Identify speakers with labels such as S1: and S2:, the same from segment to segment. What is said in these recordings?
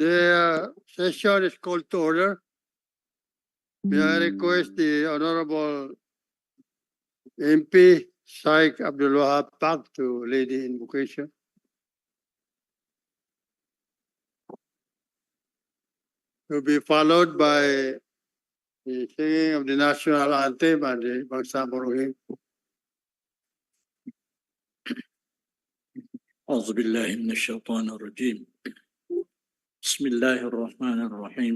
S1: The session is called to order. May I request the Honorable MP Shaikh Abdul Wahab Pak to lead the invocation. To be followed by the singing of the national anthem and the Bangsamoro hymn.
S2: أعوذ بالله من الشيطان الرجيم بسم الله الرحمن الرحيم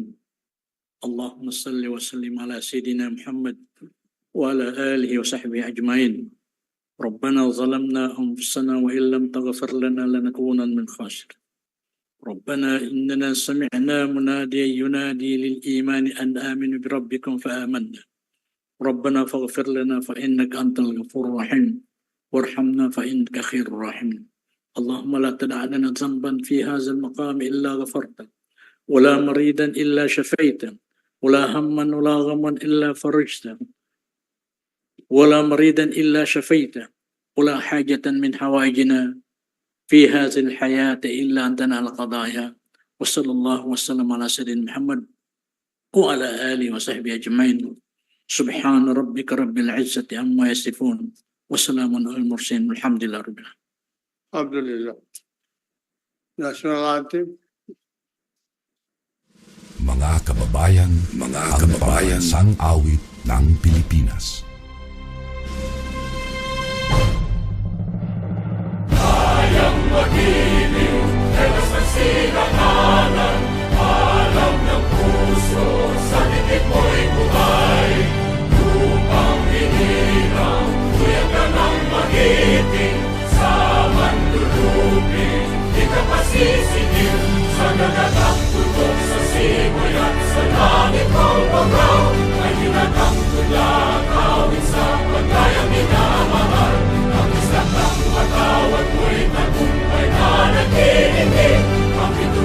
S2: اللهم صل وسلم على سيدنا محمد وعلى آله وصحبه أجمعين ربنا ظلمنا أنفسنا وإن لم تغفر لنا لنكونن من الخاسرين ربنا إننا سمعنا مناديا ينادي للإيمان أن آمنوا بربكم فآمنا ربنا فاغفر لنا فإنك أنت الغفور الرحيم وارحمنا فإنك خير الراحمين اللهم لا تدع لنا ذنبا في هذا المقام إلا غفرته ولا مريدا إلا شفيته ولا هما ولا غما إلا فرجته ولا مريدا إلا شفيته ولا حاجة من حوائجنا في هذه الحياة إلا أن تنال قضايا وصلى الله وسلم على سيدنا محمد وعلى آله وصحبه أجمعين سبحان ربك رب العزة عما يصفون وسلام على المرسلين والحمد لله رب العالمين.
S1: Alhamdulillah. National anthem.
S3: Mga kababayan, sang awit ng Pilipinas.
S4: Kayang magiliw, telas ng sinakalan, alam ng puso, sa titik mo'y buhay. Lupang hinirang, tuyag ka ng magiting, sa manlulupin, di ka pasisigil, sa nagatang tutok sa simoy at sa langit mong pagaw, ay hinatang tula, kawin sa paglayang minamahal, ang isang ng matawag mo'y tagumpay na naghihingi, ang ito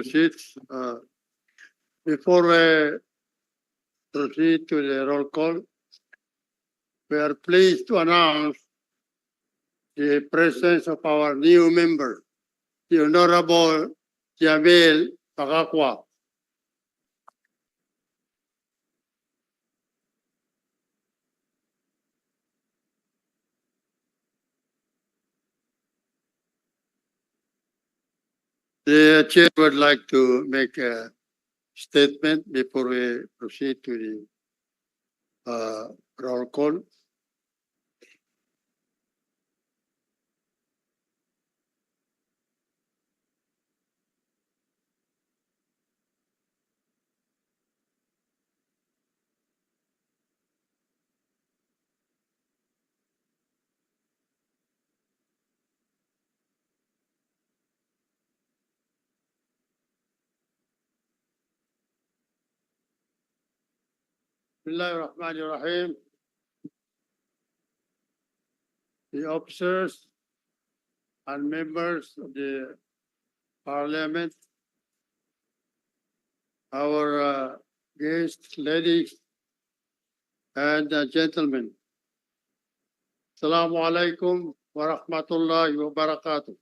S1: seats. Before we proceed to the roll call, we are pleased to announce the presence of our new member, the Honorable Jamil Pagakwa. The chair would like to make a statement before we proceed to the roll call. Bismillahirrahmanirrahim. The officers and members of the Parliament, our guests, ladies and gentlemen. Assalamu alaikum wa rahmatullahi wa barakatuh.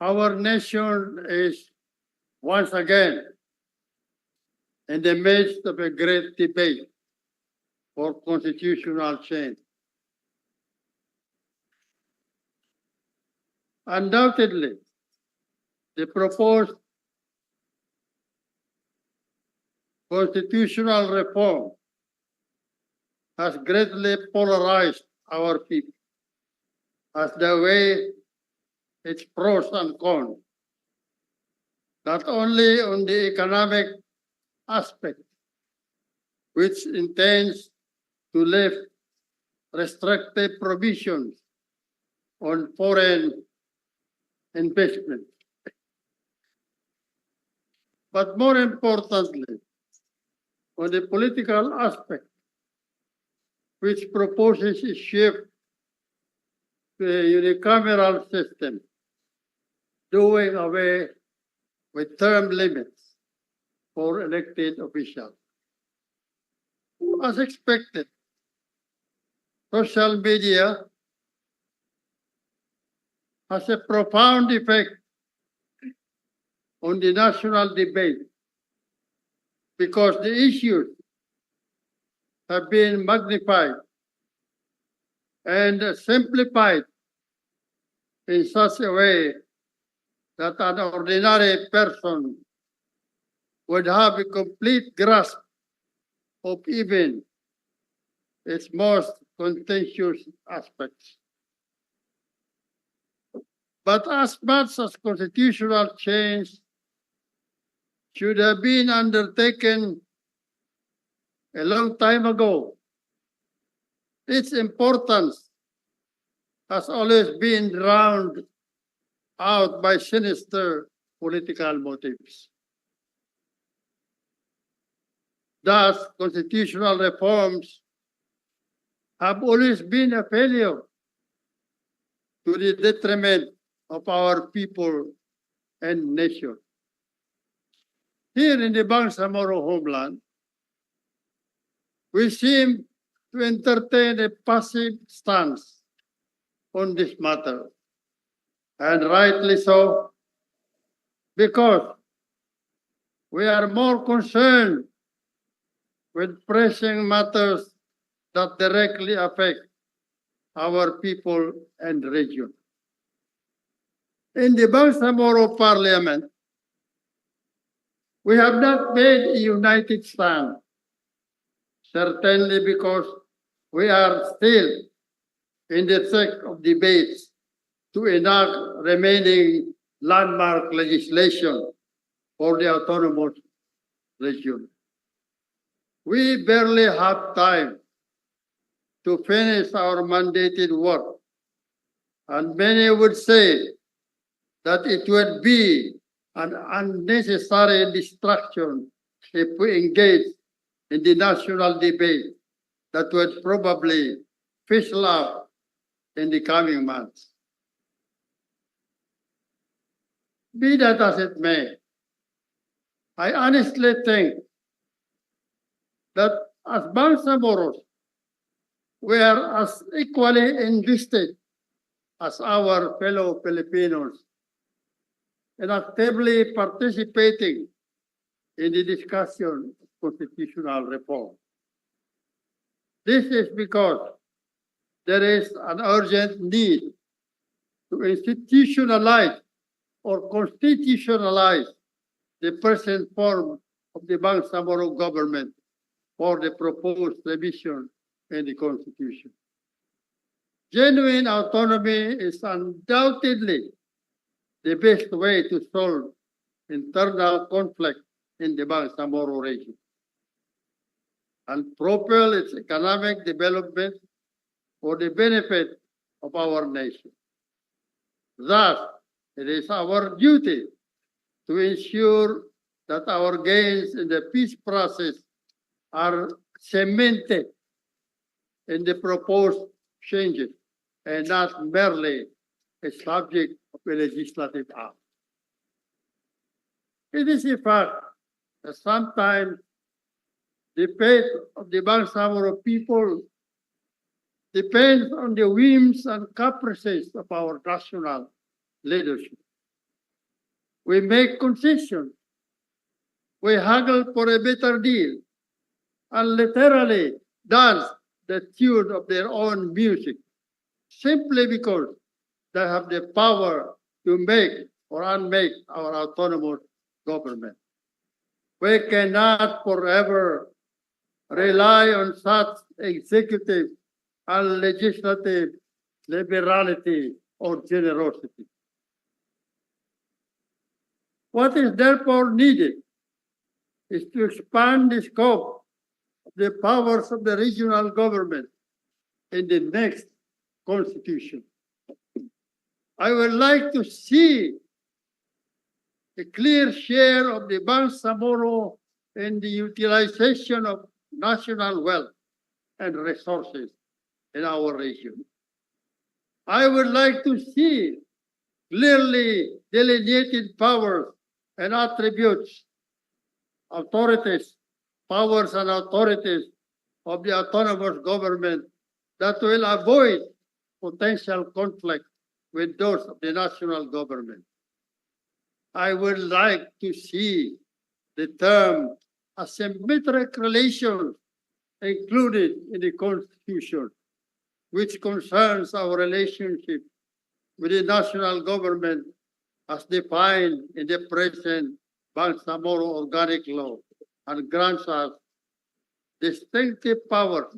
S1: Our nation is once again in the midst of a great debate for constitutional change. Undoubtedly, the proposed constitutional reform has greatly polarized our people as the way its pros and cons, not only on the economic aspect, which intends to lift restrictive provisions on foreign investment, but more importantly, on the political aspect, which proposes a shift to a unicameral system, doing away with term limits for elected officials. As expected, social media has a profound effect on the national debate because the issues have been magnified and simplified in such a way that an ordinary person would have a complete grasp of even its most contentious aspects. But as much as constitutional change should have been undertaken a long time ago, its importance has always been drowned out by sinister political motives. Thus, constitutional reforms have always been a failure to the detriment of our people and nation. Here in the Bangsamoro homeland, we seem to entertain a passive stance on this matter, and rightly so, because we are more concerned with pressing matters that directly affect our people and region. In the Bangsamoro Parliament, we have not made a united stand, certainly because we are still in the thick of debates to enact remaining landmark legislation for the autonomous region. We barely have time to finish our mandated work, and many would say that it would be an unnecessary distraction if we engage in the national debate that would probably fizzle out in the coming months. Be that as it may, I honestly think that as Bangsamoros, we are as equally invested as our fellow Filipinos in actively participating in the discussion of constitutional reform. This is because there is an urgent need to institutionalize or constitutionalize the present form of the Bangsamoro government for the proposed revision in the Constitution. Genuine autonomy is undoubtedly the best way to solve internal conflict in the Bangsamoro region and propel its economic development for the benefit of our nation. Thus, it is our duty to ensure that our gains in the peace process are cemented in the proposed changes and not merely a subject of a legislative act. It is a fact that sometimes the fate of the Bangsamoro people depends on the whims and caprices of our national leadership. We make concessions, we haggle for a better deal, and literally dance the tune of their own music, simply because they have the power to make or unmake our autonomous government. We cannot forever rely on such executive and legislative liberality or generosity. What is therefore needed is to expand the scope of the powers of the regional government in the next constitution. I would like to see a clear share of the Bangsamoro in the utilization of national wealth and resources in our region. I would like to see clearly delineated powers and attributes, powers and authorities of the autonomous government that will avoid potential conflict with those of the national government. I would like to see the term asymmetric relations included in the Constitution, which concerns our relationship with the national government as defined in the present Bangsamoro Organic Law and grants us distinctive powers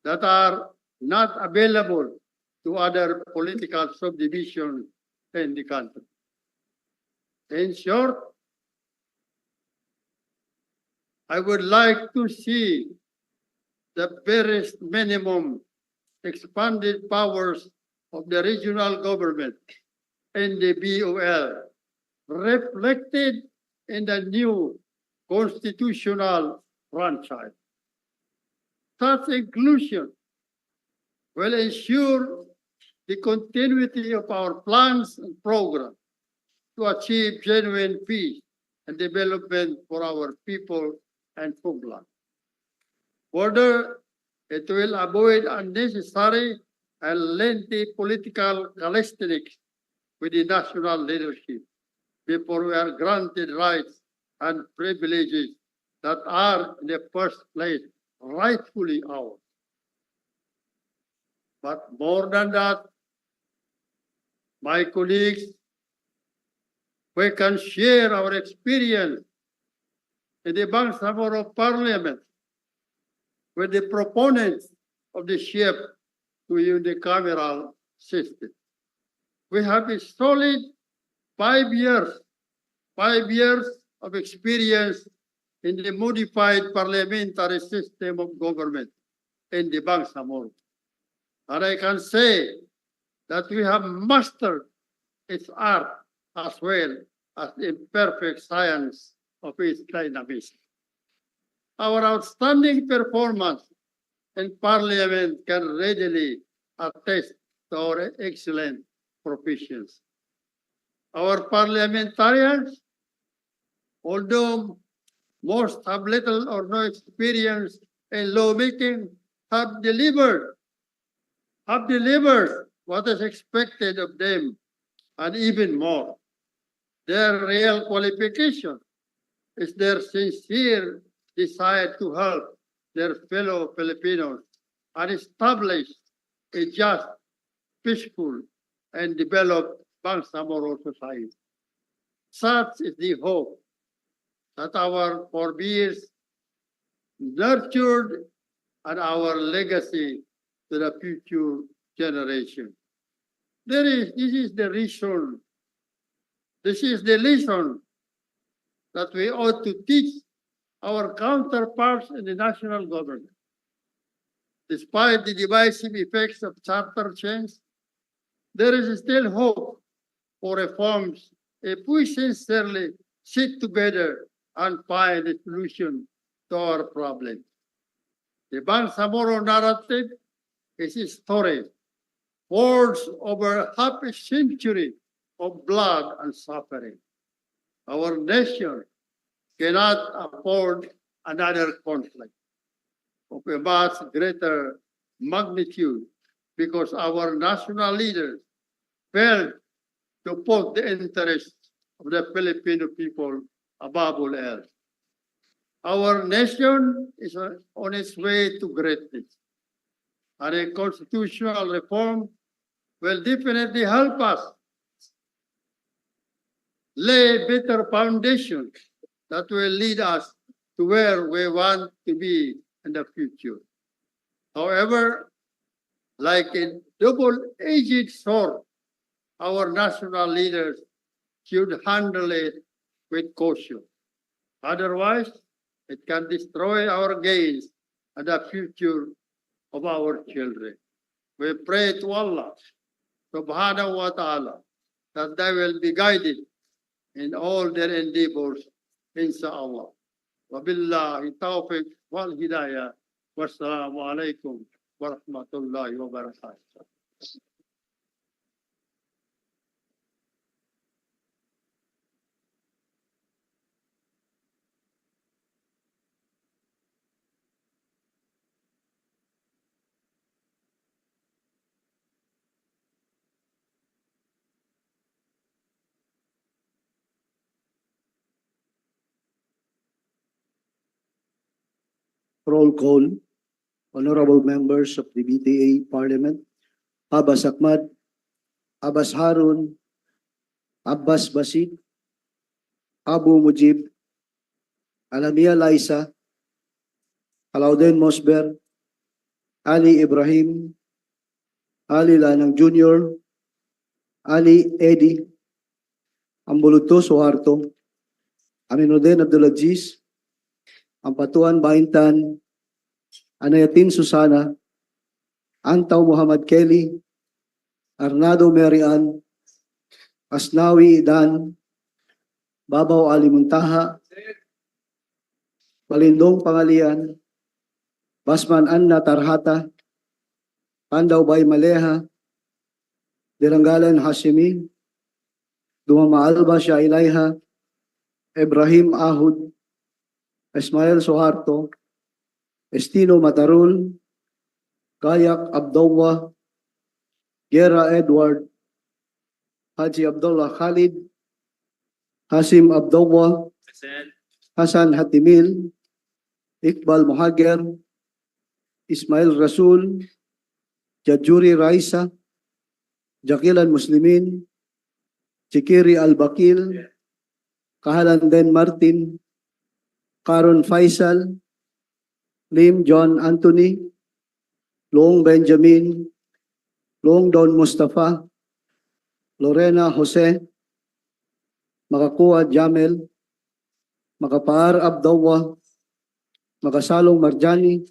S1: that are not available to other political subdivisions in the country. In short, I would like to see the barest minimum expanded powers of the regional government and the BOL reflected in the new constitutional franchise. Such inclusion will ensure the continuity of our plans and programs to achieve genuine peace and development for our people and homeland. Further, it will avoid unnecessary and lengthy political calisthenics with the national leadership before we are granted rights and privileges that are in the first place rightfully ours. But more than that, my colleagues, we can share our experience in the Bangsamoro Parliament with the proponents of the shift to unicameral system. We have a solid 5 years of experience in the modified parliamentary system of government in the Bangsamoro. And I can say that we have mastered its art as well as the imperfect science of its dynamism. Our outstanding performance in Parliament can readily attest to our excellent proficiency. Our parliamentarians, although most have little or no experience in lawmaking, have delivered what is expected of them and even more. Their real qualification is their sincere desire to help their fellow Filipinos and establish a just, peaceful, and developed Bangsamoro society. Such is the hope that our forebears nurtured and our legacy to the future generation. This is the reason, this is the lesson that we ought to teach our counterparts in the national government. Despite the divisive effects of charter change, there is still hope for reforms if we sincerely sit together and find a solution to our problem. The Bangsamoro narrative is a story forged over half a century of blood and suffering. Our nation cannot afford another conflict of a much greater magnitude because our national leaders failed to put the interests of the Filipino people above all else. Our nation is on its way to greatness, and a constitutional reform will definitely help us lay better foundations that will lead us to where we want to be in the future. However, like a double-edged sword, our national leaders should handle it with caution. Otherwise, it can destroy our gains and the future of our children. We pray to Allah subhanahu wa ta'ala that they will be guided in all their endeavors, inshallah. Wabillahi tawfiq wal hidayah. Wassalamu alaikum wa rahmatullahi wa barakatuh.
S5: Roll call. Honorable members of the BTA Parliament, Abbas Ahmad, Abbas Harun, Abbas Basid, Abu Mujib, Alamia Laisa, Alaudin Mosber, Ali Ibrahim, Ali Lanang Jr., Ali Eddie, Ambuluto Suharto, Aminuddin Abdulaziz, Ampatuan Baintan, Anayatin Susana, Antaw Muhammad Kelly, Arnado Marian, Asnawi Idan, Babaw Ali Muntaha, Palindong Pangalian, Basman Anna Tarhata, Pandaw Bay Maleha, Diranggalan Hashimi, Dumama Alba Shailaiha, Ibrahim Ahud, Ismail Soharto, Estino Matarul, Kayak Abdullah, Gera Edward, Haji Abdullah Khalid, Hasim Abdullah, Hasan Hatimil, Iqbal Muhager, Ismail Rasul, Jajuri Raisa, Jakilan Muslimin, Chikiri Al-Bakil, Kahalan Den Martin, Karon Faisal, Lim John Anthony, Long Benjamin, Long Don Mustafa, Lorena Jose, Makakuha Jamel, Makapaar Abdullah, Makasalong Marjani,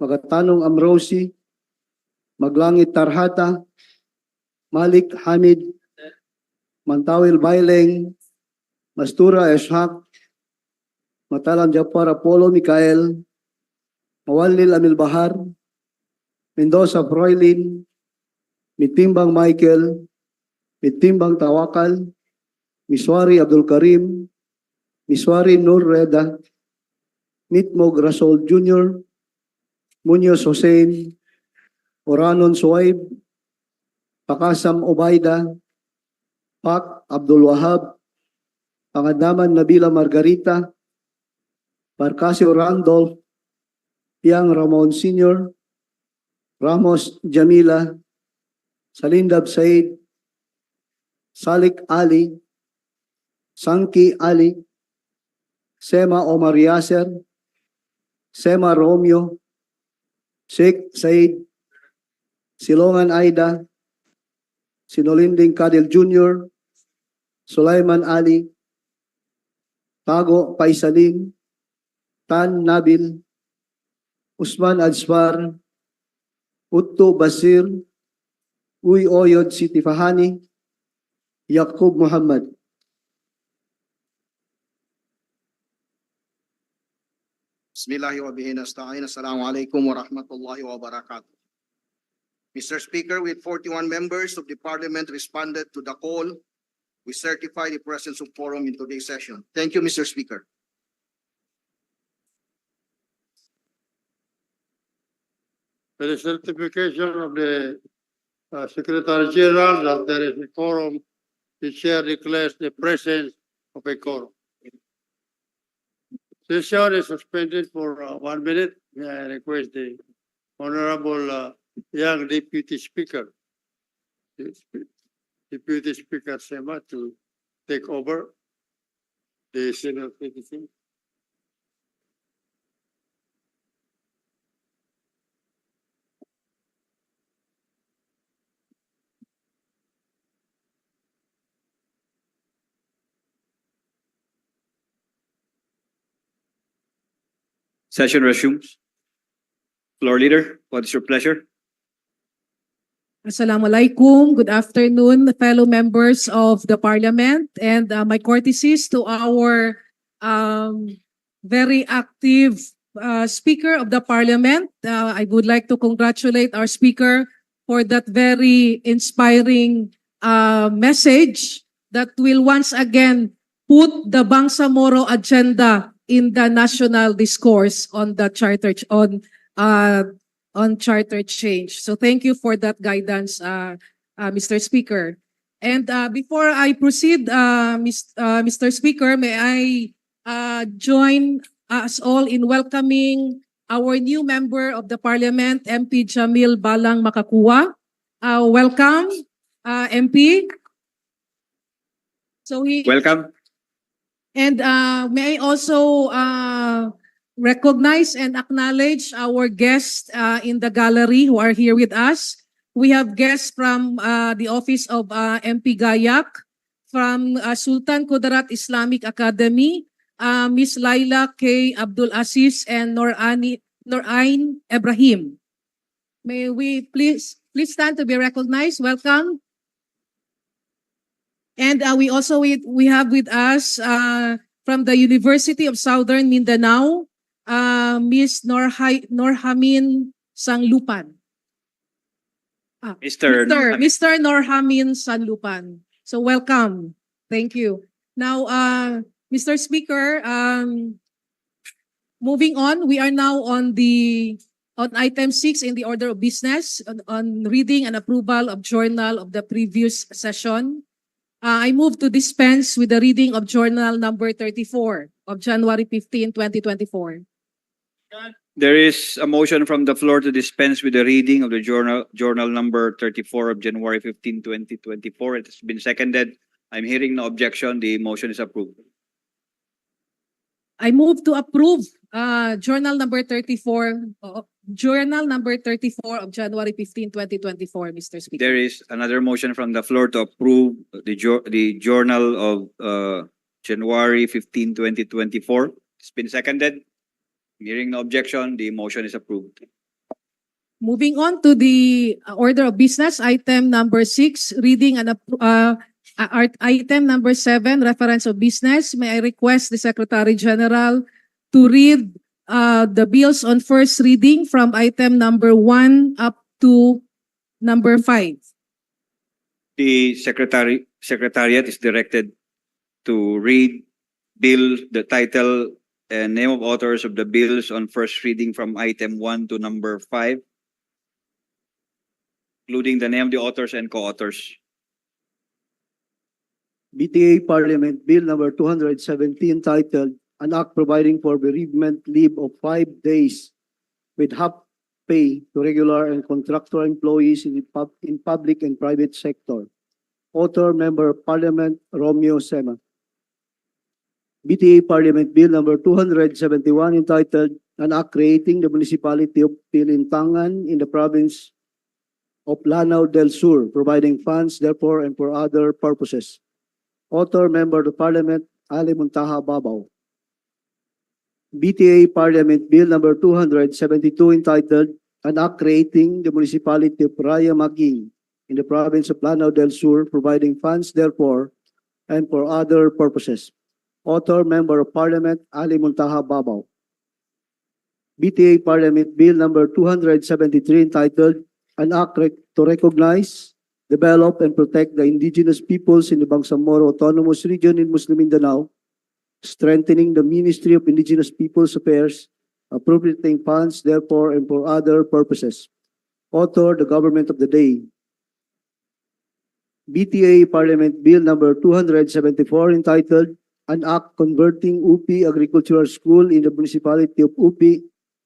S5: Makatanong Amrosi, Maglangit Tarhata, Malik Hamid, Mantawil Baileng, Mastura Eshak, Matalam Japar Apollo Mikael, Mawalil Amil Bahar, Mendoza Froilin, Mitimbang Michael, Mitimbang Tawakal, Miswari Abdul Karim, Miswari Nur Reda, Mitmog Rasol Jr., Munoz Hussein, Oranon Suwaib, Pakasam Obaida, Pak Abdul Wahab, Pangadaman Nabila Margarita, Barcasio Randolph, Piang Ramon Sr., Ramos Jamila, Salindab Said, Salik Ali, Sangki Ali, Sema Omar Yasser, Sema Romeo, Sheikh Said, Silongan Aida, Sinolinding Kadil Jr., Sulaiman Ali, Tago Paisalin, Tan Nabil, Usman Ajfar, Utto Basir, Uy Oyod Siti Fahani, Yaqub Muhammad.
S6: Bismillahi wa bihi nasta'in. Assalamualaikum warahmatullahi wabarakatuh. Mr. Speaker, with 41 members of the Parliament responded to the call, we certify the presence of quorum in today's session. Thank you, Mr. Speaker.
S1: The certification of the Secretary General that there is a quorum, the chair declares the presence of a quorum. Session is suspended for 1 minute. May I request the Honorable young Deputy Speaker, Deputy Speaker Sema, to take over the Senate meeting.
S7: Session resumes. Floor leader, what is your pleasure?
S8: Assalamualaikum. Good afternoon, fellow members of the Parliament, and my courtesies to our very active Speaker of the Parliament. I would like to congratulate our Speaker for that very inspiring message that will once again put the Bangsamoro agenda in the national discourse on the charter on charter change. So thank you for that guidance, Mr. Speaker. And before I proceed, Mr. Speaker, may I join us all in welcoming our new member of the Parliament, MP Jamil Balang Makakuwa. Welcome, MP.
S7: Welcome.
S8: And may I also recognize and acknowledge our guests in the gallery who are here with us. We have guests from the office of MP Gayak, from Sultan Kudarat Islamic Academy, Ms. Laila K. Abdul Aziz and Norain Ibrahim. May we please stand to be recognized. Welcome. And we have with us from the University of Southern Mindanao, Ms. Norhamin Sanglupan.
S7: Mr.
S8: Norhamin Sanlupan. So welcome. Thank you. Now, Mr. Speaker, moving on, we are now on item 6 in the order of business on reading and approval of journal of the previous session. I move to dispense with the reading of journal number 34 of January 15, 2024.
S7: There is a motion from the floor to dispense with the reading of the journal number 34 of January 15, 2024. It has been seconded. I'm hearing no objection. The motion is approved.
S8: I move to approve journal number 34 of January 15, 2024, Mr. Speaker.
S7: There is another motion from the floor to approve the journal of January 15, 2024. It's been seconded. Hearing no objection, the motion is approved.
S8: Moving on to the order of business, item number 6, reading and item number 7, reference of business. May I request the Secretary General to read the bills on first reading from item number 1 up to number 5.
S7: The secretariat is directed to read the title and name of authors of the bills on first reading from item 1 to number 5, including the name of the authors and co-authors.
S5: BTA Parliament Bill number 217 titled An Act Providing for Bereavement Leave of 5 days with half pay to regular and contractual employees in public and private sector. Author Member of Parliament Romeo Sema. BTA Parliament Bill number 271 entitled An Act Creating the Municipality of Pilintangan in the Province of Lanao del Sur, providing funds therefore and for other purposes. Author Member of Parliament Ali Muntaha Babaw. BTA Parliament Bill number 272 entitled An Act Creating the Municipality of Raya Maging in the Province of Lanao del Sur, providing funds therefore and for other purposes. Author Member of Parliament Ali Muntaha Babaw. BTA Parliament Bill number 273 entitled An Act to Recognize, Develop, and Protect the Indigenous Peoples in the Bangsamoro Autonomous Region in Muslim Mindanao, strengthening the Ministry of Indigenous Peoples Affairs, appropriating funds therefore and for other purposes. Author, the Government of the Day. BTA Parliament Bill number 274 entitled An Act Converting UP Agricultural School in the Municipality of UP,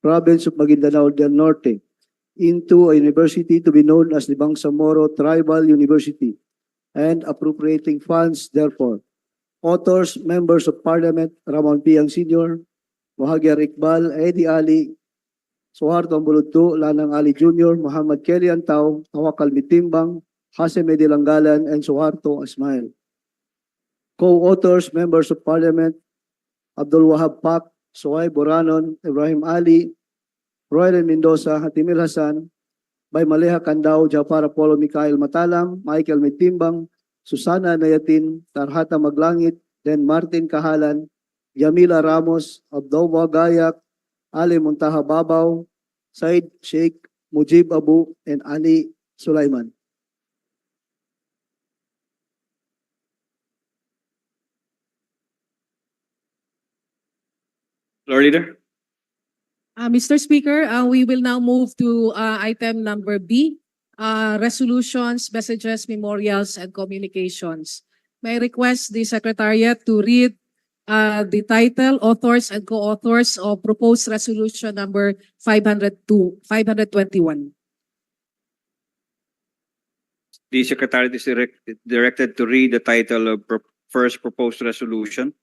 S5: Province of Maguindanao del Norte, into a university to be known as the Bangsamoro Tribal University, and appropriating funds therefore. Authors, Members of Parliament, Ramon Piang Sr., Mohagyar Iqbal, Eddie Ali, Suharto Ambuludto, Lanang Ali Jr., Muhammad Kelly Antao, Tawakal Mitimbang, Hasem Langgalan, and Suharto Ismail. Co-authors, Members of Parliament, Abdul Wahab Pak, Suhay Boranon, Ibrahim Ali, Royal Mendoza, Hatimil Hasan, Bay Maleha Candao, Jafar Apollo Mikhail Matalam, Michael Mitimbang, Susana Nayatin, Tarhata Maglangit, then Martin Kahalan, Yamila Ramos, Abdullah Gayak, Ali Muntaha Babaw, Said Sheikh, Mujib Abu, and Ali Sulaiman.
S7: Floor Leader.
S8: Mr. Speaker, we will now move to item number B, resolutions, messages, memorials, and communications. May I request the Secretariat to read the title, authors, and co-authors of proposed resolution number 521.
S7: The Secretariat is directed to read the title of first proposed resolution.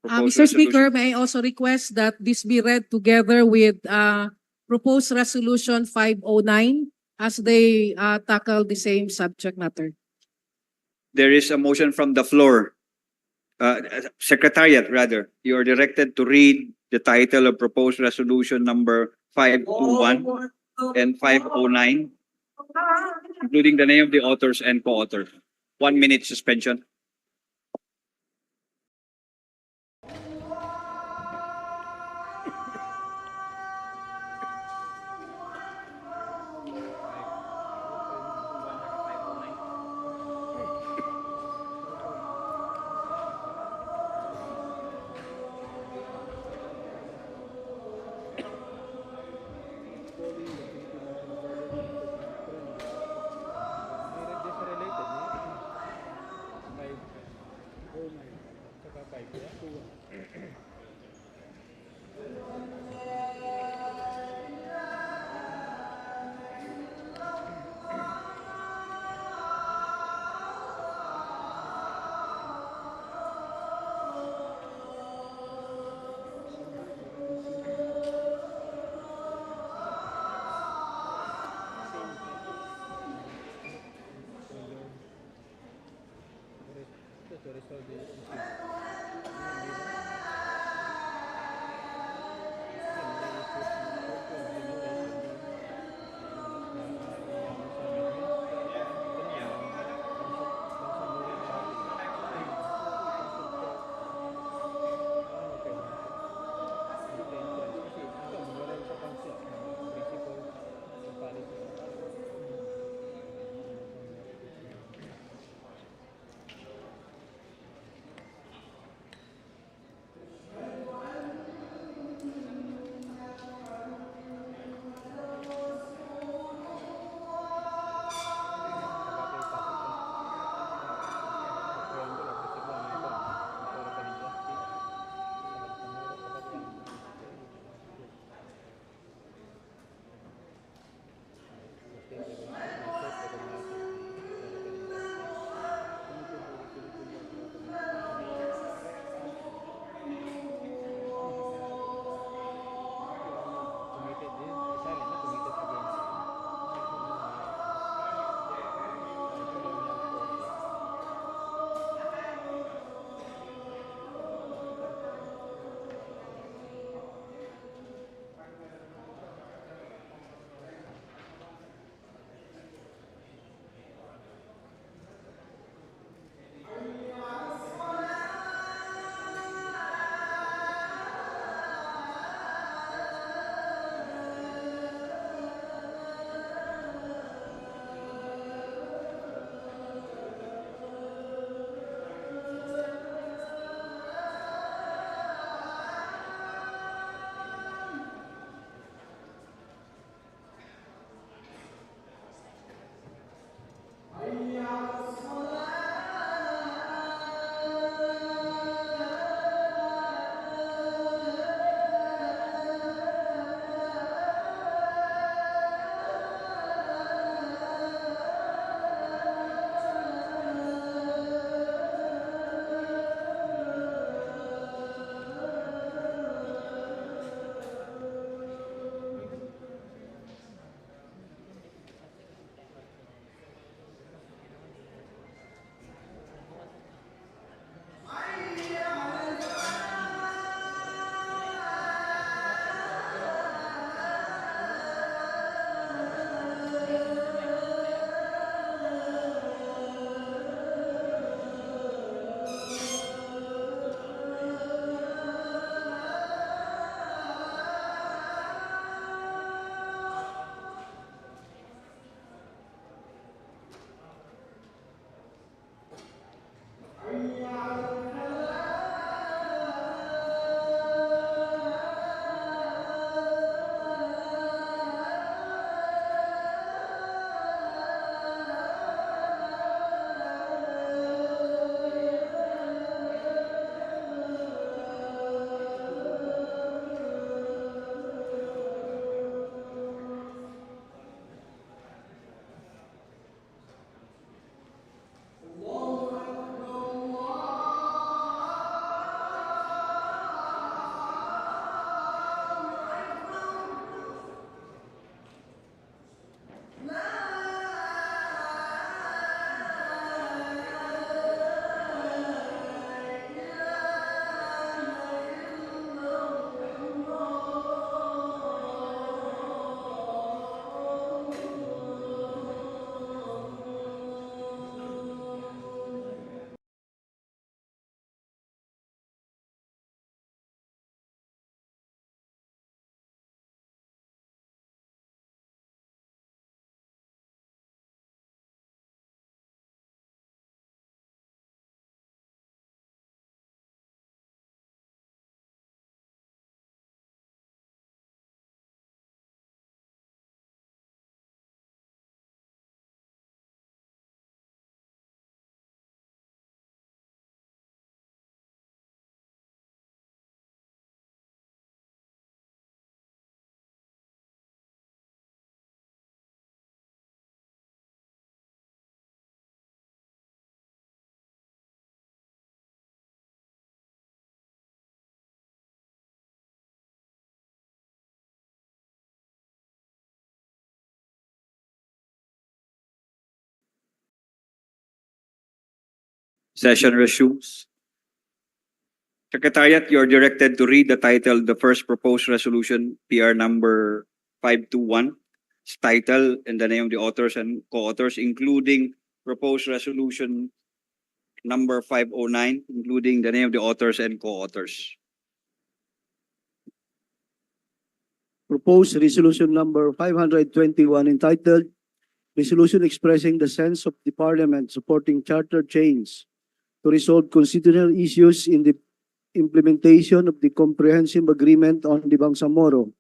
S8: Mr. Speaker, may I also request that this be read together with proposed resolution 509 as they tackle the same subject matter.
S7: There is a motion from the floor. Secretariat, rather, you are directed to read the title of proposed resolution number 521 and 509, including the name of the authors and co-authors. 1 minute suspension. Session resumes. Secretariat, you're directed to read the title of the first proposed resolution, PR number 521. Its title and the name of the authors and co-authors, including proposed resolution number 509, including the name of the authors and co-authors.
S5: Proposed resolution number 521 entitled Resolution Expressing the Sense of the Parliament Supporting Charter Change to Resolve Constitutional Issues in the Implementation of the Comprehensive Agreement on the Bangsamoro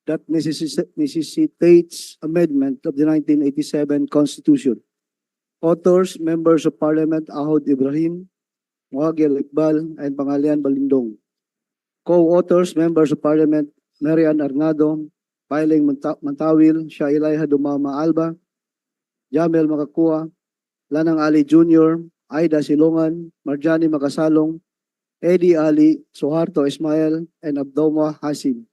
S5: that necessitates amendment of the 1987 Constitution. Authors, Members of Parliament Ahod Ibrahim, Muhagel Iqbal, and Pangalian Balindong. Co-authors, Members of Parliament Marian Arnado, Pailing Mantawil, Shailay Dumama Alba, Jamel Makakua, Lanang Ali Jr., Aida Silongan, Marjani Makasalong, Eddie Ali, Suharto Ismail, and Abdoma Hasim.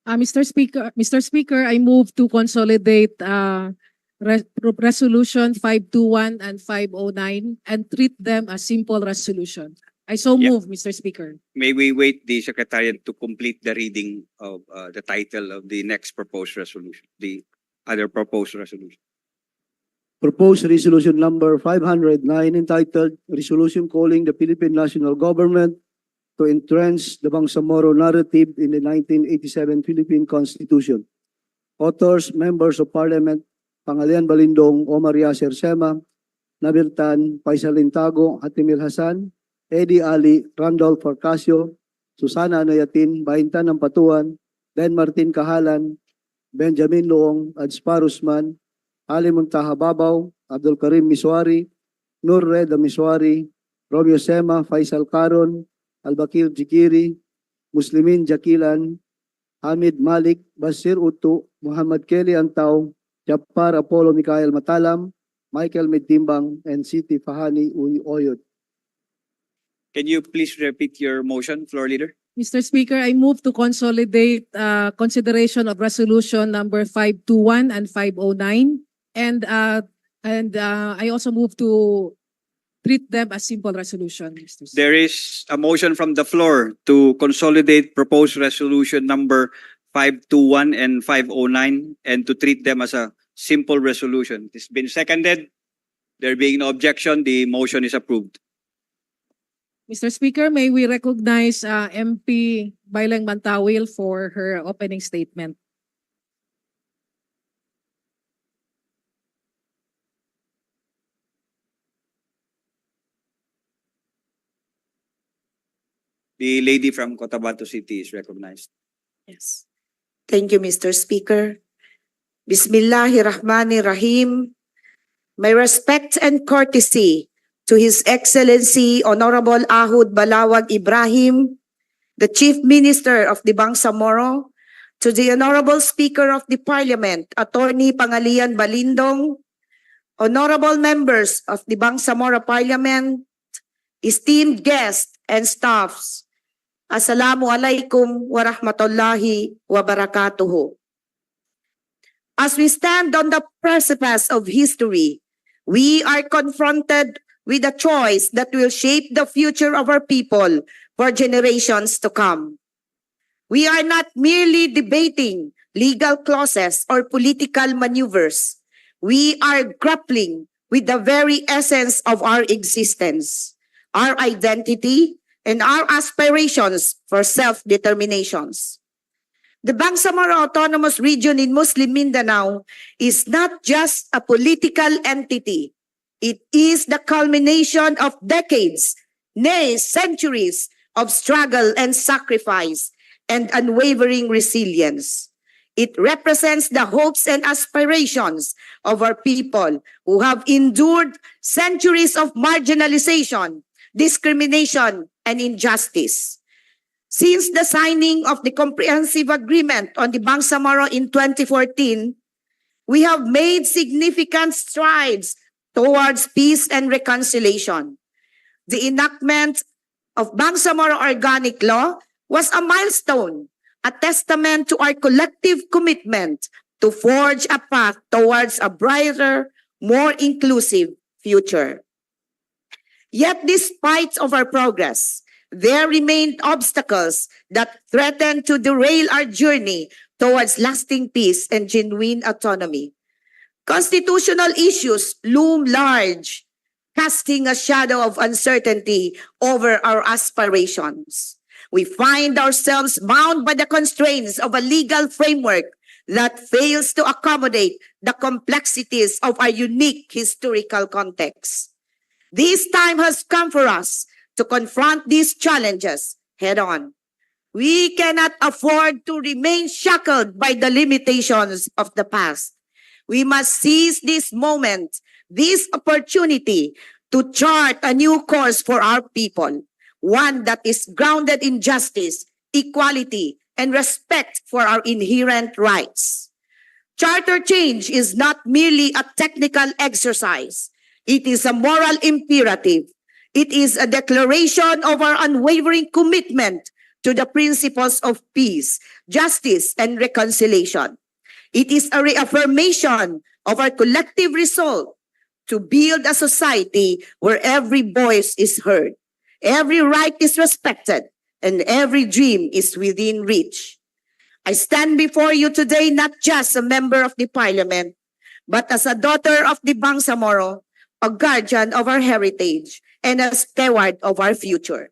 S8: Mr. Speaker, I move to consolidate resolution 521 and 509 and treat them as simple resolution. I so
S7: Yeah.
S8: move, Mr. Speaker.
S7: May we wait the Secretariat to complete the reading of the title of the next proposed resolution, the other proposed resolution.
S5: Proposed resolution number 509 entitled Resolution Calling the Philippine National Government to entrench the Bangsamoro narrative in the 1987 Philippine Constitution. Authors, Members of Parliament, Pangalian Balindong, Omar Yasser Sema, Nabil Tan, Faisal Intago, Hatimil Hasan, Eddie Ali, Randolph Farcasio, Susana Anayatin, Baintan ng Patuan, Ben Martin Kahalan, Benjamin Loong, Adspar Usman, Ali Muntaha Babaw, Abdul Karim Miswari, Nur Reda Miswari, Romeo Sema, Faisal Karon, Albakir Jikiri, Muslimin Jakilan, Hamid Malik, Basir Utu, Muhammad Kelly Antaw, Japar Apollo Mikael Matalam, Michael Medtimbang, and Siti Fahani Oyod.
S7: Can you please repeat your motion, Floor Leader?
S8: Mr. Speaker, I move to consolidate consideration of resolution number 521 and 509 and I also move to treat them as simple resolution, Mr. Speaker.
S7: There is a motion from the floor to consolidate proposed resolution number 521 and 509 and to treat them as a simple resolution. It's been seconded. There being no objection, the motion is approved.
S8: Mr. Speaker, may we recognize MP Baileng Mantawil for her opening statement.
S7: The lady from Cotabato City is recognized.
S9: Yes. Thank you, Mr. Speaker. Bismillahirrahmanirrahim. My respect and courtesy to His Excellency Honorable Ahod Balawag Ibrahim, the Chief Minister of the Bangsamoro, to the Honorable Speaker of the Parliament, Attorney Pangalian Balindong, Honorable Members of the Bangsamoro Parliament, esteemed guests and staffs, Assalamu alaikum wa rahmatullahi wa barakatuhu. As we stand on the precipice of history, we are confronted with a choice that will shape the future of our people for generations to come. We are not merely debating legal clauses or political maneuvers. We are grappling with the very essence of our existence, our identity, and our aspirations for self-determinations. The Bangsamoro Autonomous Region in Muslim Mindanao is not just a political entity. It is the culmination of decades, nay, centuries of struggle and sacrifice and unwavering resilience. It represents the hopes and aspirations of our people who have endured centuries of marginalization, discrimination, and injustice. Since the signing of the Comprehensive Agreement on the Bangsamoro in 2014, we have made significant strides towards peace and reconciliation. The enactment of Bangsamoro Organic Law was a milestone, a testament to our collective commitment to forge a path towards a brighter, more inclusive future. Yet despite of our progress, there remain obstacles that threaten to derail our journey towards lasting peace and genuine autonomy. Constitutional issues loom large, casting a shadow of uncertainty over our aspirations. We find ourselves bound by the constraints of a legal framework that fails to accommodate the complexities of our unique historical context. This time has come for us to confront these challenges head on. We cannot afford to remain shackled by the limitations of the past. We must seize this moment, this opportunity to chart a new course for our people, one that is grounded in justice, equality, and respect for our inherent rights. Charter change is not merely a technical exercise. It is a moral imperative. It is a declaration of our unwavering commitment to the principles of peace, justice, and reconciliation. It is a reaffirmation of our collective resolve to build a society where every voice is heard, every right is respected, and every dream is within reach. I stand before you today not just a member of the Parliament, but as a daughter of the Bangsamoro, a guardian of our heritage, and a steward of our future.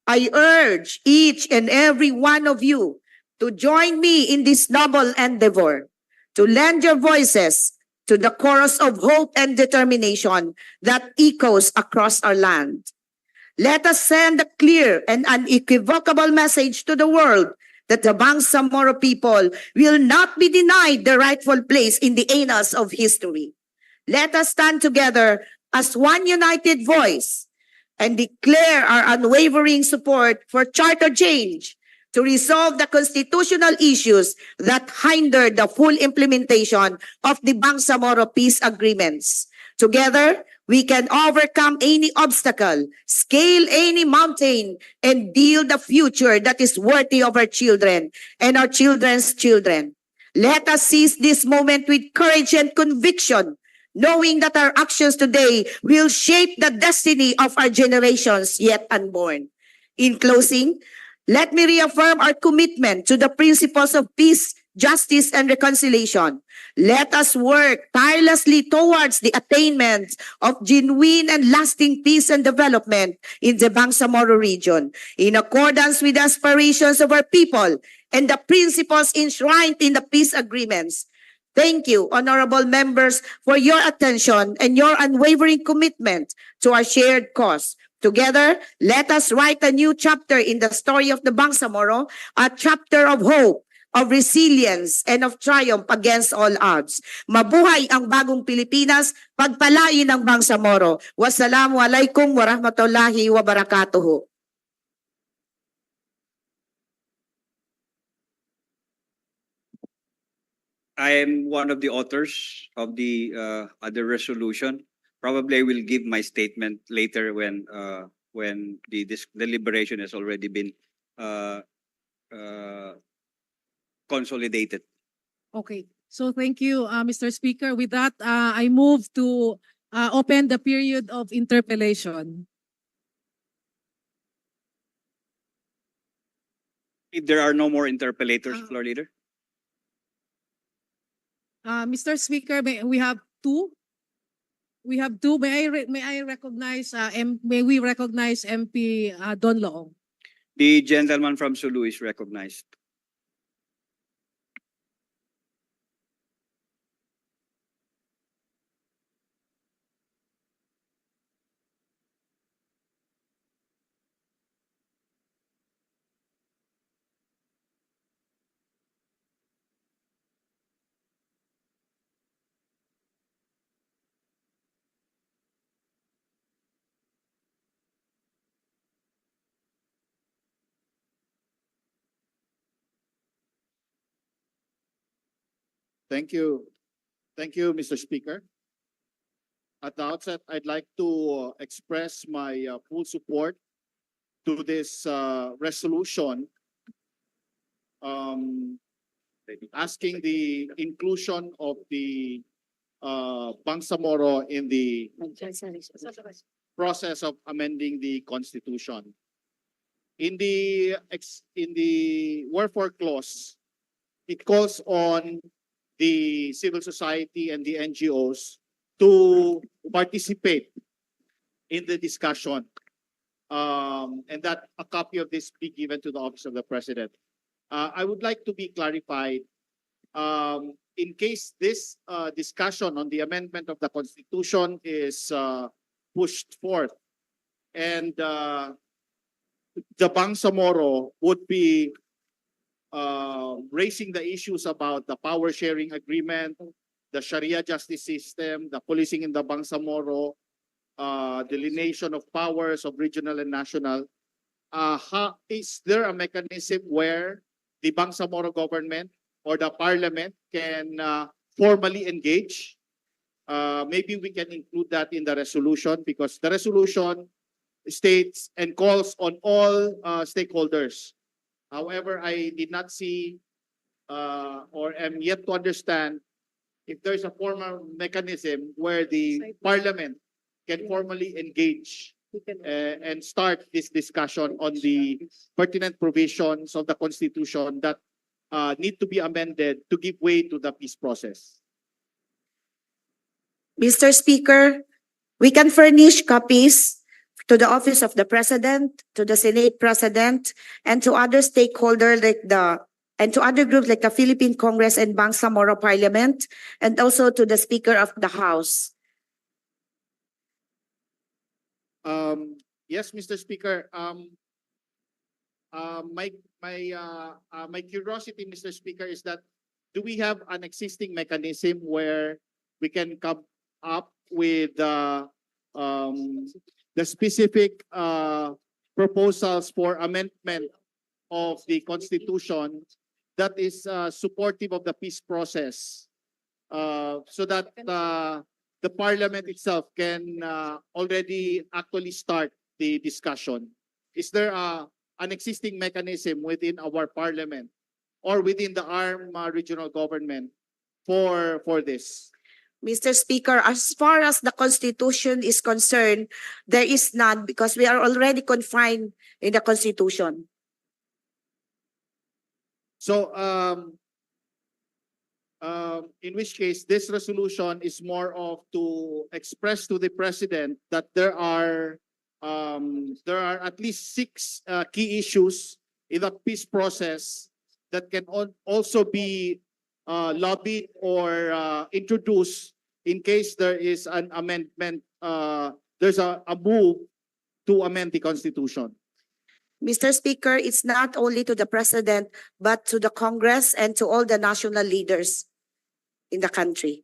S9: I urge each and every one of you to join me in this noble endeavor, to lend your voices to the chorus of hope and determination that echoes across our land. Let us send a clear and unequivocal message to the world that the Bangsamoro people will not be denied the rightful place in the annals of history. Let us stand together as one united voice and declare our unwavering support for charter change to resolve the constitutional issues that hinder the full implementation of the Bangsamoro peace agreements. Together, we can overcome any obstacle, scale any mountain, and build a future that is worthy of our children and our children's children. Let us seize this moment with courage and conviction, knowing that our actions today will shape the destiny of our generations yet unborn. In closing, let me reaffirm our commitment to the principles of peace, justice, and reconciliation. Let us work tirelessly towards the attainment of genuine and lasting peace and development in the Bangsamoro region, in accordance with the aspirations of our people and the principles enshrined in the peace agreements. Thank you, honorable members, for your attention and your unwavering commitment to our shared cause. Together, let us write a new chapter in the story of the Bangsamoro, a chapter of hope, of resilience, and of triumph against all odds. Mabuhay ang bagong Pilipinas, pagpalain ang Bangsamoro. Wassalamualaikum warahmatullahi wabarakatuh.
S7: I am one of the authors of the other resolution. Probably I will give my statement later when the deliberation has already been consolidated.
S8: Okay. So thank you, Mr. Speaker. With that, I move to open the period of interpellation.
S7: If there are no more interpellators, floor leader.
S8: Mr. Speaker, we have two. We have two. May I recognize? May we recognize MP Don Loong?
S7: The gentleman from Sulu is recognized.
S10: Thank you. Thank you, Mr. Speaker. At the outset, I'd like to express my full support to this resolution asking the inclusion of the Bangsamoro in the process of amending the Constitution. In the wherefore clause, it calls on the civil society and the NGOs to participate in the discussion, and that a copy of this be given to the Office of the President. I would like to be clarified, in case this discussion on the amendment of the Constitution is pushed forth, and the Bangsamoro would be raising the issues about the power sharing agreement, the Sharia justice system, the policing in the Bangsamoro, delineation of powers of regional and national. Is there a mechanism where the Bangsamoro government or the parliament can formally engage? Maybe we can include that in the resolution, because the resolution states and calls on all stakeholders. However, I did not see or am yet to understand if there's a formal mechanism where the parliament can formally engage and start this discussion on the pertinent provisions of the Constitution that need to be amended to give way to the peace process.
S9: Mr. Speaker, we can furnish copies to the Office of the President, to the Senate President, and to other stakeholders and to other groups like the Philippine Congress and Bangsamoro Parliament, and also to the Speaker of the House.
S10: Yes, Mr. Speaker. My curiosity, Mr. Speaker, is that do we have an existing mechanism where we can come up with the specific proposals for amendment of the Constitution that is supportive of the peace process, so that the Parliament itself can already actually start the discussion? Is there an existing mechanism within our Parliament or within the ARM regional government for this?
S9: Mr. Speaker, as far as the Constitution is concerned, there is none, because we are already confined in the Constitution.
S10: So, in which case, this resolution is more of to express to the President that there are at least 6 key issues in the peace process that can also be lobbied or introduced in case there is an amendment, there's a move to amend the Constitution.
S9: Mr. Speaker, it's not only to the President, but to the Congress and to all the national leaders in the country.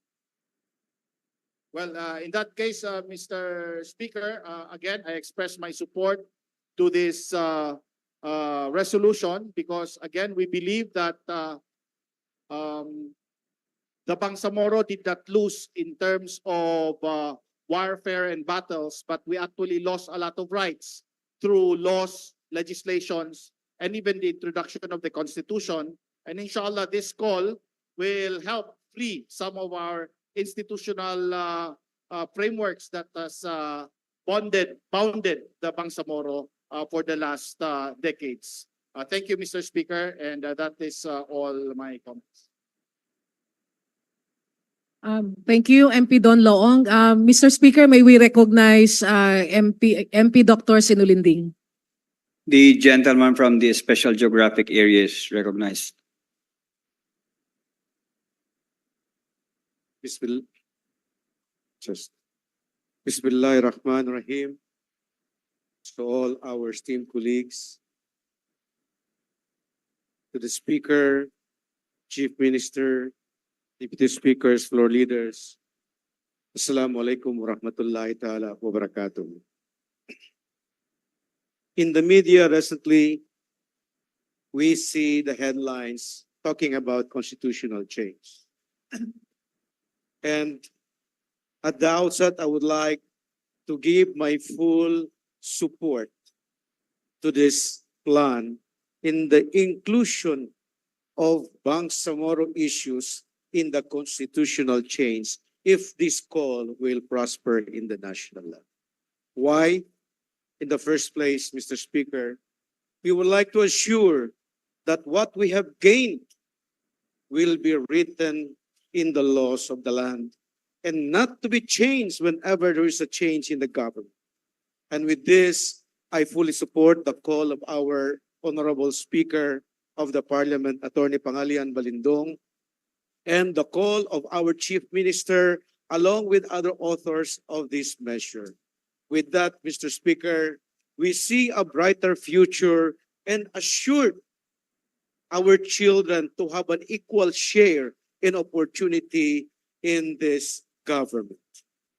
S10: Well, in that case, Mr. Speaker, again, I express my support to this resolution, because, again, we believe that the Bangsamoro did not lose in terms of warfare and battles, but we actually lost a lot of rights through laws, legislations, and even the introduction of the Constitution. And inshallah, this call will help free some of our institutional frameworks that has bounded the Bangsamoro for the last decades. Thank you, Mr. Speaker, and that is all my comments.
S8: Thank you, MP Don Loong. Mr. Speaker, may we recognize MP Dr. Sinulinding?
S7: The gentleman from the Special Geographic Area is recognized.
S11: Bismillahirrahmanirrahim. To all our esteemed colleagues, to the Speaker, Chief Minister, Deputy Speakers, floor leaders, Assalamu alaikum warahmatullahi ta'ala wabarakatuh. In the media recently, we see the headlines talking about constitutional change. And at the outset, I would like to give my full support to this plan in the inclusion of Bangsamoro issues in the constitutional change if this call will prosper in the national level. Why? In the first place, Mr. Speaker, we would like to assure that what we have gained will be written in the laws of the land and not to be changed whenever there is a change in the government. And with this, I fully support the call of our Honorable Speaker of the Parliament, Attorney Pangalian Balindong, and the call of our Chief Minister, along with other authors of this measure. With that, Mr. Speaker, we see a brighter future and assured our children to have an equal share in opportunity in this government.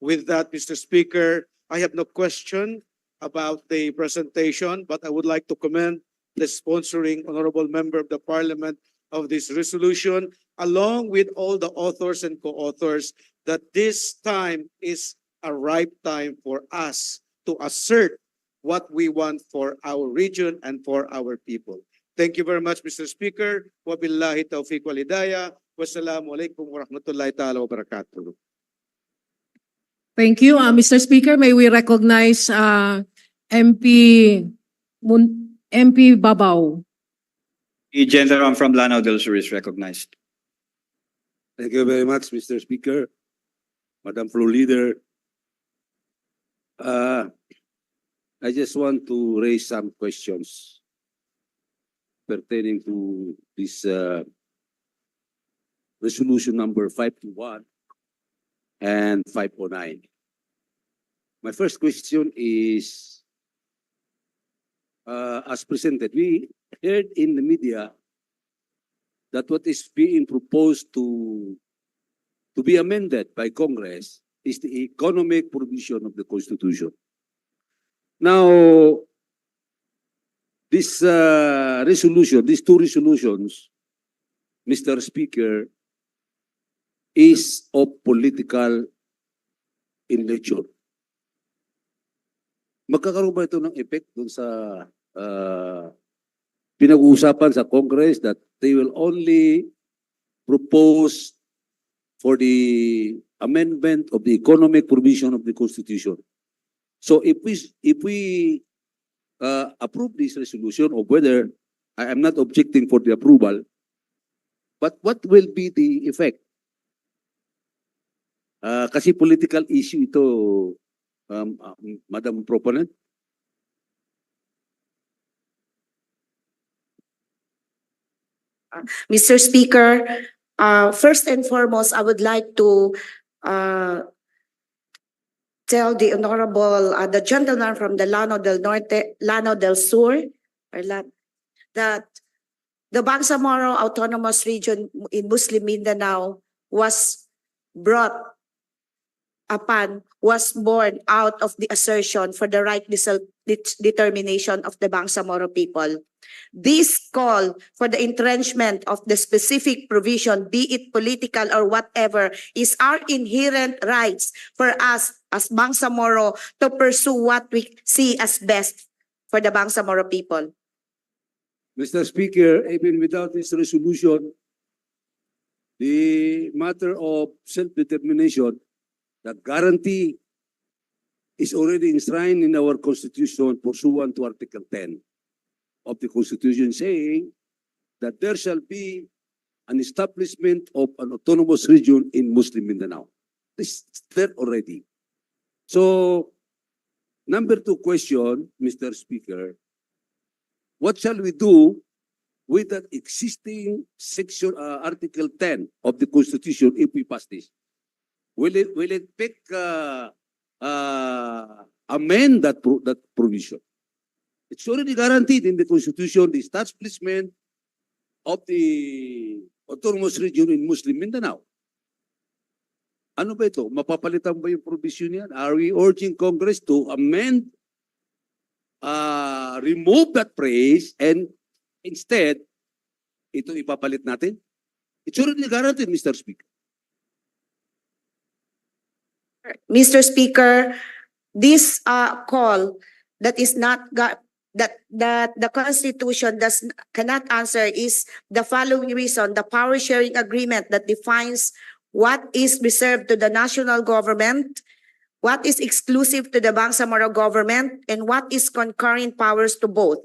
S11: With that, Mr. Speaker, I have no question about the presentation, but I would like to commend the sponsoring honorable member of the Parliament of this resolution, along with all the authors and co-authors, that this time is a ripe time for us to assert what we want for our region and for our people. Thank you very much, Mr. Speaker. Wabillahi taufiq wal hidayah. Wassalamu alaikum warahmatullahi ta'ala wabarakatuh.
S8: Thank you, Mr. Speaker. May we recognize MP Babaw.
S7: The gentleman from Lanao del Sur is recognized.
S12: Thank you very much, Mr. Speaker, Madam Floor Leader. I just want to raise some questions pertaining to this resolution number 521 and 509. My first question is, as presented, we heard in the media that what is being proposed to be amended by Congress is the economic provision of the Constitution. Now, this resolution, these two resolutions, Mr. Speaker, is of political in nature. Magkakaroon ba ito ng effect dun sa pinag-uusapan sa Congress that they will only propose for the amendment of the economic provision of the Constitution? So if we approve this resolution, or whether I am not objecting for the approval, but what will be the effect? Kasi political issue ito, Madam Proponent.
S9: Mr. Speaker, first and foremost, I would like to tell the Honorable, the gentleman from the Lanao del Norte, Lanao del Sur, that the Bangsamoro Autonomous Region in Muslim Mindanao was born out of the assertion for the right determination of the Bangsamoro people. This call for the entrenchment of the specific provision, be it political or whatever, is our inherent rights for us as Bangsamoro to pursue what we see as best for the Bangsamoro people.
S12: Mr. Speaker, even without this resolution, the matter of self-determination, the guarantee is already enshrined in our Constitution pursuant to Article 10 of the Constitution, saying that there shall be an establishment of an autonomous region in Muslim Mindanao. This is there already. So, number two question, Mr. Speaker, what shall we do with that existing section, Article 10 of the Constitution if we pass this? Will it amend that provision? It's already guaranteed in the Constitution, the establishment of the autonomous region in Muslim Mindanao. Ano ba ito? Mapapalitan ba yung provision yan? Are we urging Congress to amend, remove that phrase, and instead, ito ipapalit natin? It's already guaranteed, Mr. Speaker.
S9: Mr. Speaker, this call that is not that the Constitution cannot answer is the following reason: the power sharing agreement that defines what is reserved to the national government, what is exclusive to the Bangsamoro government, and what is concurrent powers to both.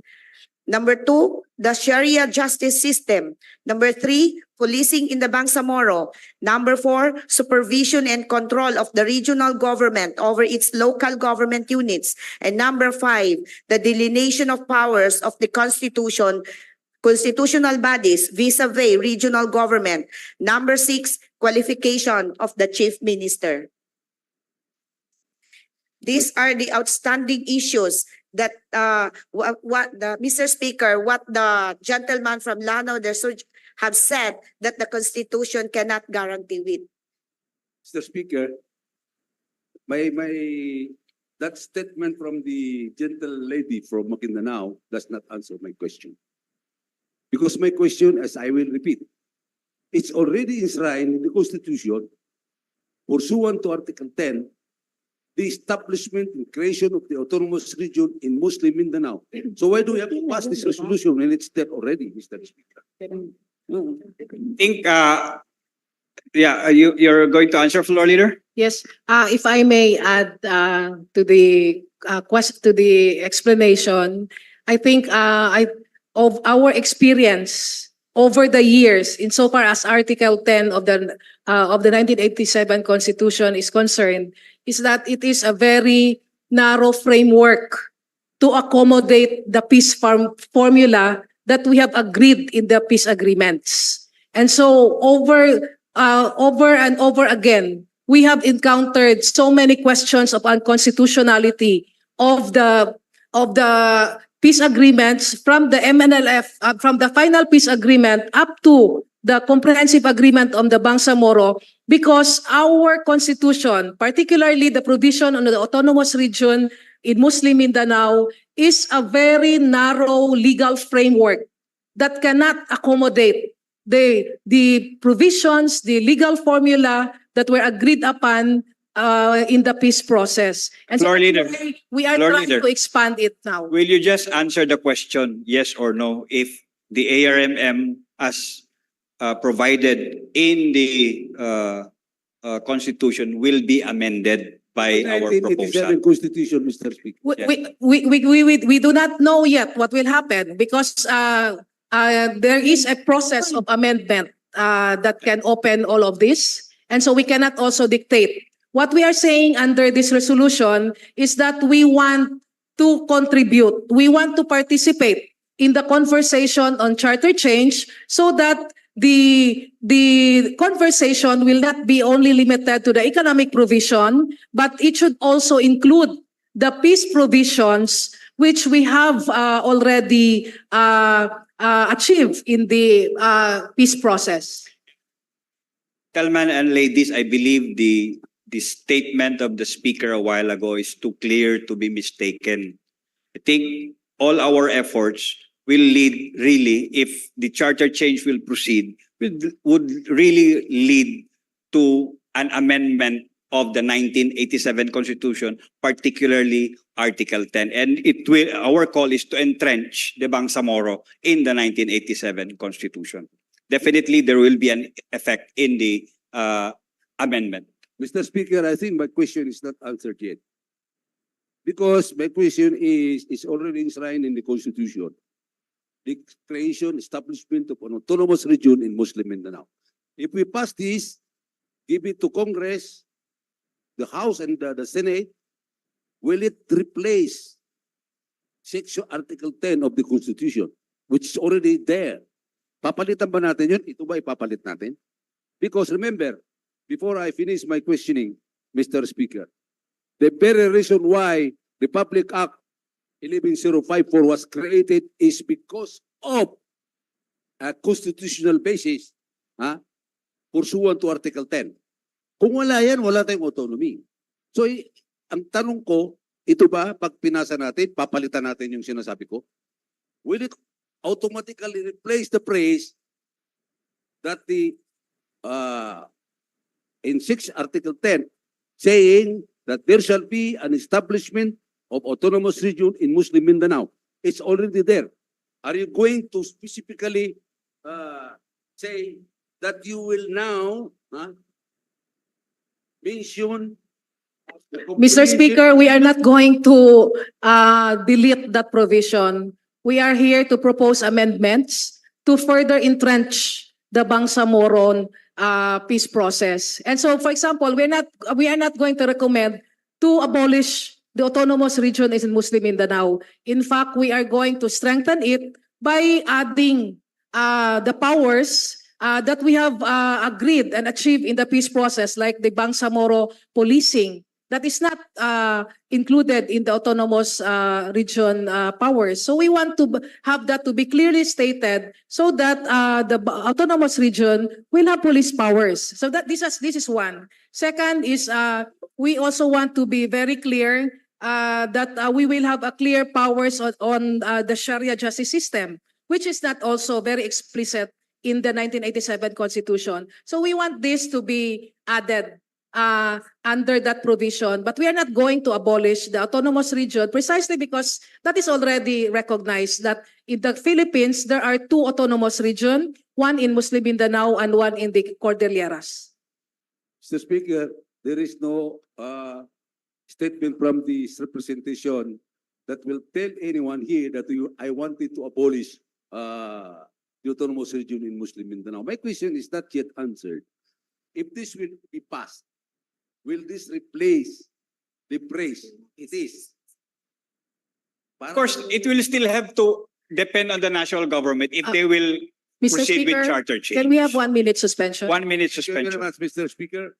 S9: Number 2, the Sharia justice system. Number 3, policing in the Bangsamoro. Number 4, supervision and control of the regional government over its local government units. And number 5, the delineation of powers of the constitutional bodies vis-a-vis regional government. Number 6, qualification of the chief minister. These are the outstanding issues that Mr. Speaker, what the gentleman from Lanao del Sur have said that the Constitution cannot guarantee with.
S12: Mr. Speaker, that statement from the gentle lady from Maguindanao does not answer my question. Because my question, as I will repeat, it's already enshrined in the Constitution, pursuant to Article 10, the establishment and creation of the autonomous region in Muslim Mindanao. So why do we have to pass this resolution when it's there already, Mr. Speaker?
S7: I think, you're going to answer, Floor Leader?
S8: Yes, if I may add to the question, to the explanation, I think of our experience over the years, insofar as Article 10 of the 1987 Constitution is concerned, is that it is a very narrow framework to accommodate the peace formula that we have agreed in the peace agreements. And so over and over again, we have encountered so many questions of unconstitutionality of the peace agreements from the MNLF, from the final peace agreement up to the comprehensive agreement on the Bangsamoro, because our constitution, particularly the provision on the autonomous region in Muslim Mindanao, is a very narrow legal framework that cannot accommodate the provisions, the legal formula that were agreed upon in the peace process. And
S7: Floor Leader.
S8: We are
S7: Floor
S8: trying
S7: Leader.
S8: to expand it now.
S7: Will you just answer the question, yes or no, if the ARMM as provided in the Constitution will be amended by our
S12: 1987
S7: proposal?
S12: Constitution, Mr. Speaker.
S8: We do not know yet what will happen because there is a process of amendment that can open all of this. And so we cannot also dictate. What we are saying under this resolution is that we want to contribute. We want to participate in the conversation on charter change so that the conversation will not be only limited to the economic provision, but it should also include the peace provisions which we have already achieved in the peace process.
S7: Gentlemen and ladies, I believe the statement of the speaker a while ago is too clear to be mistaken. I think all our efforts will lead really, if the charter change will proceed, would really lead to an amendment of the 1987 Constitution, particularly Article 10. And our call is to entrench the Bangsamoro in the 1987 Constitution. Definitely, there will be an effect in the amendment.
S12: Mr. Speaker, I think my question is not answered yet. Because my question is already enshrined in the Constitution. The creation, establishment of an autonomous region in Muslim Mindanao. If we pass this, give it to Congress, the House and the Senate, will it replace Section Article 10 of the Constitution, which is already there? Papalitan ba natin yun? Ito ba ipapalit natin? Because remember, before I finish my questioning, Mr. Speaker, the very reason why Republic Act 11054 was created is because of a constitutional basis pursuant to Article 10. Kung wala yan, wala tayong autonomy. So, ang tanong ko, ito ba, pag pinasa natin, papalitan natin yung sinasabi ko? Will it automatically replace the phrase that in Article 10, saying that there shall be an establishment of autonomous region in Muslim Mindanao? It's already there. Are you going to specifically say that you will now mention the
S8: Mr.
S12: comprehensive-
S8: Speaker, we are not going to delete that provision. We are here to propose amendments to further entrench the Bangsamoro peace process. And so, for example, we are not going to recommend to abolish the autonomous region in Muslim Mindanao. In fact, we are going to strengthen it by adding the powers that we have agreed and achieved in the peace process, like the Bangsamoro policing, that is not included in the autonomous region powers. So we want to have that to be clearly stated so that the autonomous region will have police powers. So that this is one. Second is we also want to be very clear that we will have a clear powers on the Sharia justice system, which is not also very explicit in the 1987 Constitution. So we want this to be added under that provision, but we are not going to abolish the autonomous region precisely because that is already recognized that in the Philippines, there are two autonomous regions, one in Muslim Mindanao and one in the Cordilleras.
S12: Mr. Speaker, there is no statement from this representation that will tell anyone here that I wanted to abolish the autonomous region in Muslim Mindanao. My question is not yet answered. If this will be passed, will this replace the praise it is?
S7: Of course, it will still have to depend on the national government if they will
S8: Mr.
S7: proceed
S8: Speaker,
S7: with charter change.
S8: can we have 1 minute suspension?
S7: 1 minute
S12: Thank you very
S7: suspension.
S12: much, Mr. Speaker.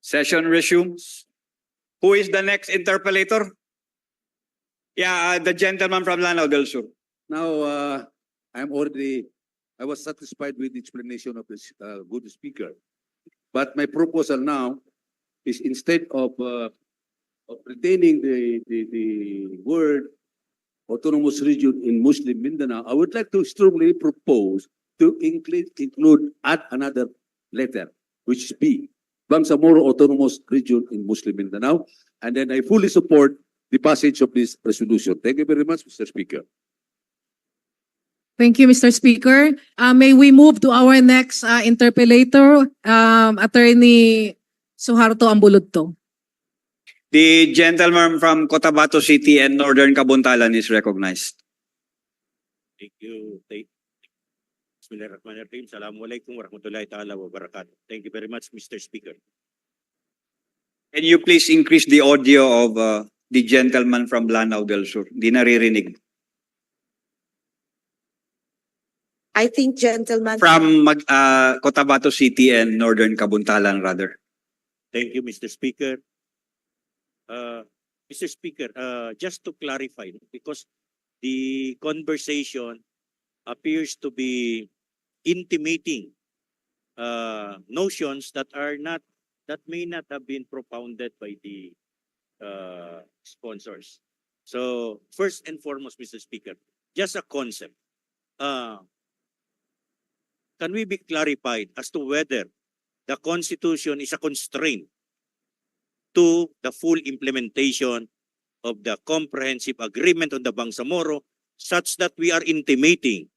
S7: Session resumes. Who is the next interpellator? Yeah, the gentleman from Lanao del Sur.
S12: Now, I was satisfied with the explanation of this good speaker. But my proposal now is instead of retaining the word autonomous region in Muslim Mindanao, I would like to strongly propose to add another letter, which is B, Bangsamoro Autonomous Region in Muslim Mindanao. And then I fully support the passage of this resolution. Thank you very much, Mr. Speaker.
S8: Thank you, Mr. Speaker. May we move to our next interpellator, Attorney Suharto Ambulodto.
S7: The gentleman from Cotabato City and Northern Kabuntalan is recognized.
S13: Thank you. Bismillahirrahmanirrahim. Assalamualaikum warahmatullahi ta'ala wabarakatuh. Thank you very much, Mr. Speaker.
S7: Can you please increase the audio of the gentleman from Lanao del Sur? Di naririnig.
S9: I think, gentlemen.
S7: From Cotabato City and Northern Kabuntalan, rather.
S13: Thank you, Mr. Speaker. Mr. Speaker, just to clarify, because the conversation appears to be intimating notions that may not have been propounded by the sponsors. So first and foremost, Mr. Speaker, just a concept. Can we be clarified as to whether the Constitution is a constraint to the full implementation of the comprehensive agreement on the Bangsamoro, such that we are intimating,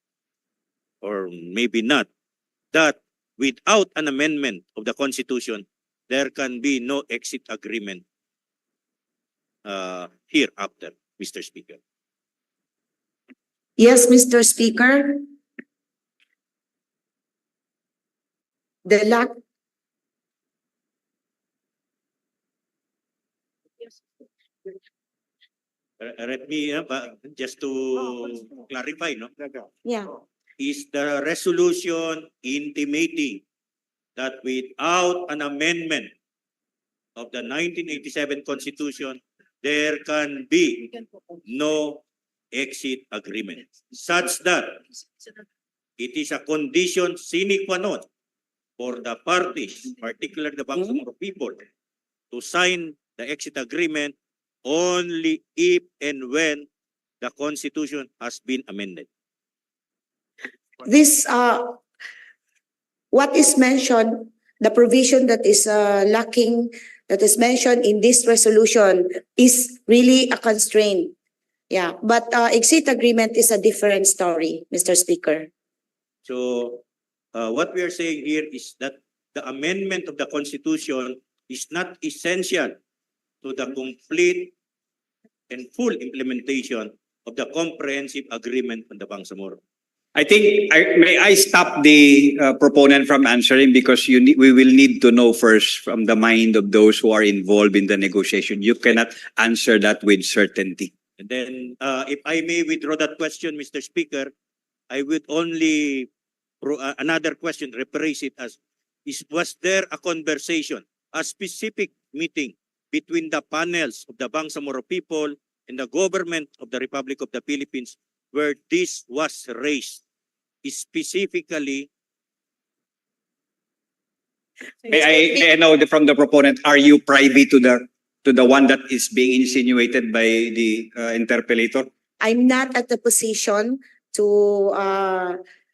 S13: or maybe not, that without an amendment of the Constitution, there can be no exit agreement hereafter, Mr. Speaker?
S9: Yes, Mr. Speaker. The lack.
S13: Let me just to clarify, no?
S9: Yeah.
S13: Is the resolution intimating that without an amendment of the 1987 Constitution, there can be no exit agreement, such that it is a condition sine qua non for the parties, particularly the Bangsamoro people, to sign the exit agreement only if and when the Constitution has been amended.
S9: This, what is mentioned, the provision that is lacking, that is mentioned in this resolution is really a constraint. Yeah, but exit agreement is a different story, Mr. Speaker.
S13: So what we are saying here is that the amendment of the Constitution is not essential to the complete and full implementation of the comprehensive agreement on the Bangsamoro.
S7: I think, may I stop the proponent from answering, because we will need to know first from the mind of those who are involved in the negotiation. You cannot answer that with certainty.
S13: And then, if I may withdraw that question, Mr. Speaker, I would only, another question, rephrase it as, was there a conversation, a specific meeting between the panels of the Bangsamoro people and the government of the Republic of the Philippines where this was raised specifically?
S7: May I know from the proponent, are you privy to the one that is being insinuated by the interpellator?
S9: I'm not at the position to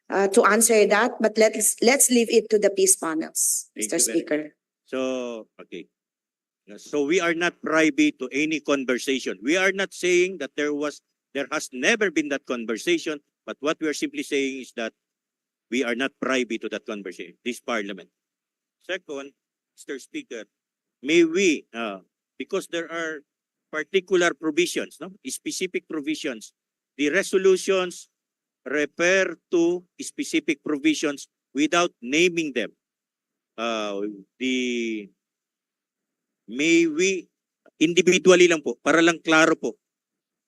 S9: answer that, but let's leave it to the peace panels, Mr. Speaker.
S13: So, okay. So we are not privy to any conversation. We are not saying that there has never been that conversation, but what we are simply saying is that we are not privy to that conversation, this Parliament. Second, Mr. Speaker, may we, because there are particular provisions, no, specific provisions, the resolutions refer to specific provisions without naming them. May we, individually lang po, para lang klaro po,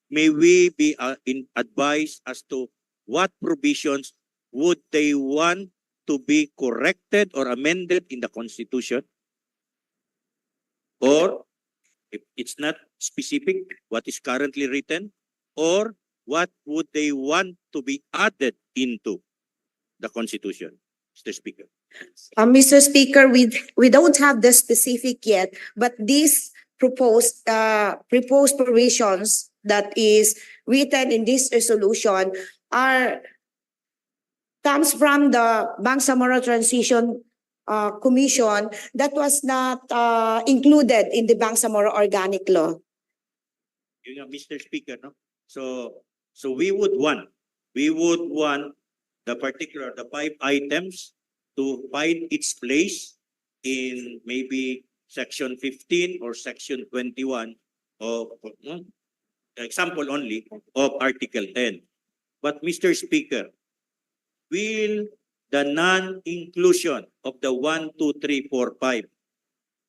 S13: may we be advised as to what provisions would they want to be corrected or amended in the Constitution? Or, if it's not specific, what is currently written? Or, what would they want to be added into the Constitution, Mr. Speaker?
S9: Mr. Speaker, we don't have the specific yet, but these proposed provisions that is written in this resolution comes from the Bangsamoro transition commission that was not included in the Bangsamoro Organic Law.
S13: Yun nga, Mr. Speaker, no? So we would want the 5 items to find its place in maybe section 15 or section 21 of example only of Article 10. But Mr. Speaker, will the non-inclusion of the 1, 2, 3, 4, 5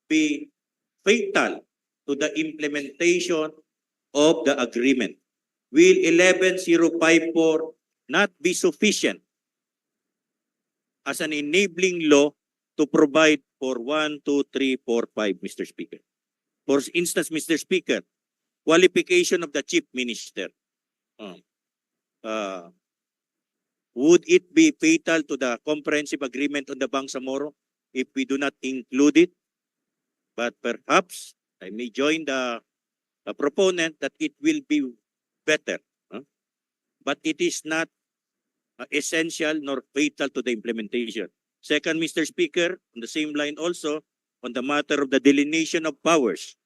S13: be fatal to the implementation of the agreement? Will 11054 not be sufficient as an enabling law to provide for 1, 2, 3, 4, 5, Mr. Speaker? For instance, Mr. Speaker, qualification of the Chief Minister. Would it be fatal to the comprehensive agreement on the Bangsamoro if we do not include it? But perhaps I may join the proponent that it will be better. But it is not essential nor fatal to the implementation. Second, Mr. Speaker, on the same line also, on the matter of the delineation of powers,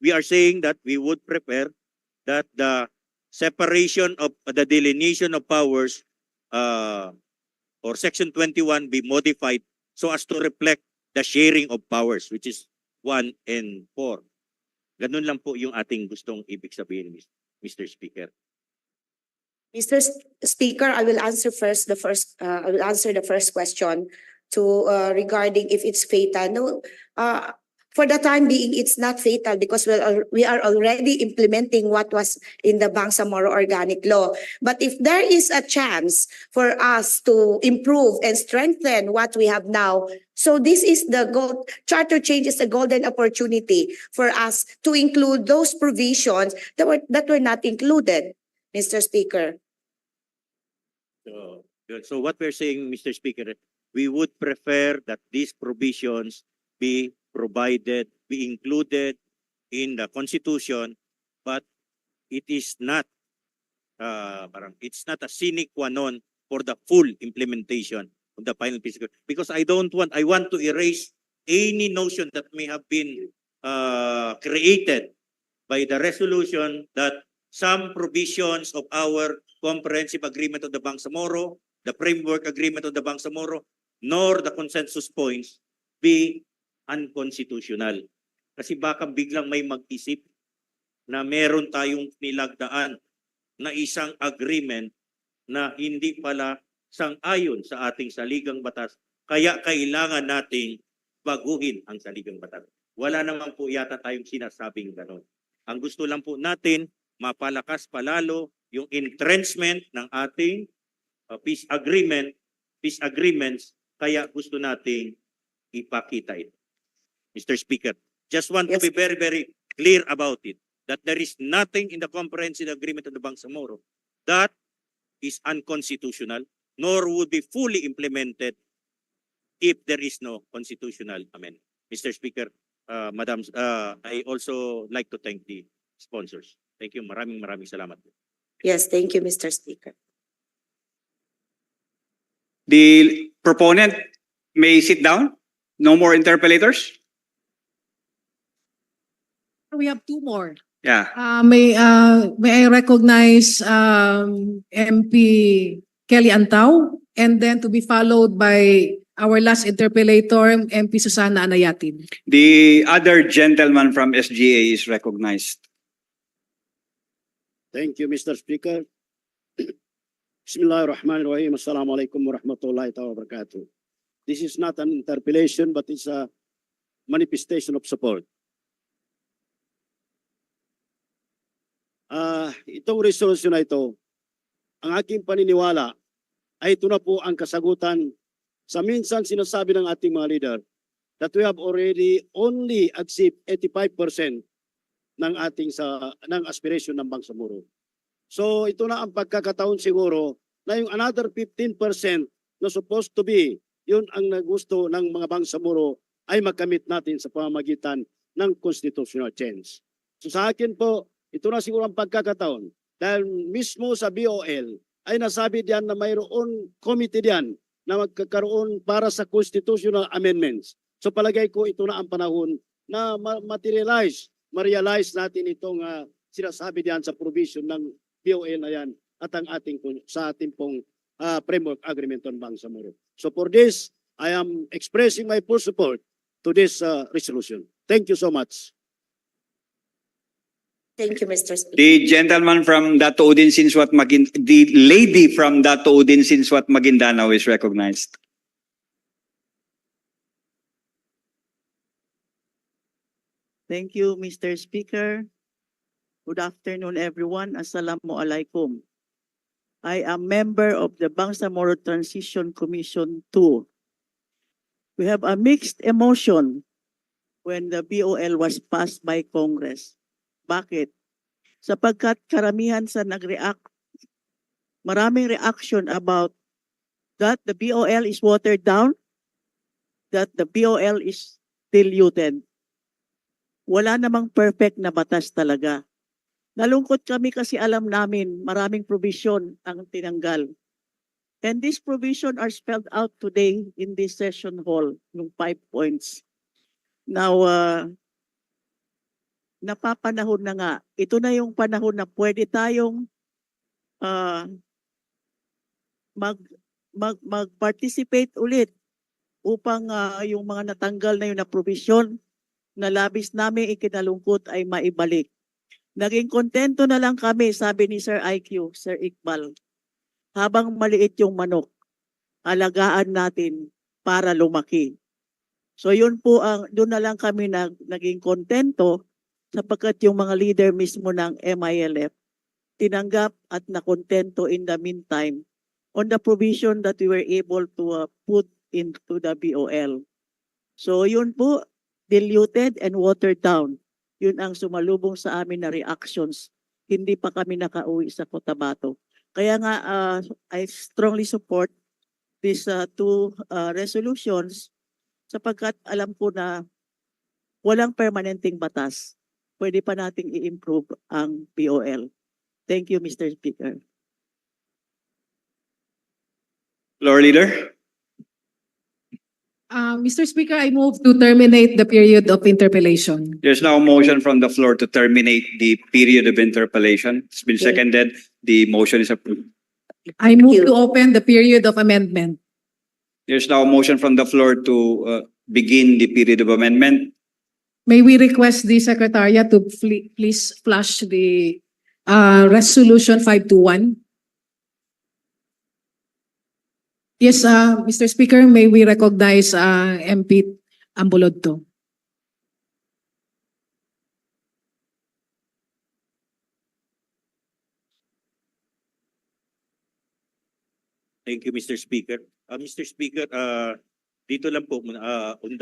S13: we are saying that we would prepare that the separation of the delineation of powers or Section 21 be modified so as to reflect the sharing of powers, which is 1 and 4. Ganun lang po yung ating gustong ibig sabihin, Mr. Speaker.
S9: Mr. Speaker, I will answer the first question to regarding if it's fatal. No, for the time being, it's not fatal because we are already implementing what was in the Bangsamoro Organic Law. But if there is a chance for us to improve and strengthen what we have now, so this is the charter change is a golden opportunity for us to include those provisions that were not included, Mr. Speaker.
S13: So what we're saying, Mr. Speaker, we would prefer that these provisions be included in the Constitution, but it is not it's not a sine qua non for the full implementation of the final piece, because I want to erase any notion that may have been created by the resolution that some provisions of our comprehensive agreement of the Bangsamoro, the framework agreement of the Bangsamoro, nor the consensus points be unconstitutional. Kasi baka biglang may mag-isip na meron tayong nilagdaan na isang agreement na hindi pala sang-ayon sa ating saligang batas, kaya kailangan nating baguhin ang saligang batas. Wala naman po yata tayong sinasabing gano'n. Ang gusto lang po natin, mapalakas palalo yung entrenchment ng ating peace agreements, kaya gusto nating ipakita ito. Mr. Speaker, just want to be very, very clear about it, that there is nothing in the comprehensive agreement of the Bangsamoro that is unconstitutional, nor would be fully implemented if there is no constitutional amendment. Mr. Speaker, Madam, I also like to thank the sponsors. Thank you. Maraming salamat.
S9: Yes, thank you, Mr. Speaker.
S7: The proponent may sit down. No more interpellators.
S8: We have 2 more.
S7: Yeah.
S8: May I recognize MP Kelly Antaw, and then to be followed by our last interpellator, MP Susana Anayatin.
S7: The other gentleman from SGA is recognized.
S14: Thank you, Mr. Speaker. Bismillahirrahmanirrahim. Assalamualaikum warahmatullahi wabarakatuh. This is not an interpellation, but it's a manifestation of support. Itong resolution na ito, ang aking paniniwala ay ito na po ang kasagutan sa minsan sinasabi ng ating mga leader that we have already only achieved 85% ng ng aspiration ng Bangsamoro. So ito na ang pagkakataon siguro na yung another 15% na supposed to be, yun ang nagusto ng mga Bangsamoro ay magkamit natin sa pamamagitan ng constitutional change. So sa akin po, ito na siguro ang pagkakataon dahil mismo sa BOL ay nasabi diyan na mayroon committee diyan na magkakaroon para sa constitutional amendments. So palagay ko ito na ang panahon na ma-realize natin itong sinasabi diyan sa provision ng BOL na yan at ang sa ating pong framework agreement on Bangsamoro. So for this, I am expressing my full support to this resolution. Thank you so much.
S9: Thank you, Mr. Speaker.
S7: The gentleman from Dato Udin Sinswat the lady from Dato Udin Sinswat Maguindanao is recognized.
S15: Thank you, Mr. Speaker. Good afternoon, everyone. Assalamualaikum. I am member of the Bangsamoro Transition Commission 2. We have a mixed emotion when the BOL was passed by Congress. Bakit? Sapagkat karamihan sa nag-react, maraming reaction about that the BOL is watered down, that the BOL is diluted. Wala namang perfect na batas talaga. Nalungkot kami kasi alam namin maraming provision ang tinanggal. And these provision are spelled out today in this session hall, yung 5 points. Now, napapanahon na nga. Ito na yung panahon na pwede tayong mag-participate ulit upang yung mga natanggal na yun na provision na labis namin ikinalungkot ay maibalik. Naging kontento na lang kami, sabi ni Sir IQ, Sir Iqbal. Habang maliit yung manok, alagaan natin para lumaki. So yun po, doon na lang kami naging kontento sapagkat yung mga leader mismo ng MILF tinanggap at nakontento in the meantime on the provision that we were able to put into the BOL. So yun po, diluted and watered down. Yun ang sumalubong sa amin na reactions. Hindi pa kami nakauwi sa Cotabato. Kaya nga, I strongly support these two resolutions sapagkat alam ko na walang permanenteng batas. Pwede pa nating i-improve ang BOL. Thank you, Mr. Speaker.
S7: Floor Leader.
S8: Mr. Speaker, I move to terminate the period of interpellation.
S7: There's now a motion from the floor to terminate the period of interpellation. It's been seconded. The motion is approved.
S8: I move to open the period of amendment.
S7: There's now a motion from the floor to begin the period of amendment.
S8: May we request the Secretariat to please flash the Resolution 521? Yes, Mr. Speaker, may we recognize MP Ambulodto?
S13: Thank you, Mr. Speaker. Mr. Speaker, dito lang po on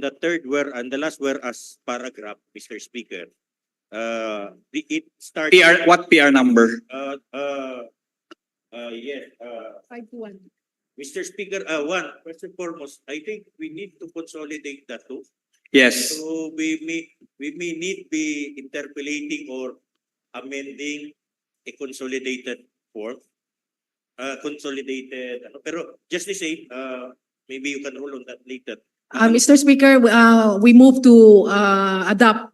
S13: the third and the last whereas paragraph, Mr. Speaker, it starts.
S7: What PR number?
S13: Yes.
S8: 521.
S13: Mr. Speaker, first and foremost, I think we need to consolidate that too.
S7: Yes.
S13: So we may need be interpolating or amending a consolidated form. Pero just to say, maybe you can hold on that later.
S8: Mr. Speaker, we move to adopt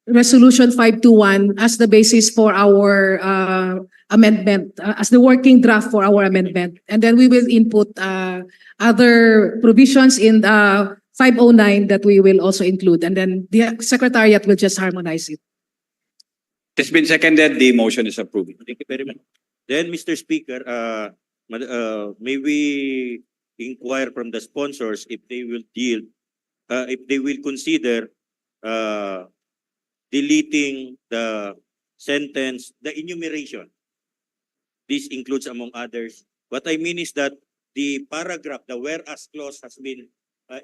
S8: Resolution 521 as the basis for our amendment, as the working draft for our amendment. And then we will input other provisions in 509 that we will also include. And then the Secretariat will just harmonize it.
S7: It's been seconded. The motion is approved.
S13: Thank you very much. Then, Mr. Speaker, may we inquire from the sponsors if they will consider deleting the sentence, the enumeration. This includes, among others. What I mean is that the paragraph, the whereas clause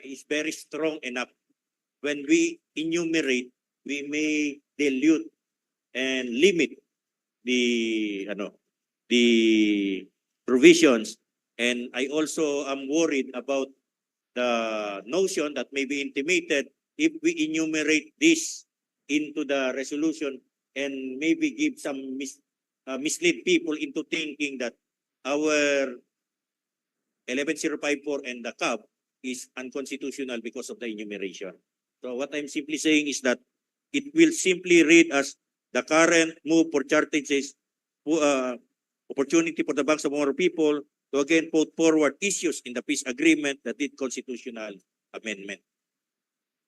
S13: is very strong enough. When we enumerate, we may dilute and limit the provisions. And I also am worried about the notion that may be intimated if we enumerate this into the resolution and maybe give some mislead people into thinking that our 11054 and the CAB is unconstitutional because of the enumeration. So what I'm simply saying is that it will simply read as the current move for charges, opportunity for the Bangsamoro people to again put forward issues in the peace agreement that did constitutional amendment.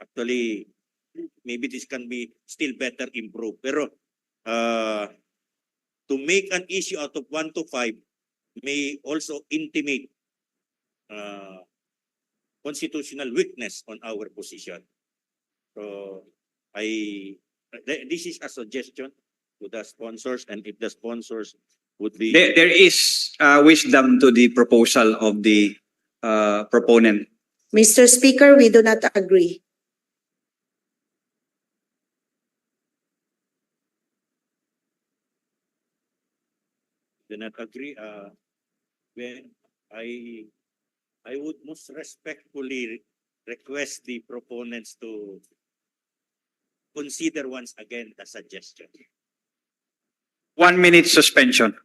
S13: Actually, maybe this can be still better improved. Pero to make an issue out of 1 to 5 may also intimate constitutional weakness on our position. So this is a suggestion to the sponsors, and if the sponsors would be
S7: There is wisdom to the proposal of the proponent.
S9: Mr. Speaker, we do not agree.
S13: do not agree, when I would most respectfully request the proponents to consider once again the suggestion.
S7: 1 minute suspension.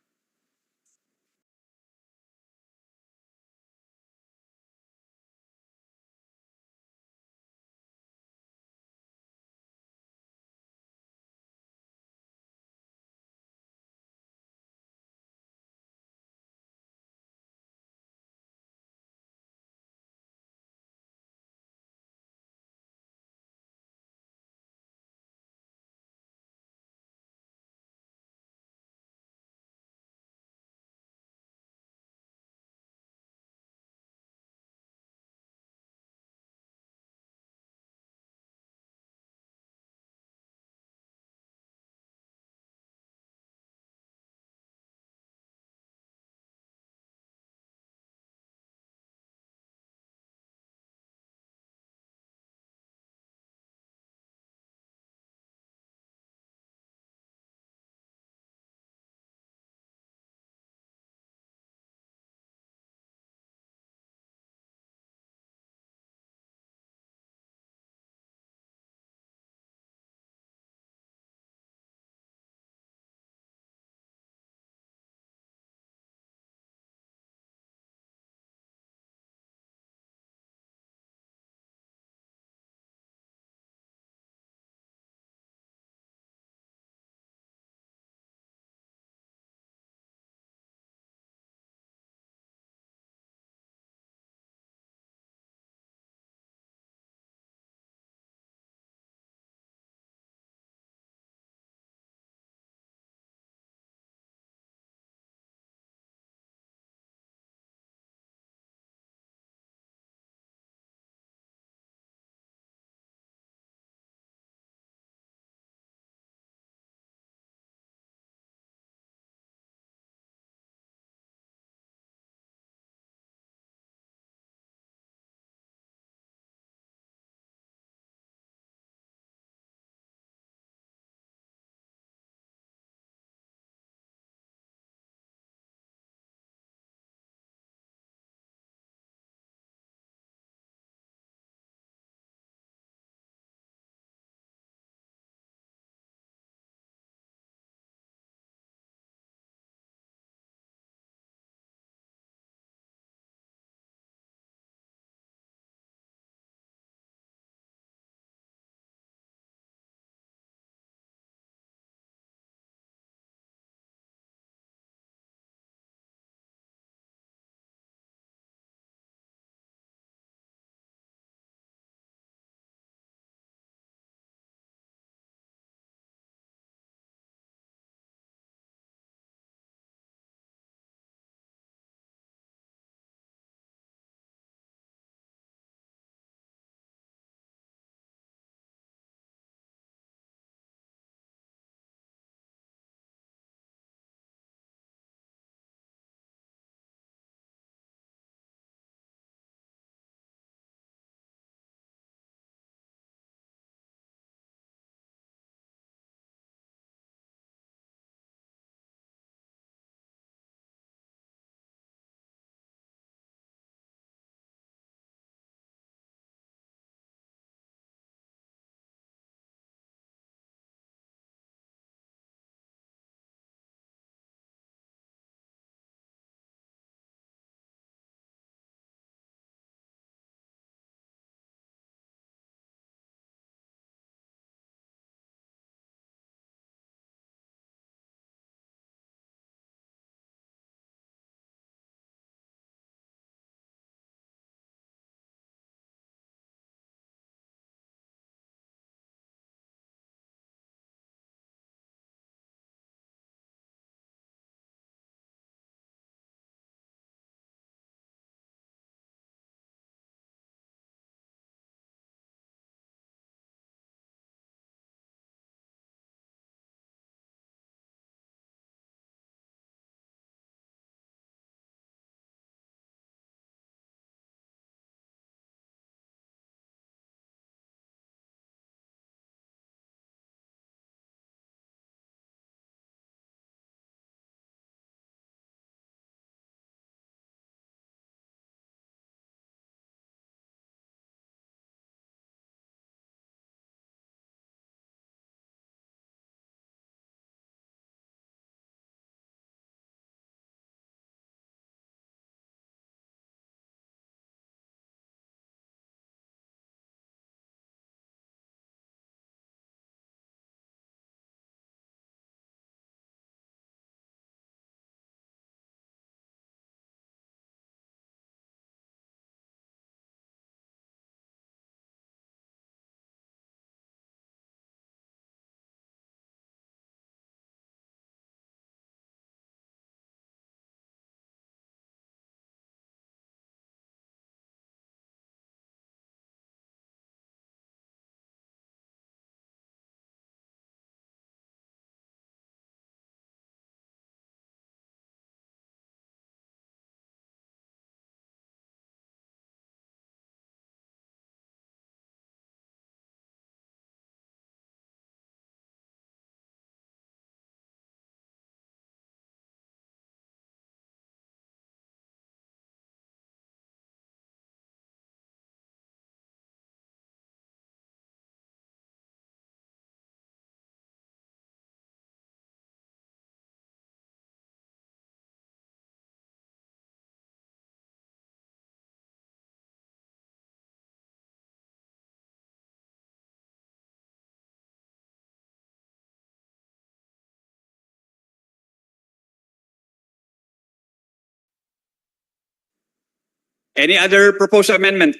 S7: Any other proposed amendment?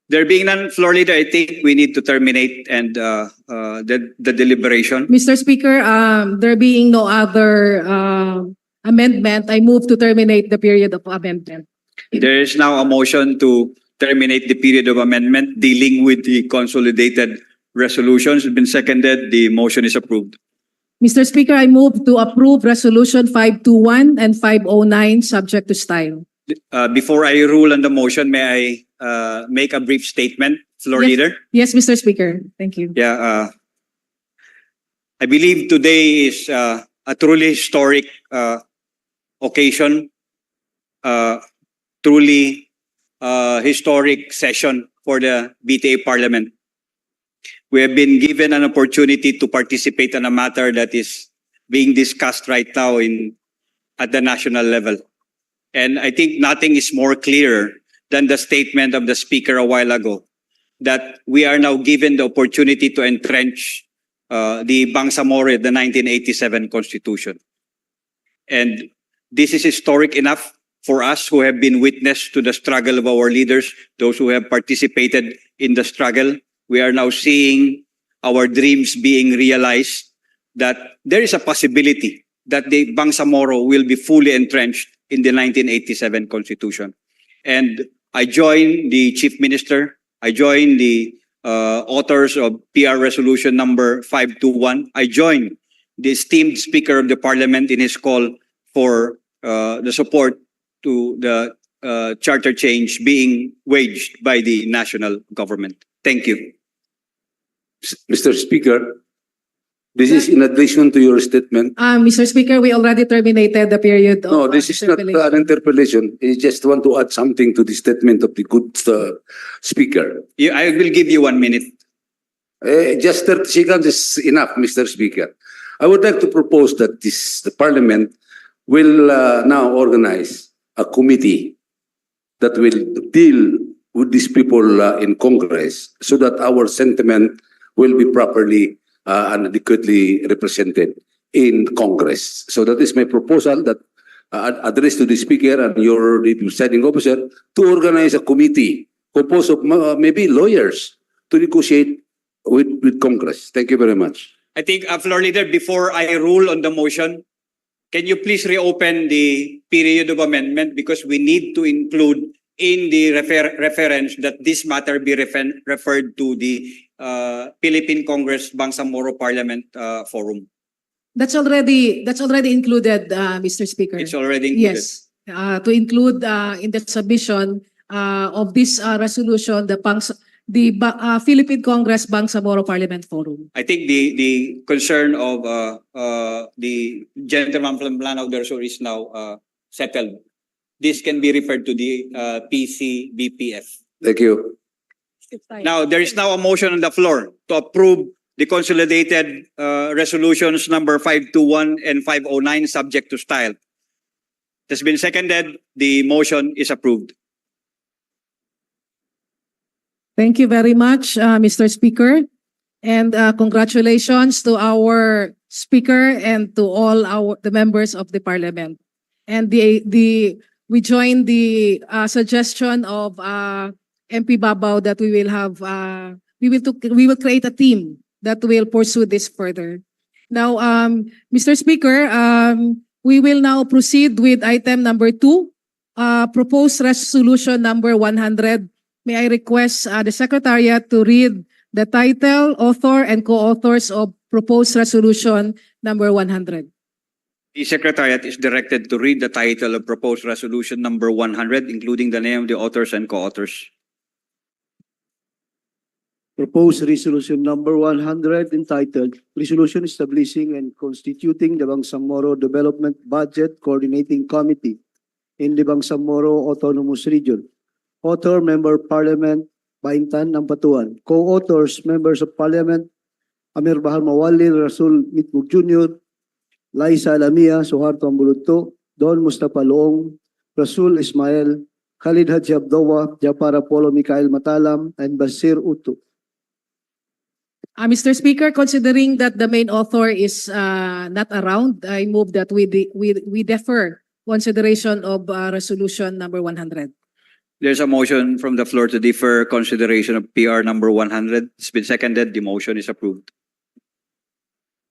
S7: There being none, floor leader, I think we need to terminate and the deliberation.
S8: Mr. Speaker, there being no other amendment, I move to terminate the period of amendment.
S7: There is now a motion to terminate the period of amendment dealing with the consolidated resolutions. It's been seconded. The motion is approved.
S8: Mr. Speaker, I move to approve Resolution 521 and 509 subject to style.
S7: Before I rule on the motion, may I make a brief statement, floor
S8: Yes.
S7: leader?
S8: Yes, Mr. Speaker. Thank you.
S7: Yeah, I believe today is a truly historic occasion, truly historic session for the BTA Parliament. We have been given an opportunity to participate in a matter that is being discussed right now at the national level. And I think nothing is more clear than the statement of the speaker a while ago that we are now given the opportunity to entrench the Bangsamoro, the 1987 Constitution. And this is historic enough for us who have been witness to the struggle of our leaders, those who have participated in the struggle. We are now seeing our dreams being realized, that there is a possibility that the Bangsamoro will be fully entrenched in the 1987 Constitution. And I join the Chief Minister, I join the authors of PR Resolution number 521, I join the esteemed Speaker of the Parliament in his call for the support to the charter change being waged by the national government. Thank you.
S12: Mr. Speaker, this is in addition to your statement.
S8: Mr. Speaker, we already terminated the period of
S12: No, this is not an interpellation. I just want to add something to the statement of the good speaker.
S7: I will give you 1 minute.
S12: Just 30 seconds is enough, Mr. Speaker. I would like to propose that the Parliament will now organize a committee that will deal with these people in Congress so that our sentiment will be properly and adequately represented in Congress. So that is my proposal that addressed to the Speaker and your presiding officer to organize a committee composed of maybe lawyers to negotiate with Congress. Thank you very much.
S7: I think, Floor Leader, before I rule on the motion, can you please reopen the period of amendment, because we need to include in the reference that this matter be referred to the Philippine Congress Bangsamoro Parliament Forum.
S8: That's already included, Mr. Speaker.
S7: It's already included.
S8: Yes, to include in the submission of this resolution the Philippine Congress Bangsamoro Parliament Forum.
S7: I think the concern of the gentleman from Lanao del Sur is now settled. This can be referred to the PCBPF.
S12: Thank you.
S7: Now, there is now a motion on the floor to approve the consolidated resolutions number 521 and 509 subject to style. It has been seconded. The motion is approved.
S8: Thank you very much, Mr. Speaker. And congratulations to our Speaker and to all the members of the Parliament. And we join the suggestion of MP Babaw that we will have we will create a team that will pursue this further. Now, Mr. Speaker, we will now proceed with item number 2, proposed resolution number 100. May I request the Secretariat to read the title, author, and co-authors of proposed resolution number 100.
S7: The Secretariat is directed to read the title of proposed resolution number 100, including the name of the authors and co-authors.
S5: Proposed resolution number 100 entitled Resolution Establishing and Constituting the Bangsamoro Development Budget Coordinating Committee in the Bangsamoro Autonomous Region. Author, Member of Parliament, Baintan Ampatuan. Co-authors, Members of Parliament, Amir Bahar Mawali, Rasul Mitbug Jr., Laisa Alamia, Suharto Ambulutto, Don Mustafa Loong, Rasul Ismail, Khalid Haji Abdowa, Japar Apollo Mikhail Matalam, and Basir Uto.
S8: Mr. Speaker, considering that the main author is not around, I move that we defer consideration of resolution number 100.
S7: There's a motion from the floor to defer consideration of PR number 100. It's been seconded. The motion is approved.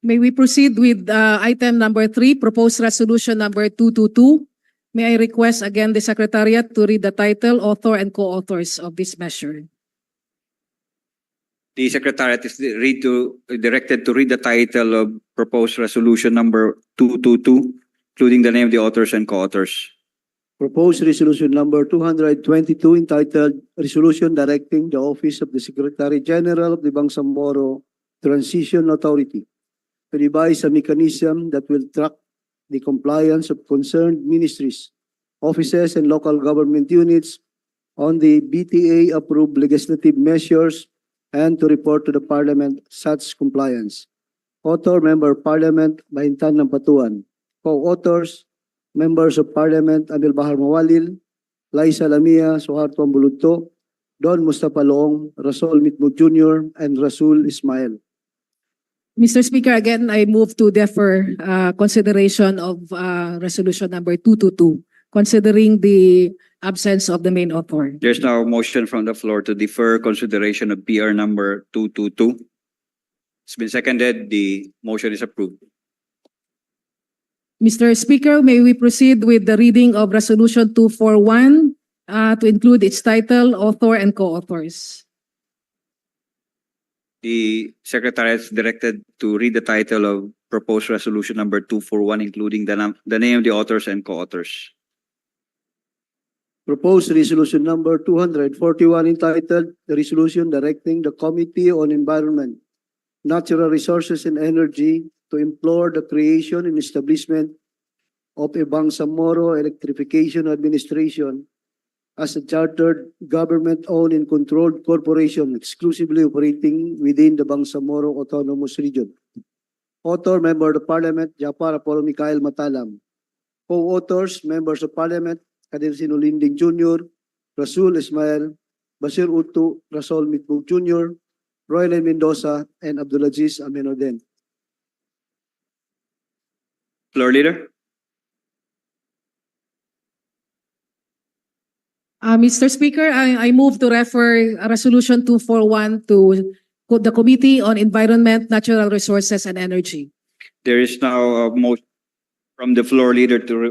S8: May we proceed with item number 3, proposed resolution number 222. May I request again the Secretariat to read the title, author, and co-authors of this measure.
S7: The Secretariat is directed to read the title of proposed resolution number 222, including the name of the authors and co-authors.
S5: Proposed resolution number 222 entitled Resolution Directing the Office of the Secretary General of the Bangsamoro Transition Authority to devise a mechanism that will track the compliance of concerned ministries, offices, and local government units on the BTA-approved legislative measures and to report to the Parliament such compliance. Author, Member of Parliament, Bahintan ng Patuan. Co-authors, Members of Parliament, Amir Bahar Mawalil, Laisa Lamia, Suharto Ambuludto, Don Mustafa Loong, Rasul Mitmug Jr., and Rasul Ismail.
S8: Mr. Speaker, again, I move to defer consideration of resolution number 222, considering the absence of the main author.
S7: There's now a motion from the floor to defer consideration of PR number 222. It's been seconded. The motion is approved.
S8: Mr. Speaker, may we proceed with the reading of resolution 241 to include its title, author, and co-authors.
S7: The Secretary is directed to read the title of proposed resolution number 241, including the name of the authors and co-authors.
S5: Proposed resolution number 241 entitled The Resolution Directing the Committee on Environment, Natural Resources and Energy to implore the creation and establishment of a Bangsamoro Electrification Administration as a chartered, government-owned and controlled corporation exclusively operating within the Bangsamoro Autonomous Region. Author, Member of the Parliament, Japar Apollo Mikhail Matalam. Co-authors, Members of Parliament, Kadir Sinulinding Jr., Rasul Ismail, Basir Utu, Rasul Mitmug Jr., Roylen Mendoza, and Abdulaziz Aminoden.
S7: Floor Leader.
S8: Mr. Speaker, I move to refer resolution 241 to the Committee on Environment, Natural Resources, and Energy.
S7: There is now a motion from the floor leader to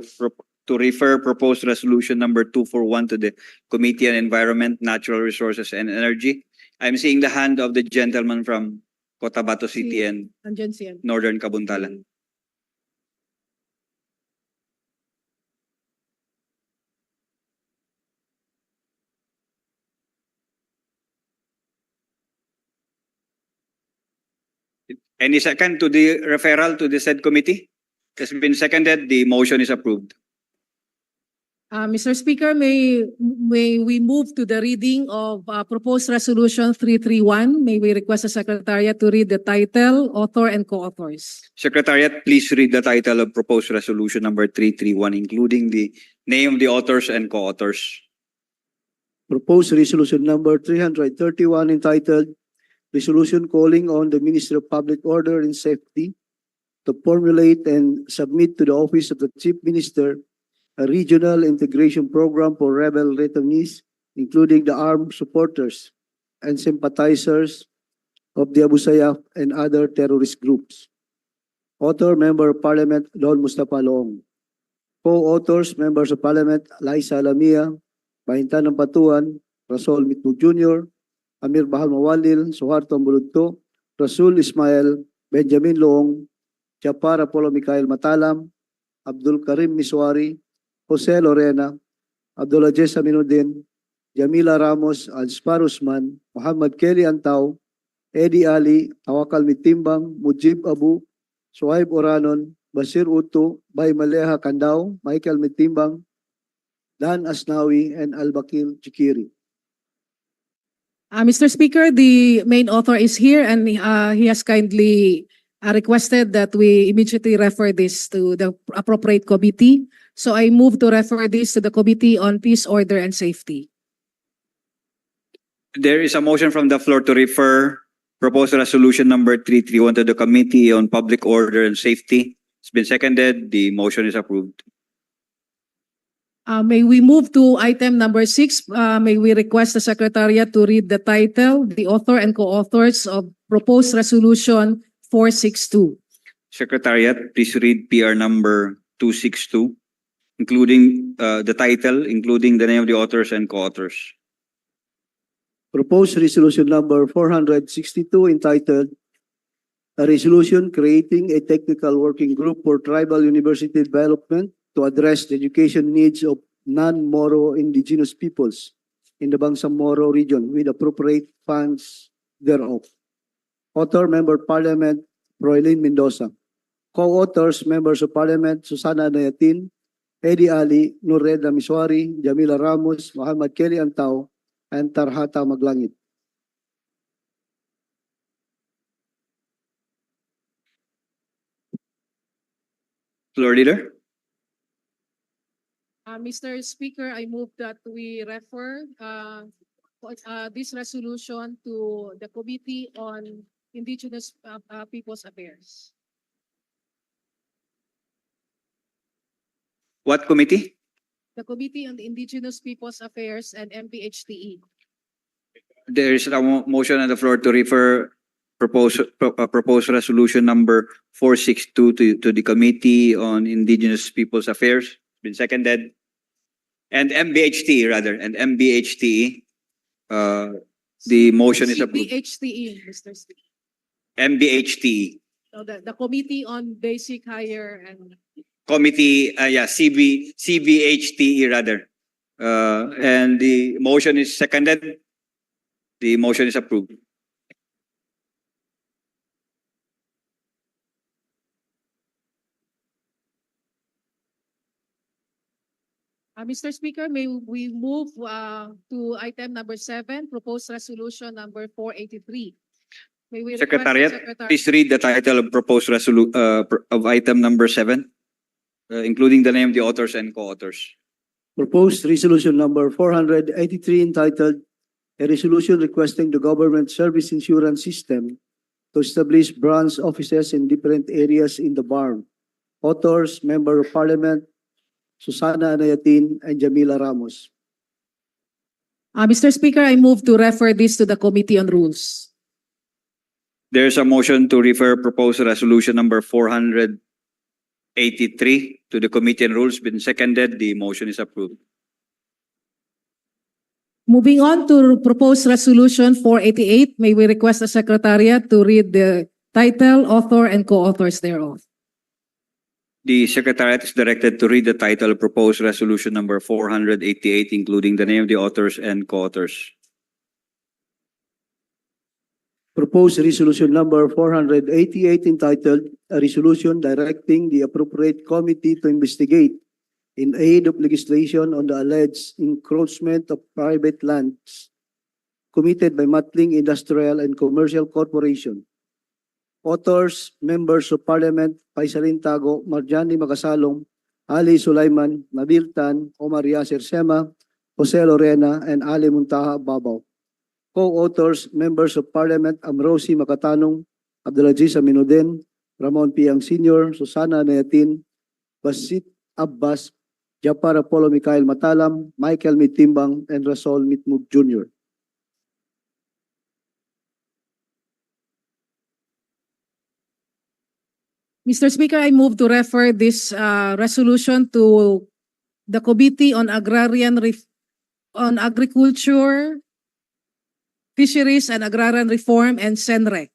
S7: refer proposed resolution number 241 to the Committee on Environment, Natural Resources, and Energy. I'm seeing the hand of the gentleman from Cotabato City and Northern Kabuntalan. Any second to the referral to the said committee? It has been seconded. The motion is approved.
S8: Mr. Speaker, may we move to the reading of proposed resolution 331? May we request the Secretariat to read the title, author, and co-authors?
S7: Secretariat, please read the title of proposed resolution number 331, including the name of the authors and co-authors.
S5: Proposed resolution number 331 entitled Resolution calling on the Ministry of Public Order and Safety to formulate and submit to the Office of the Chief Minister a regional integration program for rebel returnees, including the armed supporters and sympathizers of the Abu Sayyaf and other terrorist groups. Author, Member of Parliament, Don Mustafa Loong. Co-authors, Members of Parliament, Laisa Lamia, Bahintan ng Patuan, Rasul Mitmug Jr., Amir Bahar Mawalil, Suharto Ambuludto, Rasul Ismail, Benjamin Loong, Japar Apollo Mikhail Matalam, Abdul Karim Miswari, Jose Lorena, Abdulaziz Aminuddin, Jamila Ramos, Alspar Usman, Muhammad Kelly Antaw, Eddie Ali, Tawakal Mitimbang, Mujib Abu, Suhaib Oranon, Basir Utu, Bay Maleha Kandao, Michael Mitimbang, Dan Asnawi, and Al-Bakir Chikiri.
S8: Mr. Speaker, the main author is here and he has kindly requested that we immediately refer this to the appropriate committee. So I move to refer this to the Committee on Peace, Order, and Safety.
S7: There is a motion from the floor to refer proposed resolution number 331 to the Committee on Public Order and Safety. It's been seconded. The motion is approved.
S8: May we move to item number 6? May we request the Secretariat to read the title, the author and co-authors of proposed resolution 462.
S7: Secretariat, please read PR number 262, including the title, including the name of the authors and co-authors.
S5: Proposed resolution number 462 entitled A Resolution Creating a Technical Working Group for Tribal University Development to address the education needs of non-Moro indigenous peoples in the Bangsamoro region with appropriate funds thereof. Author, Member of Parliament, Roylin Mendoza. Co-authors, Members of Parliament, Susana Nayatin, Eddie Ali, Nurreda Miswari, Jamila Ramos, Muhammad Kelly Antao, and Tarhata Maglangit.
S7: Floor leader.
S8: Mr. Speaker, I move that we refer this resolution to the Committee on Indigenous Peoples Affairs.
S7: What committee?
S8: The Committee on Indigenous Peoples Affairs and MPHTE.
S7: There is a motion on the floor to refer proposed resolution number 462 to the Committee on Indigenous Peoples Affairs. Been seconded. And MBHTE rather, and MBHTE. The motion is approved.
S8: CBHTE, Mr. Speaker.
S7: MBHTE.
S8: So the Committee on Basic Higher and
S7: Committee, CBHTE rather. And the motion is seconded. The motion is approved.
S8: Mr. Speaker, may we move to item number 7, proposed resolution number 483. May we request the
S7: Secretariat,
S8: Secretary.
S7: please read the title of proposed of item number 7, including the name of the authors and co-authors.
S5: Proposed resolution number 483 entitled A Resolution Requesting the Government Service Insurance System to establish branch offices in different areas in the BARM. Authors, Member of Parliament, Susana Anayatin, and Jamila Ramos.
S8: Mr. Speaker, I move to refer this to the Committee on Rules.
S7: There is a motion to refer proposed resolution number 483 to the Committee on Rules. Been seconded. The motion is approved.
S8: Moving on to proposed resolution 488, may we request the Secretariat to read the title, author, and co-authors thereof.
S7: The Secretariat is directed to read the title of proposed resolution number 488, including the name of the authors and co-authors.
S5: Proposed resolution number 488 entitled A Resolution Directing the Appropriate Committee to Investigate in aid of legislation on the alleged encroachment of private lands committed by Matling Industrial and Commercial Corporation. Authors, Members of Parliament, Paisalin Tago, Marjani Magasalong, Ali Sulaiman, Nabil Tan, Omar Yasser Sema, Jose Lorena, and Ali Muntaha Babaw. Co-authors, Members of Parliament, Amrosi Makatanong, Abdulaziz Aminuddin, Ramon Piang Sr., Susana Nayatin, Basit Abbas, Japar Apollo Mikhail Matalam, Michael Mitimbang, and Rasol Mitmug Jr.
S8: Mr. Speaker, I move to refer this resolution to the Committee on Agriculture, Fisheries and Agrarian Reform, and SENRE.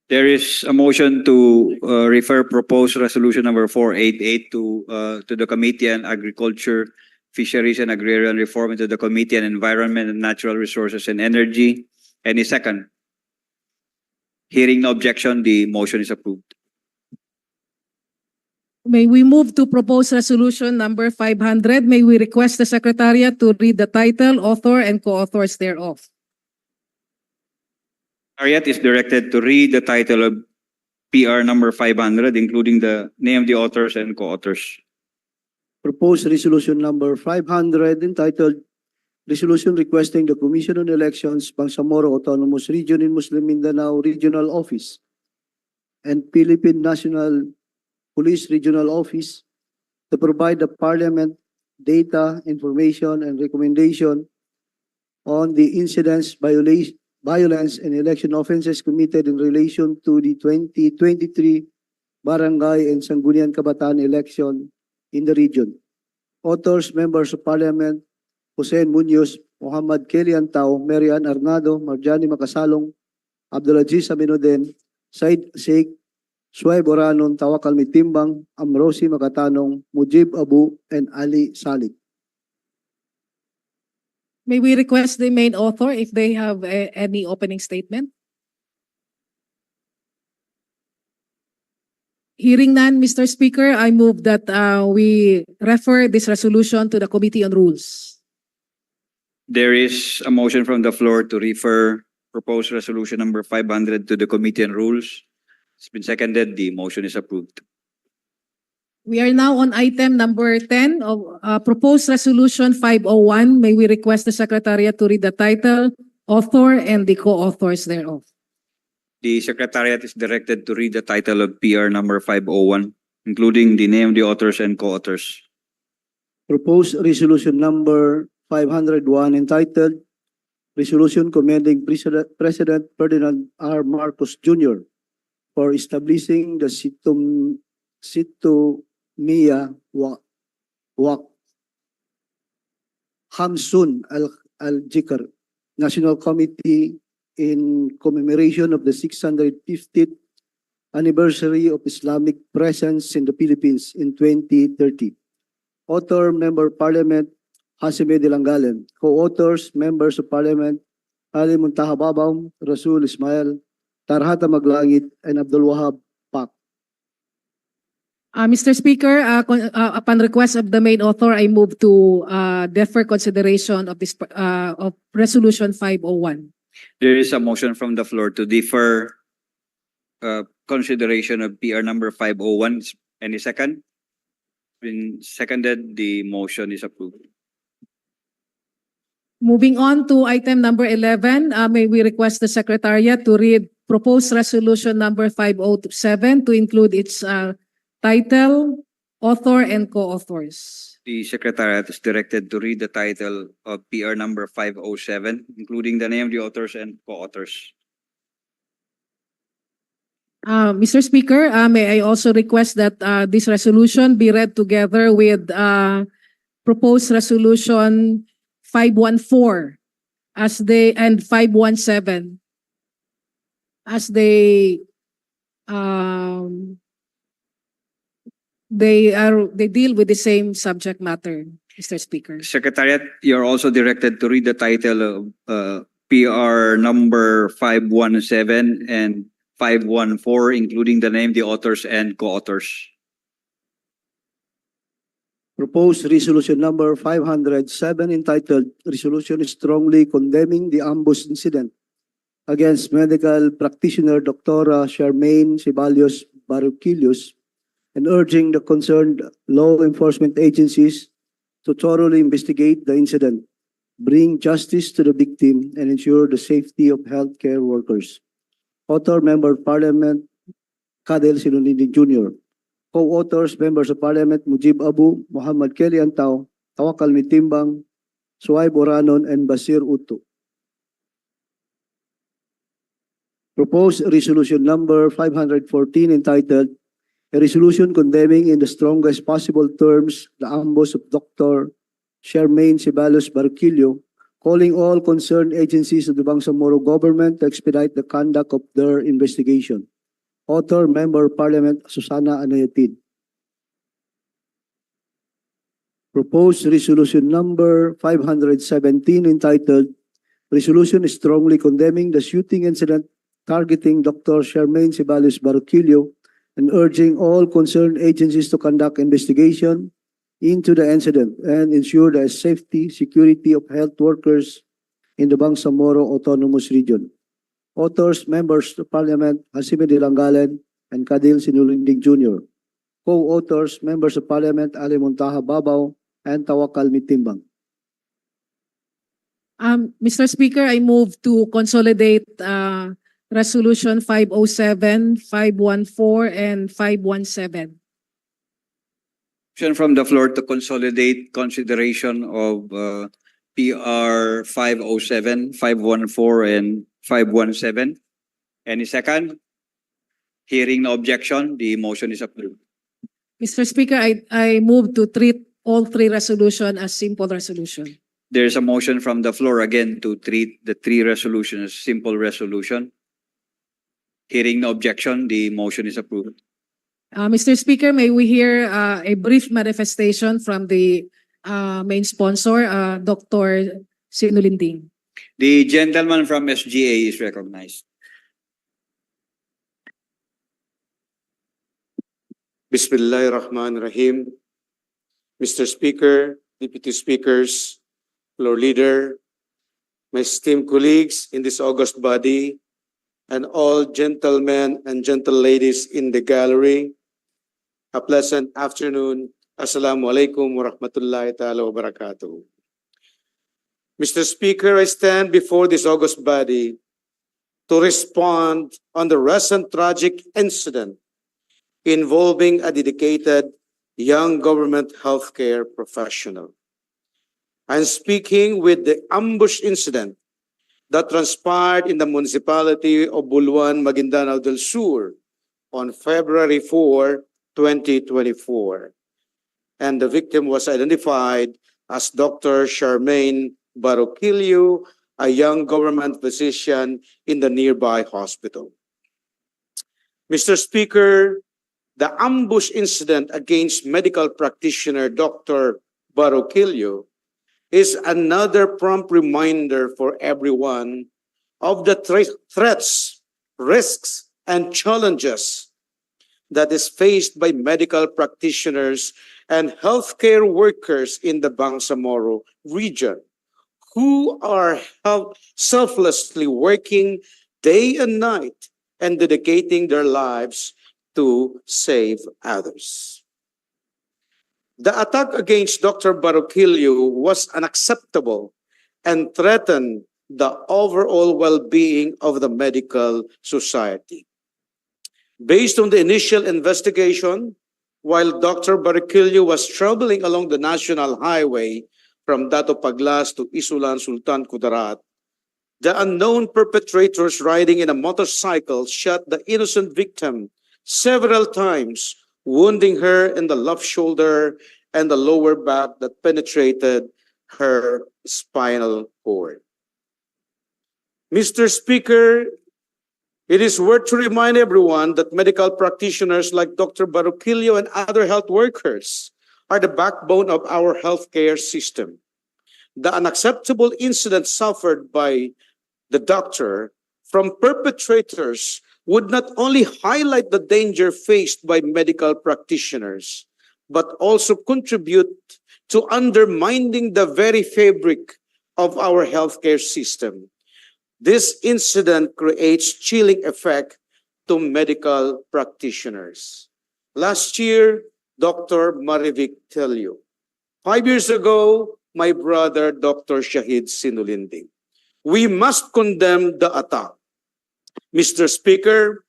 S7: There is a motion to refer proposed resolution number 488 to the Committee on Agriculture, Fisheries and Agrarian Reform, and to the Committee on Environment and Natural Resources and Energy. Any second? Hearing no objection, the motion is approved.
S8: May we move to proposed resolution number 500. May we request the Secretariat to read the title, author, and co-authors thereof.
S7: Secretariat is directed to read the title of PR number 500, including the name of the authors and co-authors.
S5: Proposed resolution number 500 entitled Resolution Requesting the Commission on Elections, Bangsamoro Autonomous Region in Muslim Mindanao Regional Office and Philippine National Police Regional Office to provide the Parliament data, information, and recommendation on the incidents, violence, and election offenses committed in relation to the 2023 Barangay and Sangguniang Kabataan election in the region. Authors, Members of Parliament, Hussein Munoz, Muhammad Kelly Antao, Mary Ann Arnado, Marjani Makasalong, Abdulaziz Aminuddin, Said Sheikh, Suwaib Oranon, Tawakal Mitimbang, Amrosi Makatanong, Mujib Abu, and Ali Salik.
S8: May we request the main author if they have any opening statement? Hearing none, Mr. Speaker, I move that we refer this resolution to the Committee on Rules.
S7: There is a motion from the floor to refer proposed resolution number 500 to the Committee on Rules. It's been seconded. The motion is approved.
S8: We are now on item number 10 of proposed resolution 501. May we request the Secretariat to read the title, author, and the co-authors thereof.
S7: The Secretariat is directed to read the title of PR number 501, including the name of the authors and co-authors.
S5: Proposed resolution number 501 entitled Resolution commending President Ferdinand R. Marcos Jr. for establishing the Sitomia Wak Hamsun Al-Jikr National Committee in commemoration of the 650th anniversary of Islamic presence in the Philippines in 2030. Author, Member of Parliament, Hasime Dilangalen. Co-authors, Members of Parliament, Ali Muntaha Babaw, Rasul Ismail, Tarhata Maglangit, and Abdul Wahab Pak.
S8: Mr. Speaker, upon request of the main author, I move to defer consideration of this of Resolution 501.
S7: There is a motion from the floor to defer consideration of PR number 501. Any second? Been seconded. The motion is approved.
S8: Moving on to item number 11, may we request the Secretariat to read proposed resolution number 507 to include its title, author, and co-authors.
S7: The Secretariat is directed to read the title of PR number 507, including the name of the authors and co-authors.
S8: Mr. Speaker, may I also request that this resolution be read together with proposed resolution 514 and 517 as they deal with the same subject matter, Mr. Speaker.
S7: Secretariat, you're also directed to read the title of PR number 517 and 514, including the name, the authors, and co-authors.
S5: Proposed resolution number 507 entitled Resolution strongly condemning the ambush incident against medical practitioner Dr. Charmaine Ceballos Baruquillos and urging the concerned law enforcement agencies to thoroughly investigate the incident, bring justice to the victim, and ensure the safety of healthcare workers. Author, Member of Parliament, Kadel Sinunindi Jr. Co-authors, Members of Parliament, Mujib Abu, Muhammad Kelly Antao, Tawakal Mitimbang, Suwaib Oranon, and Basir Uto. Proposed resolution number 514 entitled A resolution condemning in the strongest possible terms the ambush of Dr. Charmaine Ceballos Baruquillo, calling all concerned agencies of the Bangsamoro government to expedite the conduct of their investigation. Author, Member of Parliament, Susana Anayatid. Proposed resolution number 517 entitled Resolution strongly condemning the shooting incident targeting Dr. Charmaine Ceballos Baruquillo and urging all concerned agencies to conduct investigation into the incident and ensure the safety, security of health workers in the Bangsamoro Autonomous Region. Authors, Members of Parliament, Hasime Dilangalen and Kadil Sinulinding Jr. Co-authors, Members of Parliament, Ali Muntaha Babaw and Tawakal Mitimbang.
S8: Mr. Speaker, I move to consolidate Resolution 507, 514, and 517.
S7: Motion from the floor to consolidate consideration of PR 507, 514, and 517. Any second? Hearing no objection, the motion is approved.
S8: Mr. Speaker, I move to treat all three resolution as simple resolution.
S7: There is a motion from the floor again to treat the three resolutions as simple resolution. Hearing no objection, the motion is approved.
S8: Mr. Speaker, may we hear a brief manifestation from the main sponsor, Dr. Sinulinding.
S7: The gentleman from SGA is recognized.
S11: Bismillahirrahmanirrahim. Mr. Speaker, Deputy Speakers, Floor Leader, my esteemed colleagues in this august body, and all gentlemen and gentle ladies in the gallery, a pleasant afternoon. Assalamu alaikum wa rahmatullahi ta'ala wa barakatuh. Mr. Speaker, I stand before this august body to respond on the recent tragic incident involving a dedicated young government healthcare professional. I'm speaking with the ambush incident that transpired in the municipality of Buluan, Maguindanao del Sur on February 4, 2024. And the victim was identified as Dr. Charmaine Barroquillo, a young government physician in the nearby hospital. Mr. Speaker, the ambush incident against medical practitioner Dr. Barroquillo is another prompt reminder for everyone of the threats, risks, and challenges that is faced by medical practitioners and healthcare workers in the Bangsamoro region, who are selflessly working day and night and dedicating their lives to save others. The attack against Dr. Barroquillo was unacceptable and threatened the overall well-being of the medical society. Based on the initial investigation, while Dr. Barroquillo was traveling along the national highway from Dato Paglas to Isulan Sultan Kudarat, the unknown perpetrators riding in a motorcycle shot the innocent victim several times, wounding her in the left shoulder and the lower back that penetrated her spinal cord. Mr. Speaker, it is worth to remind everyone that medical practitioners like Dr. Barroquillo and other health workers are the backbone of our healthcare system. The unacceptable incident suffered by the doctor from perpetrators would not only highlight the danger faced by medical practitioners, but also contribute to undermining the very fabric of our healthcare system. This incident creates chilling effect to medical practitioners. Last year, Dr. Marivic Telio. 5 years ago, my brother, Dr. Shahid Sinulinding. We must condemn the attack. Mr. Speaker,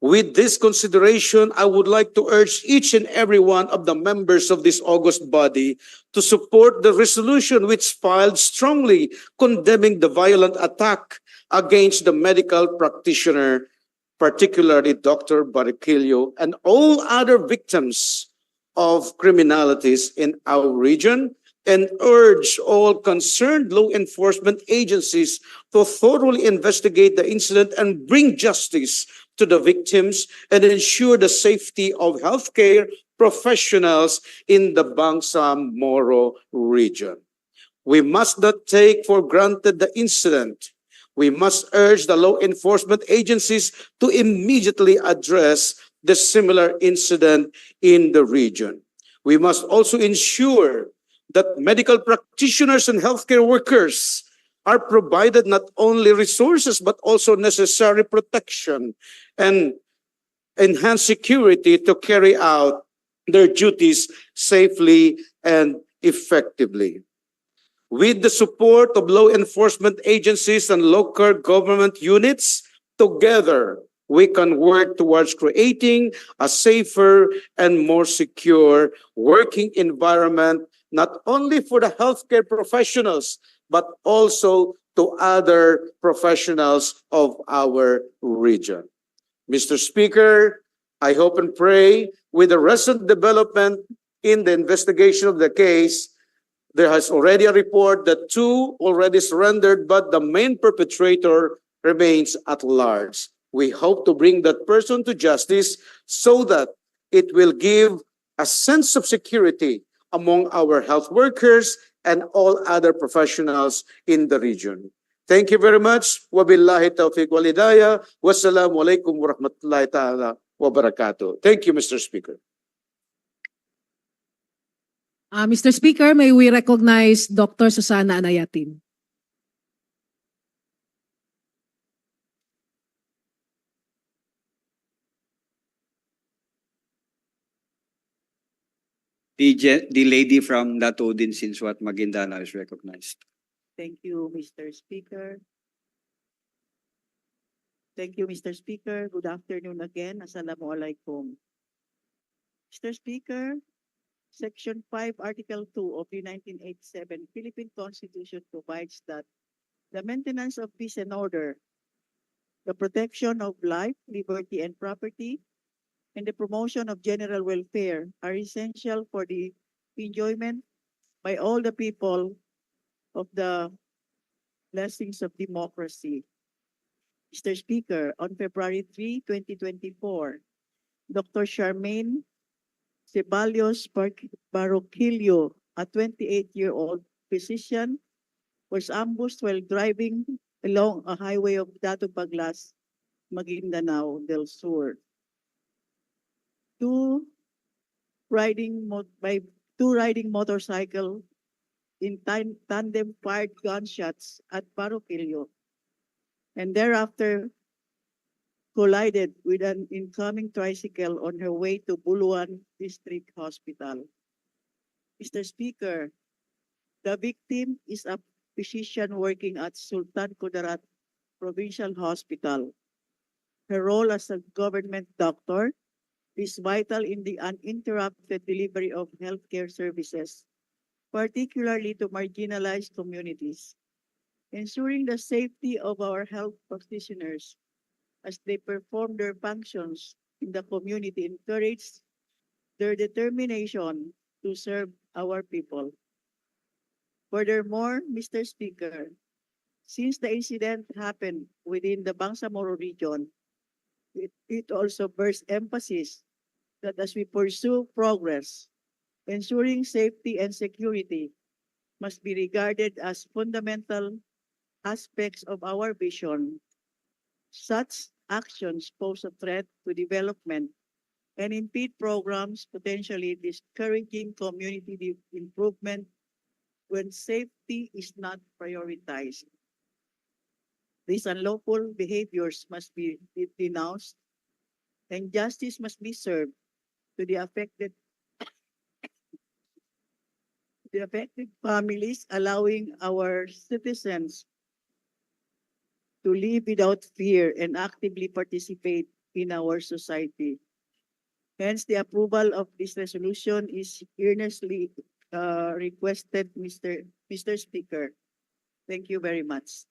S11: with this consideration, I would like to urge each and every one of the members of this august body to support the resolution which filed strongly condemning the violent attack against the medical practitioner, particularly Dr. Barroquillo, and all other victims of criminalities in our region, and urge all concerned law enforcement agencies to thoroughly investigate the incident and bring justice to the victims and ensure the safety of healthcare professionals in the Bangsamoro region. We must not take for granted the incident. We must urge the law enforcement agencies to immediately address the similar incident in the region. We must also ensure that medical practitioners and healthcare workers are provided not only resources but also necessary protection and enhanced security to carry out their duties safely and effectively. With the support of law enforcement agencies and local government units, together we can work towards creating a safer and more secure working environment, not only for the healthcare professionals, but also to other professionals of our region. Mr. Speaker, I hope and pray with the recent development in the investigation of the case, there has already a report that 2 already surrendered, but the main perpetrator remains at large. We hope to bring that person to justice so that it will give a sense of security among our health workers and all other professionals in the region. Thank you very much. Wabillahi tawfiq wal hidayah. Wassalamu alaikum warahmatullahi ta'ala wabarakatuh. Thank you, Mr. Speaker.
S8: Mr. Speaker, may we recognize Dr. Susana Anayatin.
S7: The lady from Latodin Sinswat Maguindana is recognized.
S15: Thank you, Mr. Speaker. Thank you, Mr. Speaker. Good afternoon again. Assalamualaikum. Mr. Speaker, Section 5, Article 2 of the 1987 Philippine Constitution provides that the maintenance of peace and order, the protection of life, liberty, and property, and the promotion of general welfare are essential for the enjoyment by all the people of the blessings of democracy. Mr. Speaker, on February 3, 2024, Dr. Charmaine Ceballos Baroquillo, a 28-year-old physician, was ambushed while driving along a highway of Dato Paglas, Maguindanao del Sur. Two riding motorcycle in tandem fired gunshots at Baroquillo and thereafter collided with an incoming tricycle on her way to Buluan District Hospital. Mr. Speaker, the victim is a physician working at Sultan Kudarat Provincial Hospital. Her role as a government doctor is vital in the uninterrupted delivery of healthcare services, particularly to marginalized communities. Ensuring the safety of our health practitioners as they perform their functions in the community encourages their determination to serve our people. Furthermore, Mr. Speaker, since the incident happened within the Bangsamoro region, it also bears emphasis that as we pursue progress, ensuring safety and security must be regarded as fundamental aspects of our vision. Such actions pose a threat to development and impede programs potentially discouraging community improvement when safety is not prioritized. These unlawful behaviors must be denounced and justice must be served to the affected families, allowing our citizens to live without fear and actively participate in our society. Hence, the approval of this resolution is earnestly requested, Mr. Speaker. Thank you very much.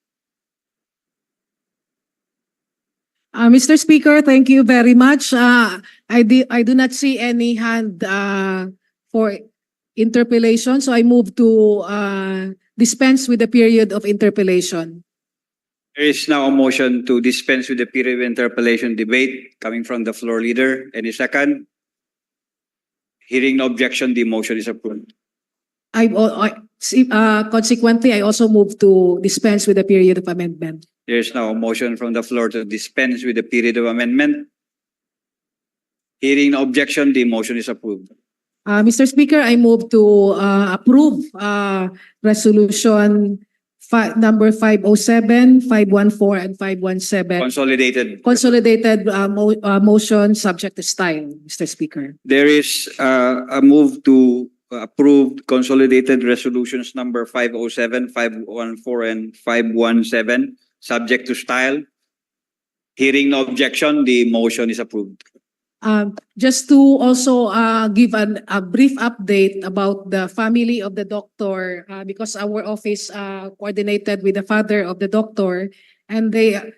S8: Mr. Speaker, thank you very much. I do not see any hand for interpellation, so I move to dispense with the period of interpellation.
S7: There is now a motion to dispense with the period of interpellation debate coming from the floor leader. Any second? Hearing no objection, the motion is approved.
S8: Consequently, I also move to dispense with the period of amendment.
S7: There is now a motion from the floor to dispense with the period of amendment. Hearing no objection, the motion is approved.
S8: Mr. Speaker, I move to approve resolution number 507, 514, and 517.
S7: Consolidated
S8: Motion subject to style, Mr. Speaker.
S7: There is a move to approve consolidated resolutions number 507, 514, and 517, subject to style. Hearing no objection, the motion is approved.
S8: Just to also give a brief update about the family of the doctor, because our office coordinated with the father of the doctor, and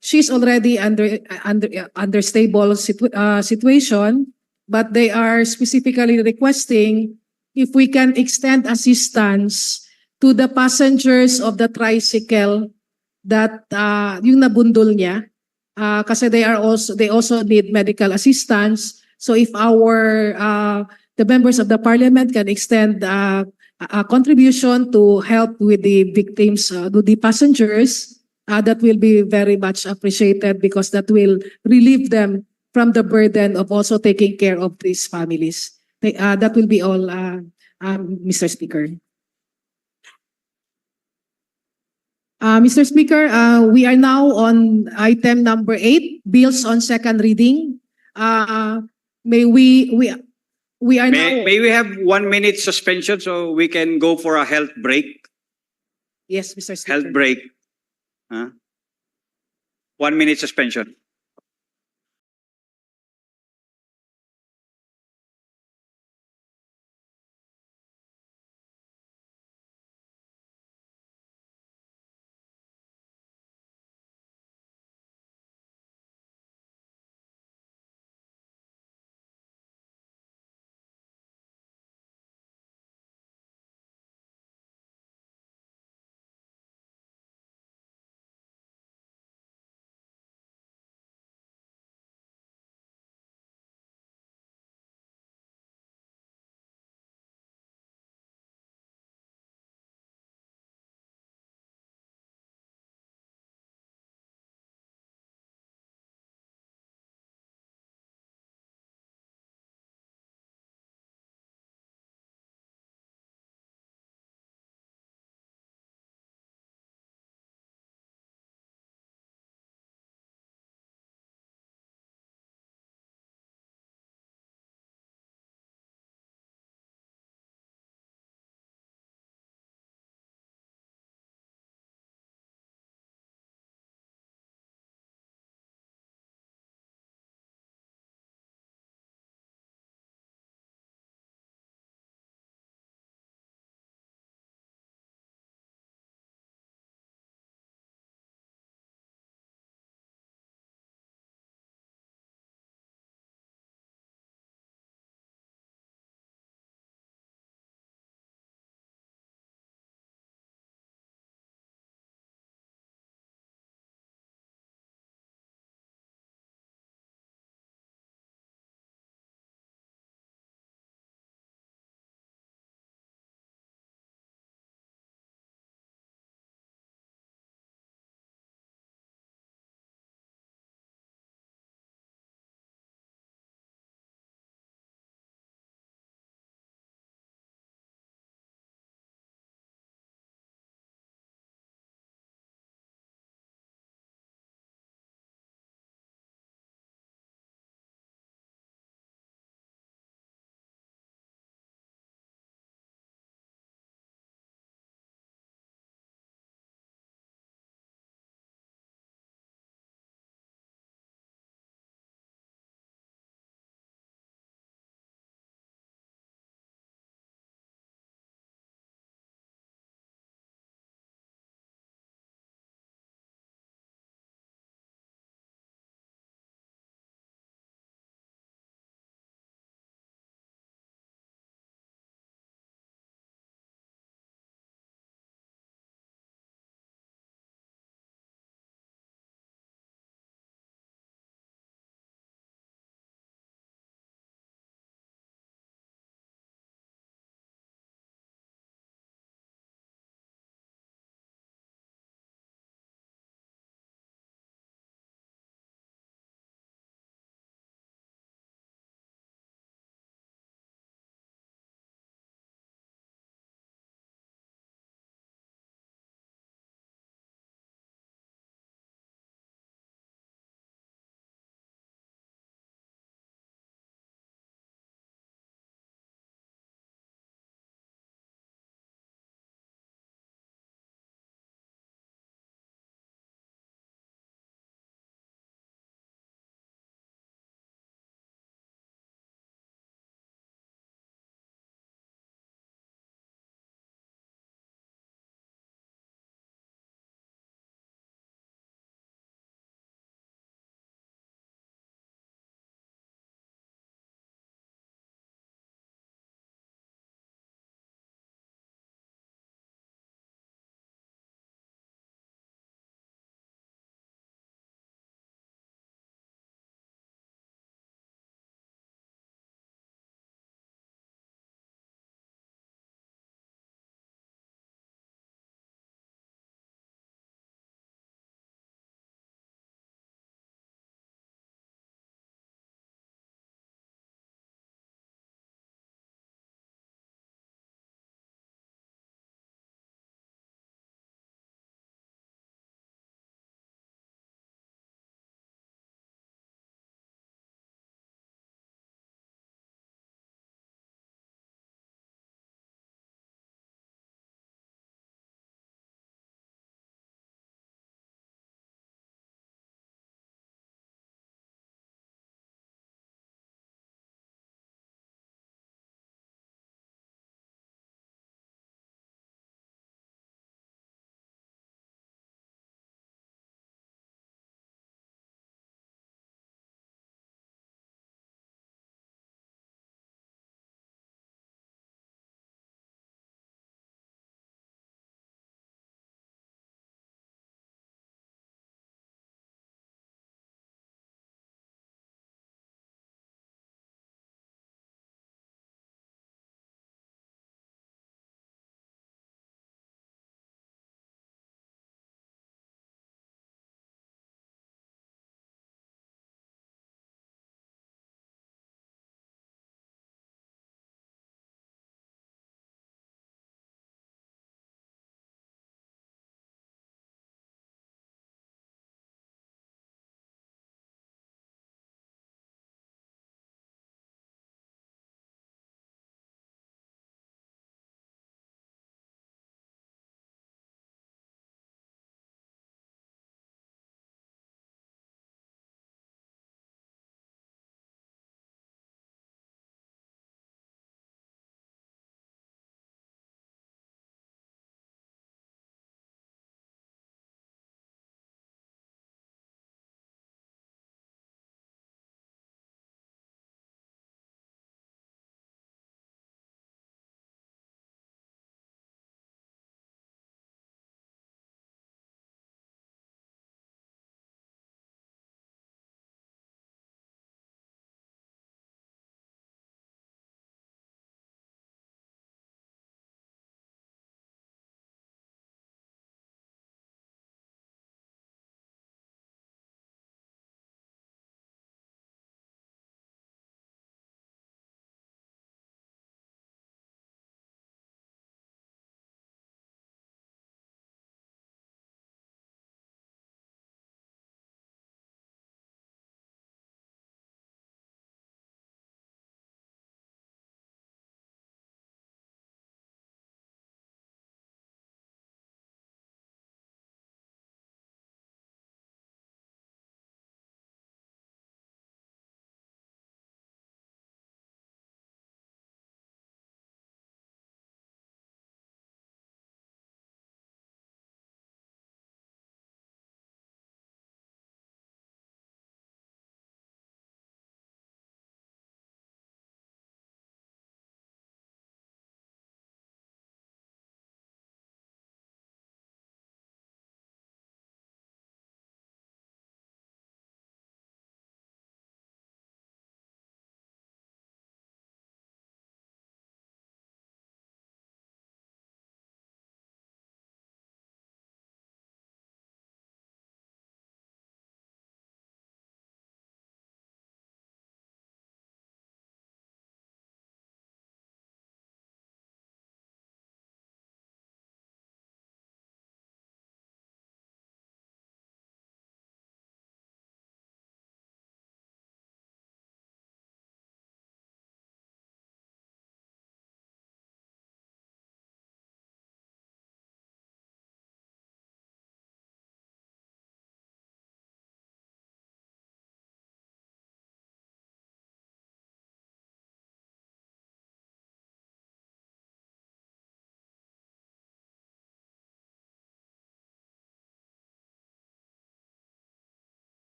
S8: she's already under stable situation, but they are specifically requesting if we can extend assistance to the passengers of the tricycle that yung nabundol niya. Kasi they also need medical assistance. So if the members of the parliament can extend a contribution to help with the victims, to the passengers, that will be very much appreciated because that will relieve them from the burden of also taking care of these families. That will be all, Mr. Speaker. Mr. Speaker, we are now on item number 8, bills on second reading. May we are now.
S7: May we have 1 minute suspension so we can go for a health break?
S8: Yes, Mr. Speaker.
S7: Health break. 1 minute suspension.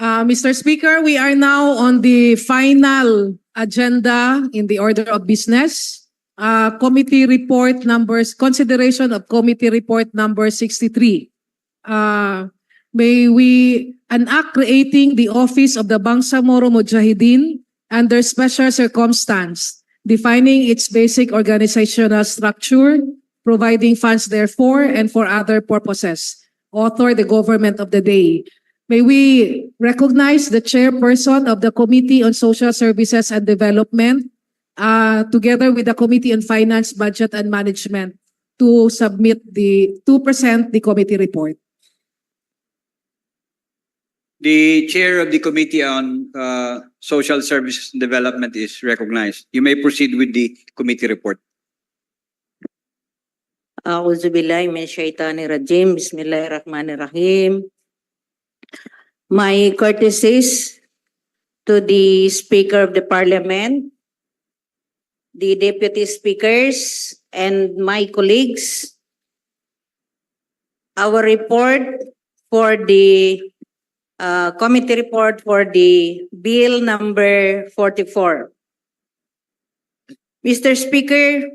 S8: Mr. Speaker, we are now on the final agenda in the order of business. Committee report numbers, consideration of committee report number 63. May we enact creating the office of the Bangsamoro Mujahideen under special circumstance, defining its basic organizational structure, providing funds therefore and for other purposes. Author, the government of the day. May we recognize the chairperson of the Committee on Social Services and Development, together with the Committee on Finance, Budget and Management, to submit to present the committee report.
S7: The chair of the Committee on Social Services and Development is recognized. You may proceed with the committee report.
S16: A'udzubillahi minasyaitonirrajim. Bismillahirrahmanirrahim. My courtesies to the Speaker of the Parliament, the Deputy Speakers, and my colleagues. Our report for the committee report for the Bill number 44. Mr. Speaker,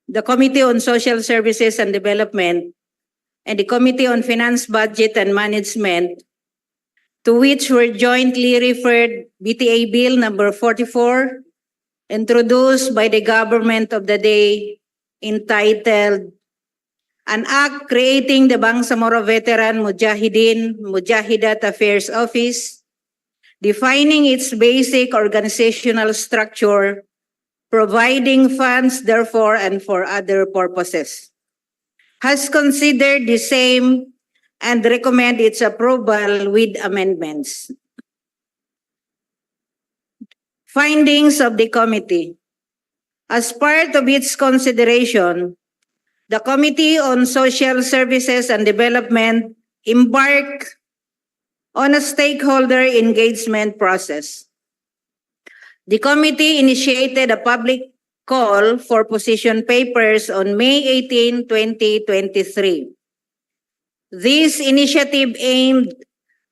S16: the Committee on Social Services and Development and the Committee on Finance, Budget and Management, to which were jointly referred BTA Bill number 44, introduced by the government of the day, entitled An Act Creating the Bangsamoro Veteran Mujahideen Mujahidat Affairs Office, defining its basic organizational structure, providing funds therefore and for other purposes, has considered the same and recommend its approval with amendments. Findings of the committee. As part of its consideration, the Committee on Social Services and Development embarked on a stakeholder engagement process. The committee initiated a public call for position papers on May 18, 2023. This initiative aimed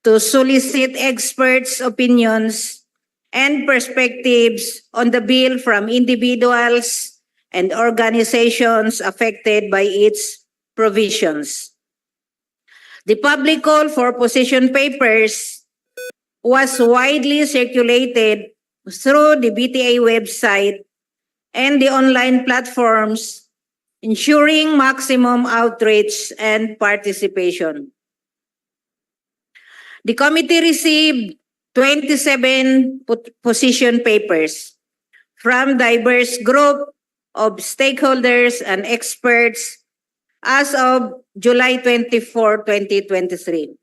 S16: to solicit experts' opinions and perspectives on the bill from individuals and organizations affected by its provisions. The public call for position papers was widely circulated through the BTA website and the online platforms, ensuring maximum outreach and participation. The committee received 27 position papers from diverse group of stakeholders and experts as of July 24, 2023.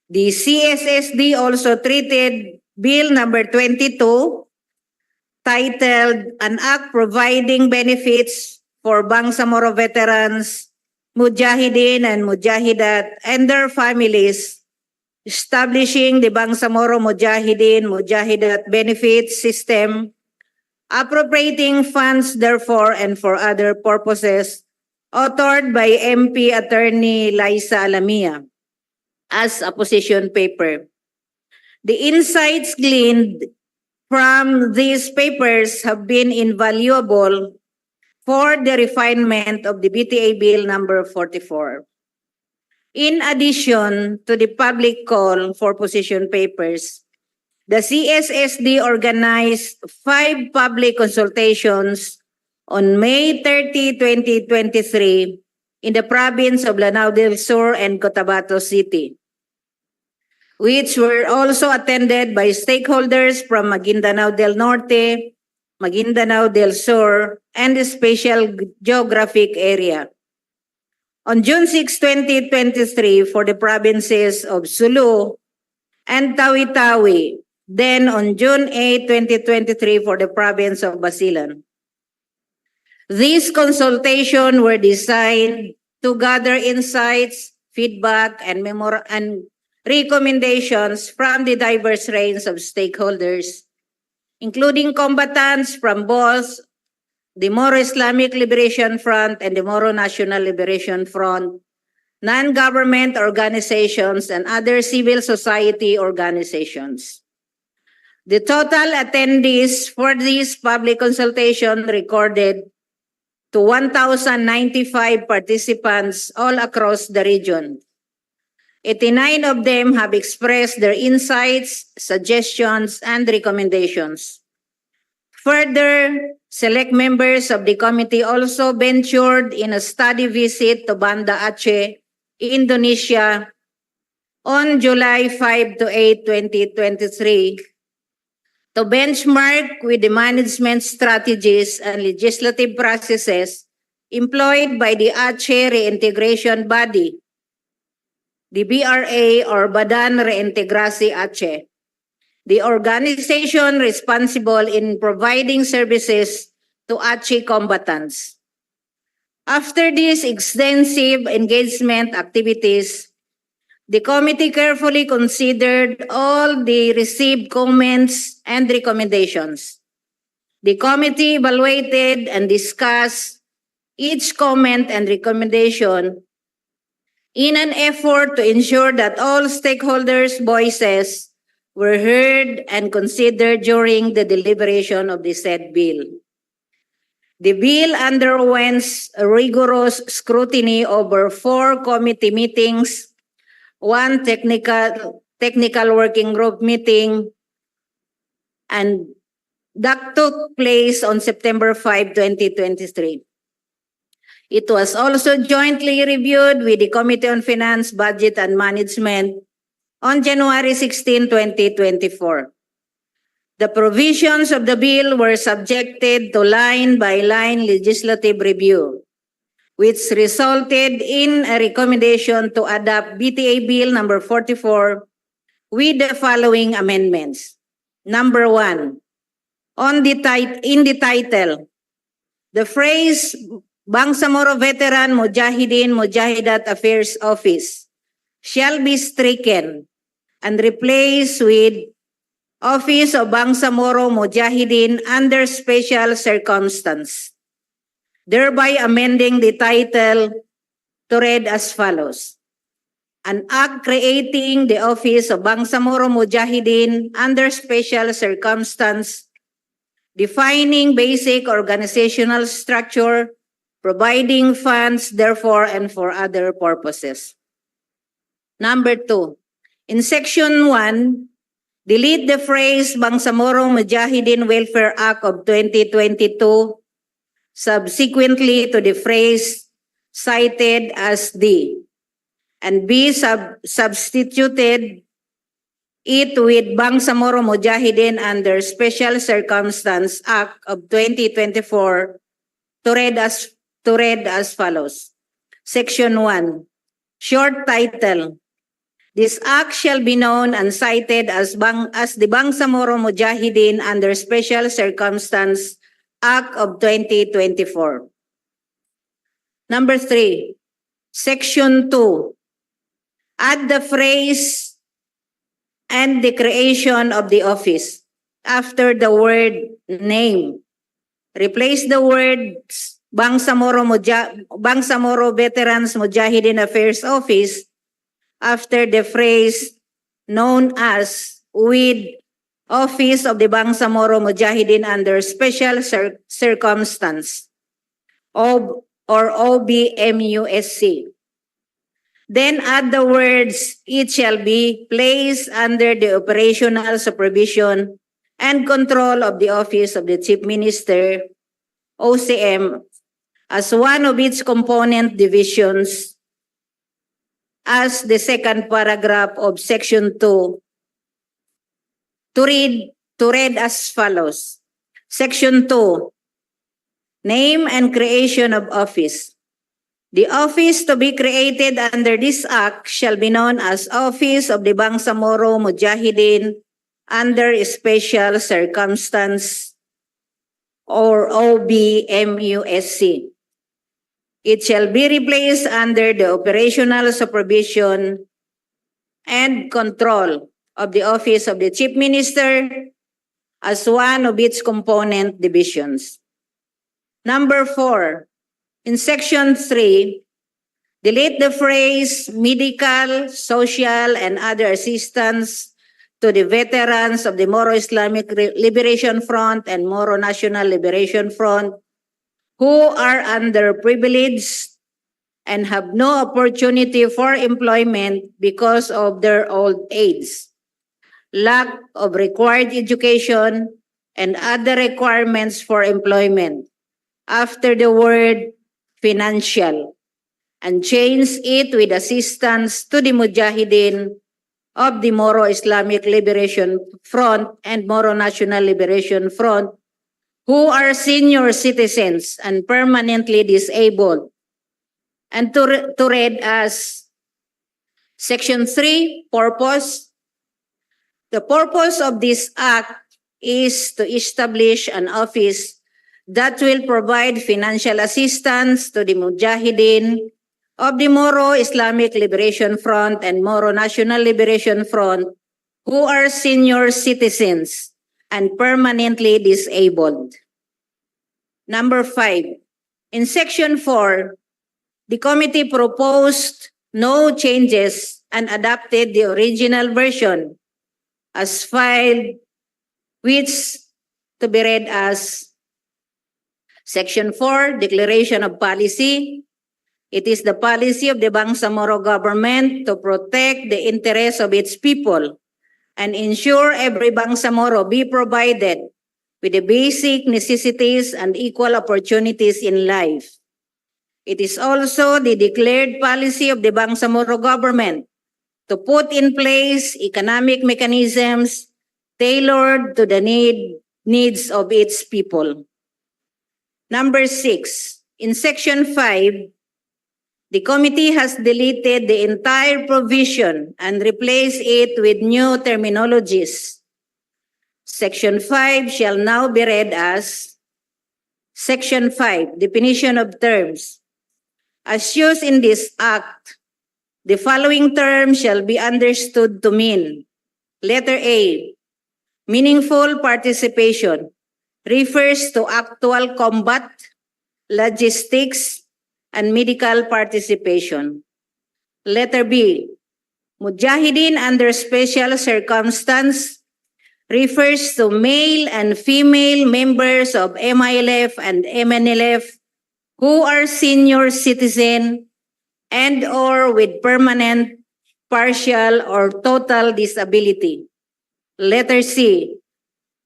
S16: The CSSD also treated Bill number 22, titled An Act Providing Benefits for Bangsamoro Veterans, Mujahideen and Mujahidat and their families, establishing the Bangsamoro Mujahideen Mujahidat Benefits System, appropriating funds therefore and for other purposes, authored by MP Attorney Liza Alamia as a position paper. The insights gleaned from these papers have been invaluable for the refinement of the BTA Bill number 44. In addition to the public call for position papers, the CSSD organized 5 public consultations on May 30, 2023 in the province of Lanao del Sur and Cotabato City, which were also attended by stakeholders from Maguindanao del Norte, Maguindanao del Sur, and the Special Geographic Area. On June 6, 2023, for the provinces of Sulu and Tawi-Tawi, then on June 8, 2023, for the province of Basilan. These consultations were designed to gather insights, feedback, and recommendations from the diverse range of stakeholders, including combatants from both the Moro Islamic Liberation Front and the Moro National Liberation Front, non-government organizations, and other civil society organizations. The total attendees for this public consultation recorded to 1,095 participants all across the region. 89 of them have expressed their insights, suggestions, and recommendations. Further, select members of the committee also ventured in a study visit to Banda Aceh, Indonesia, on July 5 to 8, 2023, to benchmark with the management strategies and legislative processes employed by the Aceh Reintegration Body, the BRA or Badan Reintegrasi Aceh, the organization responsible in providing services to Aceh combatants. After these extensive engagement activities, the committee carefully considered all the received comments and recommendations. The committee evaluated and discussed each comment and recommendation in an effort to ensure that all stakeholders' voices were heard and considered during the deliberation of the said bill. The bill underwent rigorous scrutiny over 4 committee meetings, 1 technical working group meeting, and that took place on September 5, 2023. It was also jointly reviewed with the Committee on Finance, Budget, and Management on January 16, 2024. The provisions of the bill were subjected to line-by-line legislative review, which resulted in a recommendation to adopt BTA Bill number 44 with the following amendments. Number 1, in the title, the phrase Bangsamoro Veteran Mujahideen Mujahidat Affairs Office shall be stricken and replaced with Office of Bangsamoro Mujahideen under special circumstance, thereby amending the title to read as follows. An act creating the Office of Bangsamoro Mujahideen under special circumstance, defining basic organizational structure, providing funds therefore and for other purposes. Number 2, in Section 1, delete the phrase Bangsamoro Mujahideen Welfare Act of 2022, subsequently to the phrase cited as the, and be substituted it with Bangsamoro Mujahideen under Special Circumstance Act of 2024 to read as follows. Section 1, short title. This act shall be known and cited as the Bangsamoro Mujahideen under Special Circumstance Act of 2024. Number 3, Section 2. Add the phrase and the creation of the office after the word name. Replace the words Bangsamoro Veterans Mujahideen Affairs Office after the phrase known as with Office of the Bangsamoro Mujahideen under Special Circumstance or OBMUSC. Then add the words, it shall be placed under the operational supervision and control of the Office of the Chief Minister, OCM, as one of its component divisions, as the second paragraph of Section 2 to read as follows. Section 2, name and creation of office. The office to be created under this act shall be known as Office of the Bangsamoro Mujahideen under Special Circumstance or OBMUSC. It shall be replaced under the operational supervision and control of the Office of the Chief Minister as one of its component divisions. Number 4, in Section 3, Delete the phrase medical, social, and other assistance to the veterans of the Moro Islamic Liberation Front and Moro National Liberation Front who are underprivileged and have no opportunity for employment because of their old age, lack of required education, and other requirements for employment, after the word financial, and change it with assistance to the Mujahideen of the Moro Islamic Liberation Front and Moro National Liberation Front who are senior citizens and permanently disabled, and to read as Section 3, purpose. The purpose of this act is to establish an office that will provide financial assistance to the Mujahideen of the Moro Islamic Liberation Front and Moro National Liberation Front who are senior citizens and permanently disabled. Number 5, in Section 4, the committee proposed no changes and adopted the original version as filed, which to be read as Section 4, Declaration of Policy. It is the policy of the Bangsamoro government to protect the interests of its people and ensure every Bangsamoro be provided with the basic necessities and equal opportunities in life. It is also the declared policy of the Bangsamoro government to put in place economic mechanisms tailored to the needs of its people. Number 6, in Section 5, the committee has deleted the entire provision and replaced it with new terminologies. Section 5 shall now be read as Section 5, Definition of Terms. As used in this act, the following terms shall be understood to mean: letter A, meaningful participation, refers to actual combat, logistics, and medical participation. Letter B, Mujahideen under special circumstance, refers to male and female members of MILF and MNLF who are senior citizen and or with permanent, partial, or total disability. Letter C,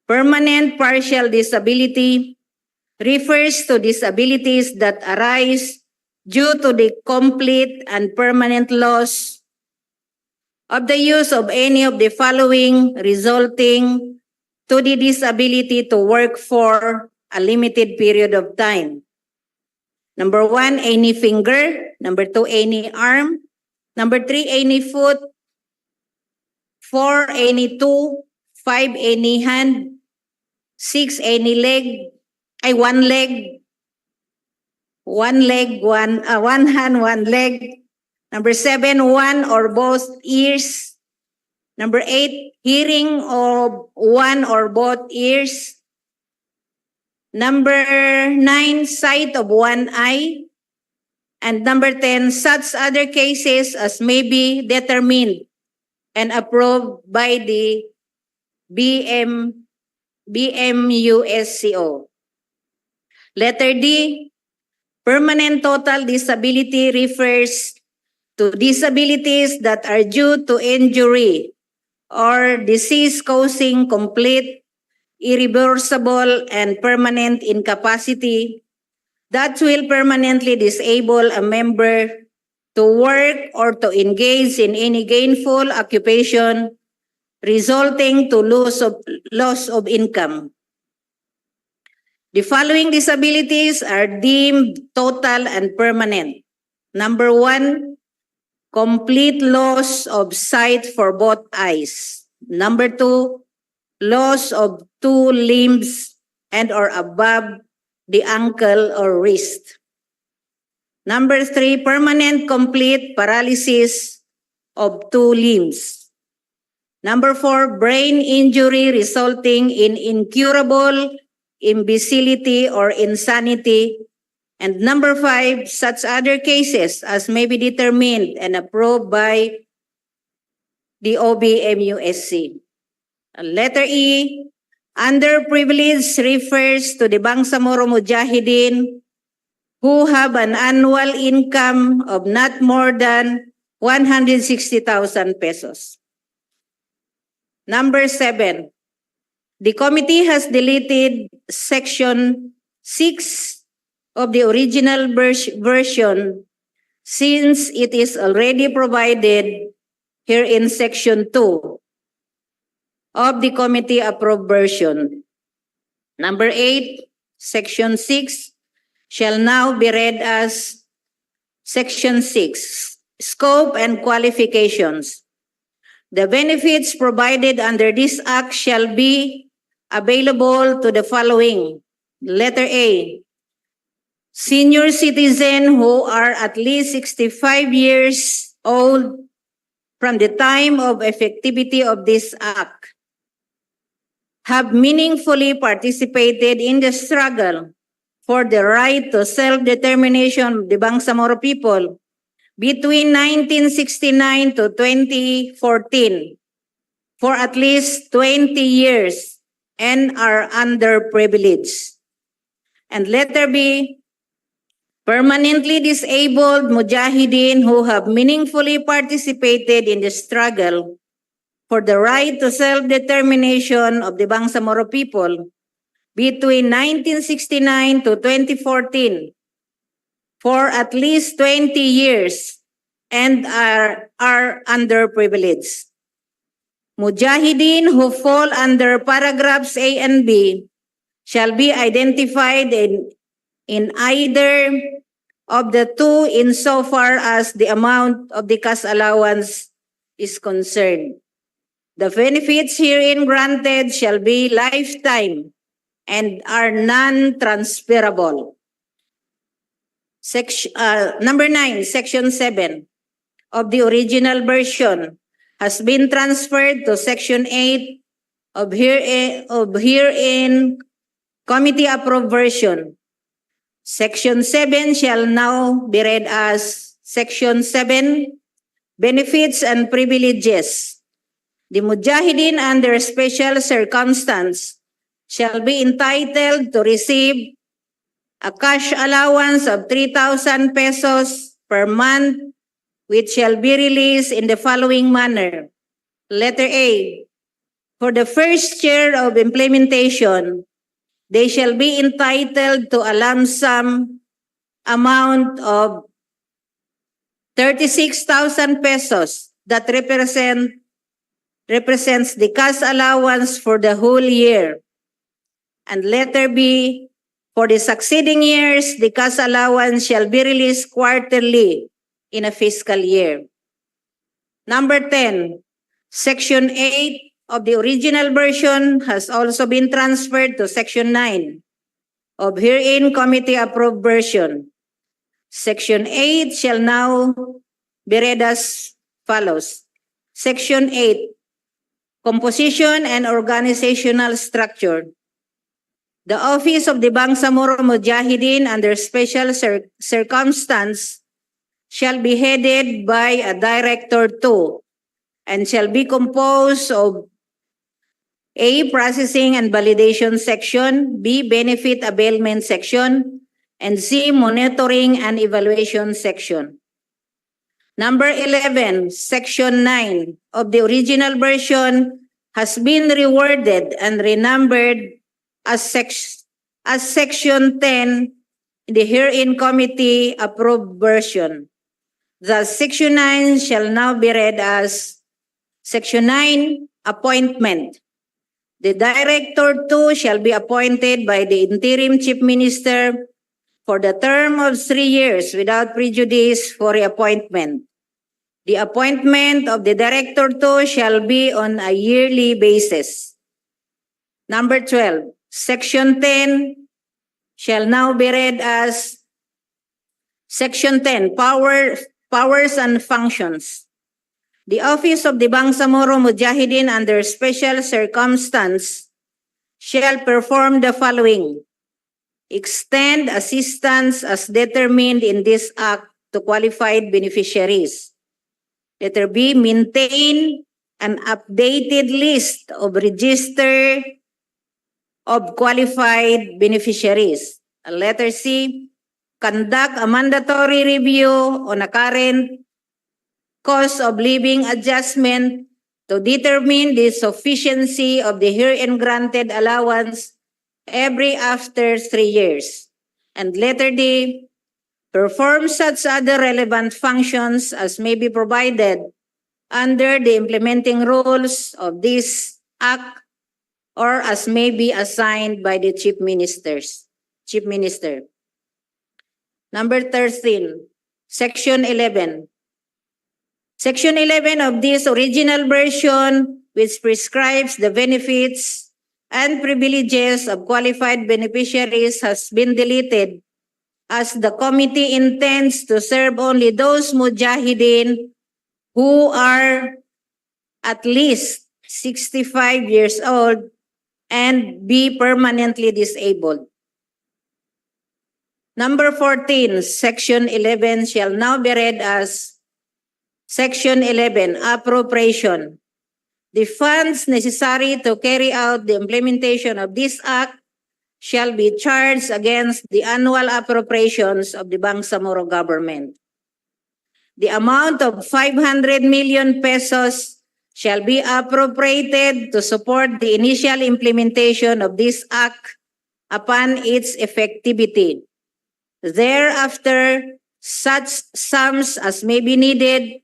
S16: permanent partial disability refers to disabilities that arise due to the complete and permanent loss of the use of any of the following, resulting to the disability to work for a limited period of time. Number 1, any finger. Number 2, any arm. Number 3, any foot. 4, any toe. 5, any hand. 6, any leg. One leg. One hand, one leg. Number 7, one or both ears. Number 8, hearing of one or both ears. Number 9, sight of one eye. And number 10, such other cases as may be determined and approved by the BMUSCO. Letter D, permanent total disability refers to disabilities that are due to injury or disease causing complete, irreversible, and permanent incapacity that will permanently disable a member to work or to engage in any gainful occupation, resulting to loss of income. The following disabilities are deemed total and permanent. Number 1, complete loss of sight for both eyes. Number 2, loss of 2 limbs and or above the ankle or wrist. Number 3, permanent complete paralysis of 2 limbs. Number 4, brain injury resulting in incurable imbecility or insanity And number 5, such other cases as may be determined and approved by the OBMUSC. Letter E, underprivileged refers to the Bangsamoro Mujahideen who have an annual income of not more than 160,000 pesos. Number 7, the committee has deleted section 6 of the original version since it is already provided here in section 2 of the committee approved version. Number 8, section 6 shall now be read as section 6, scope and qualifications. The benefits provided under this act shall be available to the following. Letter A, senior citizen who are at least 65 years old from the time of effectivity of this act, have meaningfully participated in the struggle for the right to self-determination of the Bangsamoro people between 1969 to 2014 for at least 20 years and are underprivileged. And letter B, permanently disabled mujahideen who have meaningfully participated in the struggle for the right to self-determination of the Bangsamoro people between 1969 to 2014 for at least 20 years and are underprivileged. Mujahideen who fall under paragraphs A and B shall be identified in either of the two insofar as the amount of the cash allowance is concerned. The benefits herein granted shall be lifetime and are non-transferable. Number 9, section 7 of the original version has been transferred to section 8 of herein committee approved version. Section 7 shall now be read as section 7, benefits and privileges. The mujahideen under special circumstance shall be entitled to receive a cash allowance of 3,000 pesos per month, which shall be released in the following manner. Letter A, for the first year of implementation, they shall be entitled to a lump sum amount of 36,000 pesos that represents the cash allowance for the whole year. And letter B, for the succeeding years, the cash allowance shall be released quarterly in a fiscal year. Number 10, section 8 of the original version has also been transferred to section 9 of herein committee approved version. Section 8 shall now be read as follows. Section 8, composition and organizational structure. The office of the Bangsamoro Mujahideen under special circumstance shall be headed by a director 2 and shall be composed of A, processing and validation section, B, benefit availment section, and C, monitoring and evaluation section. Number 11, section 9 of the original version has been reworded and renumbered as section 10 in the herein committee approved version. Thus, section 9 shall now be read as section 9, appointment. The director 2 shall be appointed by the interim chief minister for the term of 3 years without prejudice for reappointment. The appointment of the director 2 shall be on a yearly basis. Number 12, section 10 shall now be read as section 10, powers and functions. The office of the Bangsamoro Mujahideen under special circumstance shall perform the following. extend assistance as determined in this act to qualified beneficiaries. Letter B, maintain an updated list of register of qualified beneficiaries. Letter C, conduct a mandatory review on a current cost of living adjustment to determine the sufficiency of the herein granted allowance every after 3 years. And letter D, perform such other relevant functions as may be provided under the implementing rules of this act or as may be assigned by the Chief Minister. Number 13, Section 11. Section 11 of this original version, which prescribes the benefits and privileges of qualified beneficiaries, has been deleted as the committee intends to serve only those mujahideen who are at least 65 years old and be permanently disabled. Number 14, Section 11 shall now be read as Section 11, Appropriation. The funds necessary to carry out the implementation of this act shall be charged against the annual appropriations of the Bangsamoro government. The amount of 500 million pesos shall be appropriated to support the initial implementation of this act upon its effectivity. Thereafter, such sums as may be needed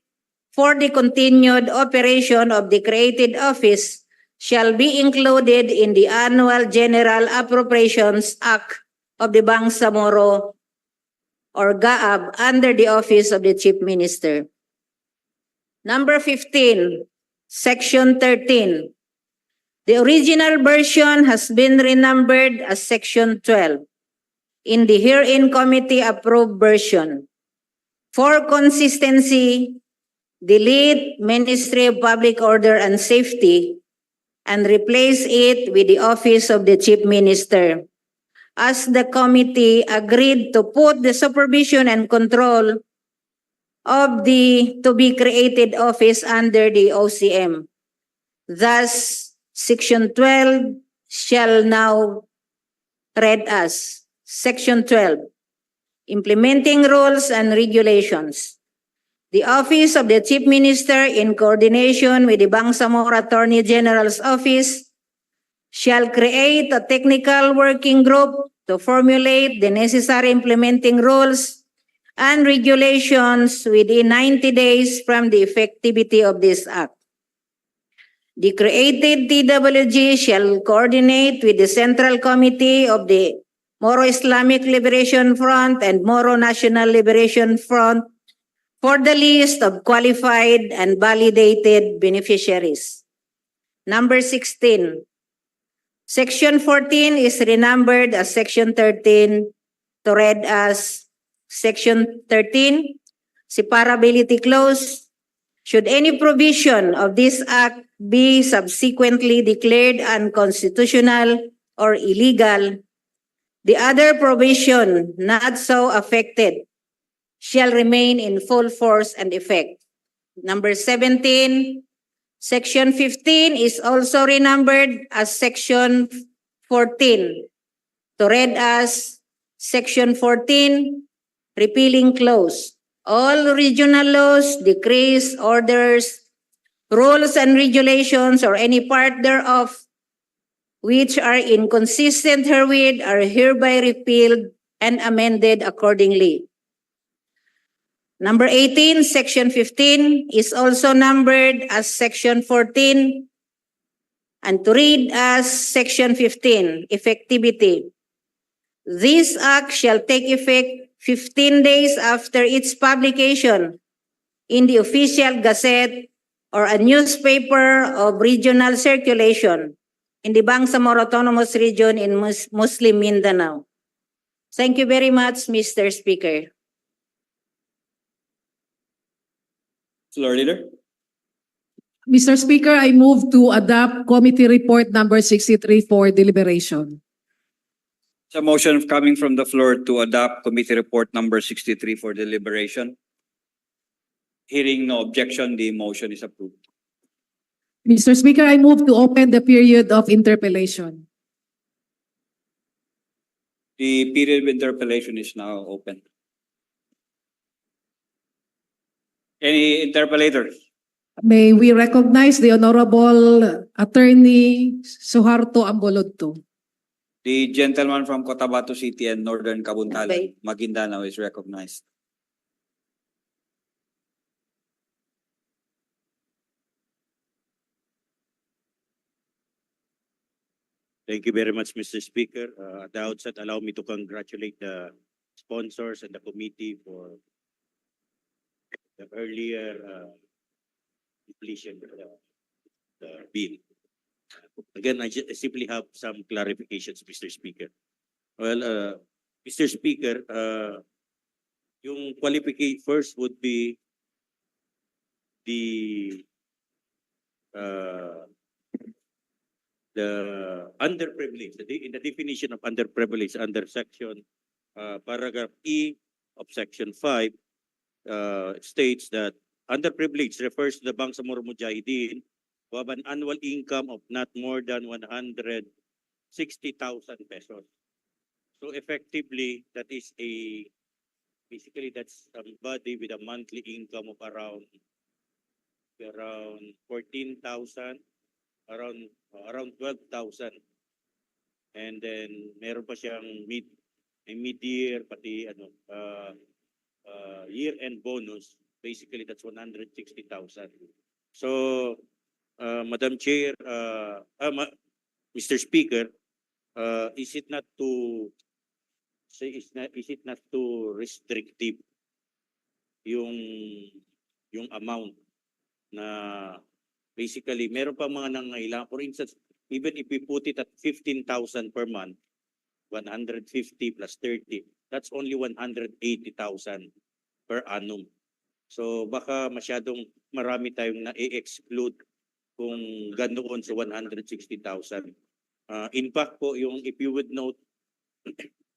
S16: for the continued operation of the created office shall be included in the Annual General Appropriations Act of the Bangsamoro or GAAB under the Office of the Chief Minister. Number 15, Section 13. The original version has been renumbered as Section 12 in the herein committee approved version. For consistency, delete Ministry of Public Order and Safety and replace it with the Office of the Chief Minister, as the committee agreed to put the supervision and control of the to-be created office under the OCM. Thus, Section 12 shall now read as Section 12, Implementing Rules and Regulations. The Office of the Chief Minister, in coordination with the Bangsamoro Attorney General's Office, shall create a technical working group to formulate the necessary implementing rules and regulations within 90 days from the effectivity of this act. The created TWG shall coordinate with the Central Committee of the Moro Islamic Liberation Front and Moro National Liberation Front for the list of qualified and validated beneficiaries. Number 16. Section 14 is renumbered as Section 13 to read as Section 13, Separability Clause. Should any provision of this act be subsequently declared unconstitutional or illegal, the other provision not so affected shall remain in full force and effect. Number 17, Section 15 is also renumbered as Section 14 to read as Section 14, Repealing Clause. All regional laws, decrees, orders, rules, and regulations, or any part thereof which are inconsistent herewith are hereby repealed and amended accordingly. Number 18, Section 15 is also numbered as Section 14 and to read as Section 15, Effectivity. This act shall take effect 15 days after its publication in the official gazette or a newspaper of regional circulation in the Bangsamoro Autonomous Region in Muslim Mindanao. Thank you very much, Mr. Speaker.
S7: Floor Leader.
S8: Mr. Speaker, I move to adopt Committee Report number 63 for deliberation.
S7: It's a motion coming from the floor to adopt committee report number 63 for deliberation. Hearing no objection, the motion is approved.
S8: Mr. Speaker, I move to open the period of interpellation.
S7: The period of interpellation is now open. Any interpellators?
S8: May we recognize the Honorable Attorney Suharto Ambolodto.
S7: The gentleman from Cotabato City and Northern Kabuntalan, Maguindanao, is recognized.
S13: Thank you very much, Mr. Speaker. At the outset, allow me to congratulate the sponsors and the committee for the earlier completion of the bill. Again, I simply have some clarifications, Mr. Speaker. Well, Mr. Speaker, yung qualification first would be the underprivileged. In the definition of underprivileged under section paragraph E of section 5 states that underprivileged refers to the Bangsamoro Mujahideen who have an annual income of not more than 160,000 pesos. So effectively, that is basically that's somebody with a monthly income of around 14,000, around 12,000. And then meron pa siyang mid-year pati year-end bonus. Basically that's 160,000. So Madam Chair, Mr. Speaker, is it not too restrictive yung amount na basically meron pa mga nangailangan? For instance, even if we put it at 15,000 per month, 150 plus 30, that's only 180,000 per annum. So baka masyadong marami tayong na-exclude kung ganoon sa 160,000. In fact po, if you would note,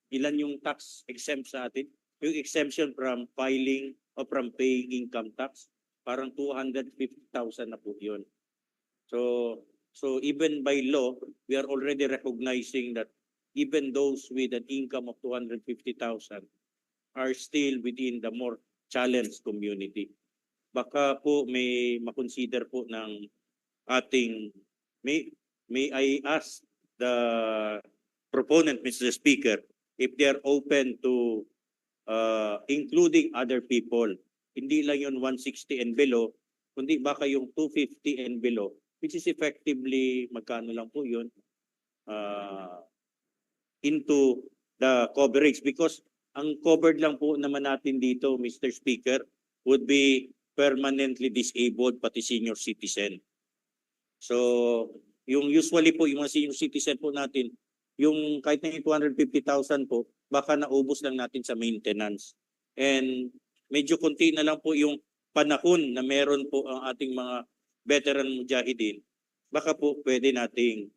S13: ilan yung tax exempt sa atin? Yung exemption from filing or from paying income tax, parang 250,000 na po yun. So even by law, we are already recognizing that even those with an income of 250,000 are still within the more challenged community. Baka po may makonsider po ng ating, may I ask the proponent, Mr. Speaker, if they are open to including other people. Hindi lang yung 160 and below, kundi baka yung 250 and below, which is effectively, magkano lang po yun, into the coverage. Because ang covered lang po naman natin dito, Mr. Speaker, would be permanently disabled pati senior citizen. So, yung usually po, yung mga senior citizen po natin, yung kahit na yung 250,000 po, baka naubos lang natin sa maintenance. And medyo konti na lang po yung panahon na meron po ang ating mga veteran mujahideen, baka po pwede nating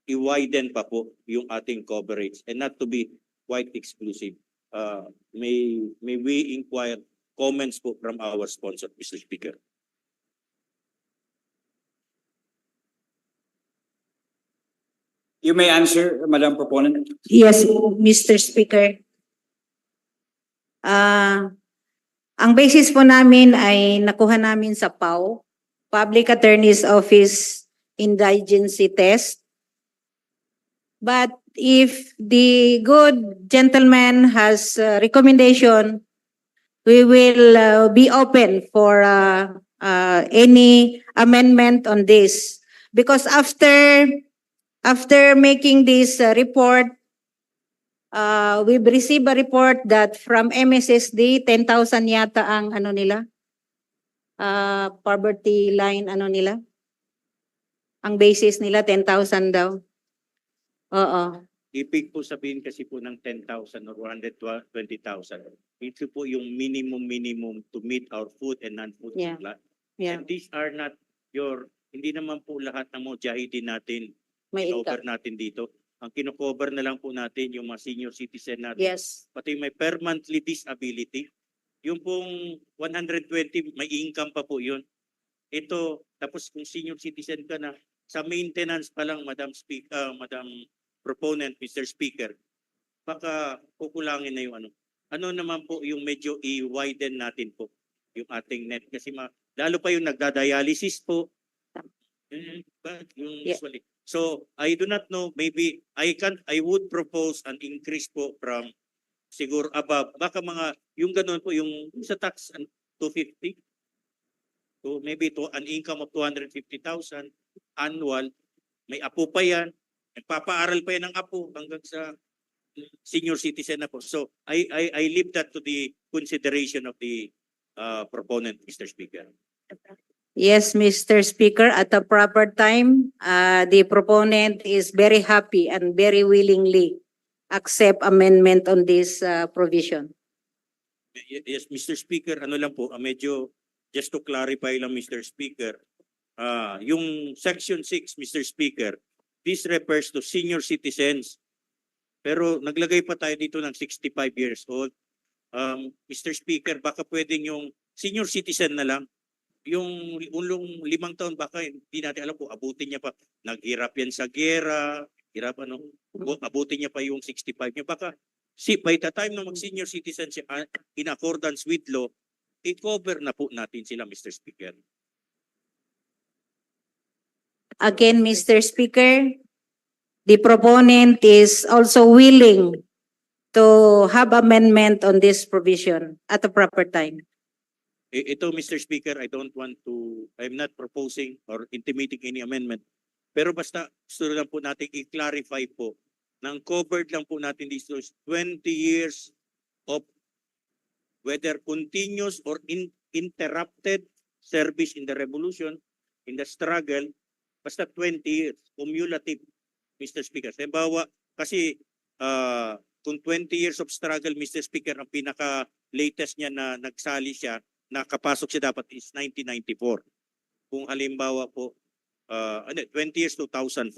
S13: i-widen pa po yung ating coverage and not to be quite exclusive. May we inquire comments po from our sponsor, Mr. Speaker?
S7: You may answer, Madam Proponent.
S16: Yes, Mr. Speaker. Ang basis po namin ay nakuha namin sa PAO, Public Attorney's Office Indigency Test. But if the good gentleman has a recommendation, we will be open for any amendment on this. Because after making this report, we've received a report that from MSSD, 10,000 yata ang ano nila, poverty line ano nila. Ang basis nila 10,000 daw. Oo.
S13: Ibig po sabihin kasi po ng 10,000 or 120,000. Ito po yung minimum to meet our food and non-food supply.
S16: Yeah.
S13: And these are not hindi naman po lahat ng mujahideen natin
S16: May
S13: over natin dito. ang kino-cover na lang po natin yung mga senior citizen natin.
S9: Yes.
S13: Pati may permanently disability. Yung pong 120, may income pa po yun. Ito, tapos kung senior citizen ka na, sa maintenance pa lang, Madam Proponent, Mr. Speaker, baka kukulangin na yung ano. Ano naman po yung medyo i-widen natin po yung ating net. Kasi lalo pa yung nagda-dialysis po. Yung usually. So, I do not know, maybe I would propose an increase po from siguro above, baka yung ganun po, yung sa tax 250, so maybe to an income of 250,000 annual, may apo pa yan, nagpapaaral pa yan ng apo hanggang sa senior citizen na po. So I leave that to the consideration of the proponent, Mr. Speaker.
S16: Yes, Mr. Speaker, at the proper time, the proponent is very happy and very willingly accept amendment on this provision.
S13: Yes, Mr. Speaker, ano lang po, medyo just to clarify lang, Mr. Speaker, yung Section 6, Mr. Speaker, this refers to senior citizens. Pero naglagay pa tayo dito ng 65 years old. Mr. Speaker, baka pwedeng yung senior citizen na lang, yung 5 taon, baka hindi natin alam kung abutin niya pa. Naghirap yan sa gera, abutin niya pa yung 65 niya. Baka by the time na mag-senior citizen siya, in accordance with law, i-cover na po natin sila, Mr. Speaker.
S16: Again, Mr. Speaker, the proponent is also willing to have amendment on this provision at the proper time.
S13: Ito, Mr. Speaker, I'm not proposing or intimating any amendment. Pero basta gusto lang po natin i-clarify po nang covered lang po natin dito 20 years of whether continuous or interrupted service in the revolution, in the struggle, basta 20 years, cumulative, Mr. Speaker. Halimbawa, kasi kung 20 years of struggle, Mr. Speaker, ang pinaka-latest niya na nagsali siya, nakapasok siya dapat is 1994. Kung halimbawa po, 20 years 2004,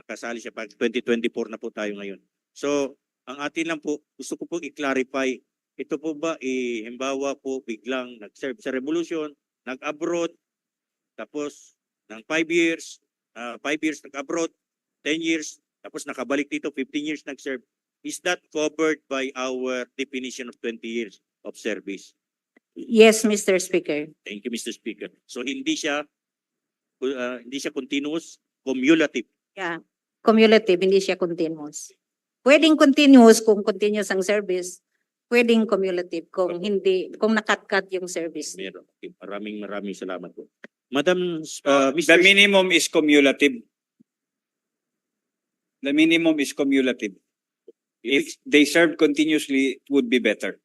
S13: nakasali siya, pag 2024 na po tayo ngayon. So, ang atin lang po, gusto ko po i-clarify, ito po ba, halimbawa po, biglang nag-serve sa revolution, nag-abroad, tapos ng 5 years, 5 years nag-abroad, 10 years, tapos nakabalik dito, 15 years nag-serve. Is that covered by our definition of 20 years of service?
S16: Yes, Mr. Speaker.
S13: Thank you, Mr. Speaker. So hindi siya continuous, cumulative.
S16: Yeah, cumulative, hindi siya continuous. Pwedeng continuous kung continuous ang service. Pwedeng cumulative kung hindi, kung nakat-cut yung service.
S13: Meron. Okay. Maraming salamat po. Madam,
S7: The minimum is cumulative. The minimum is cumulative. If they serve continuously, it would be better.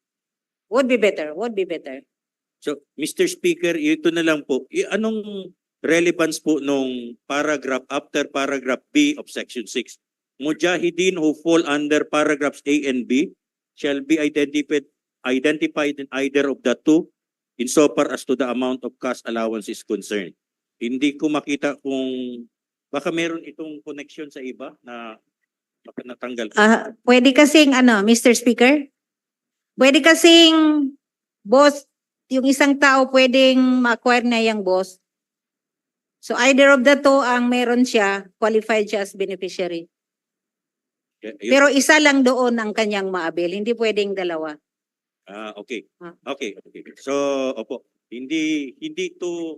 S16: Would be better.
S13: So, Mr. Speaker, ito na lang po. Anong relevance po nung paragraph after paragraph B of Section 6? Mujahideen who fall under paragraphs A and B shall be identified in either of the two insofar as to the amount of cash allowance is concerned. Hindi ko makita kung baka meron itong connection sa iba na baka natanggal po.
S16: Pwede kasing Mr. Speaker? Pwede kasing boss, yung isang tao pwedeng ma-acquire na yung boss. So either of the two ang meron siya, qualified siya as beneficiary. Pero isa lang doon ang kanyang maabil, hindi pwedeng dalawa.
S13: Okay. So, opo. Hindi two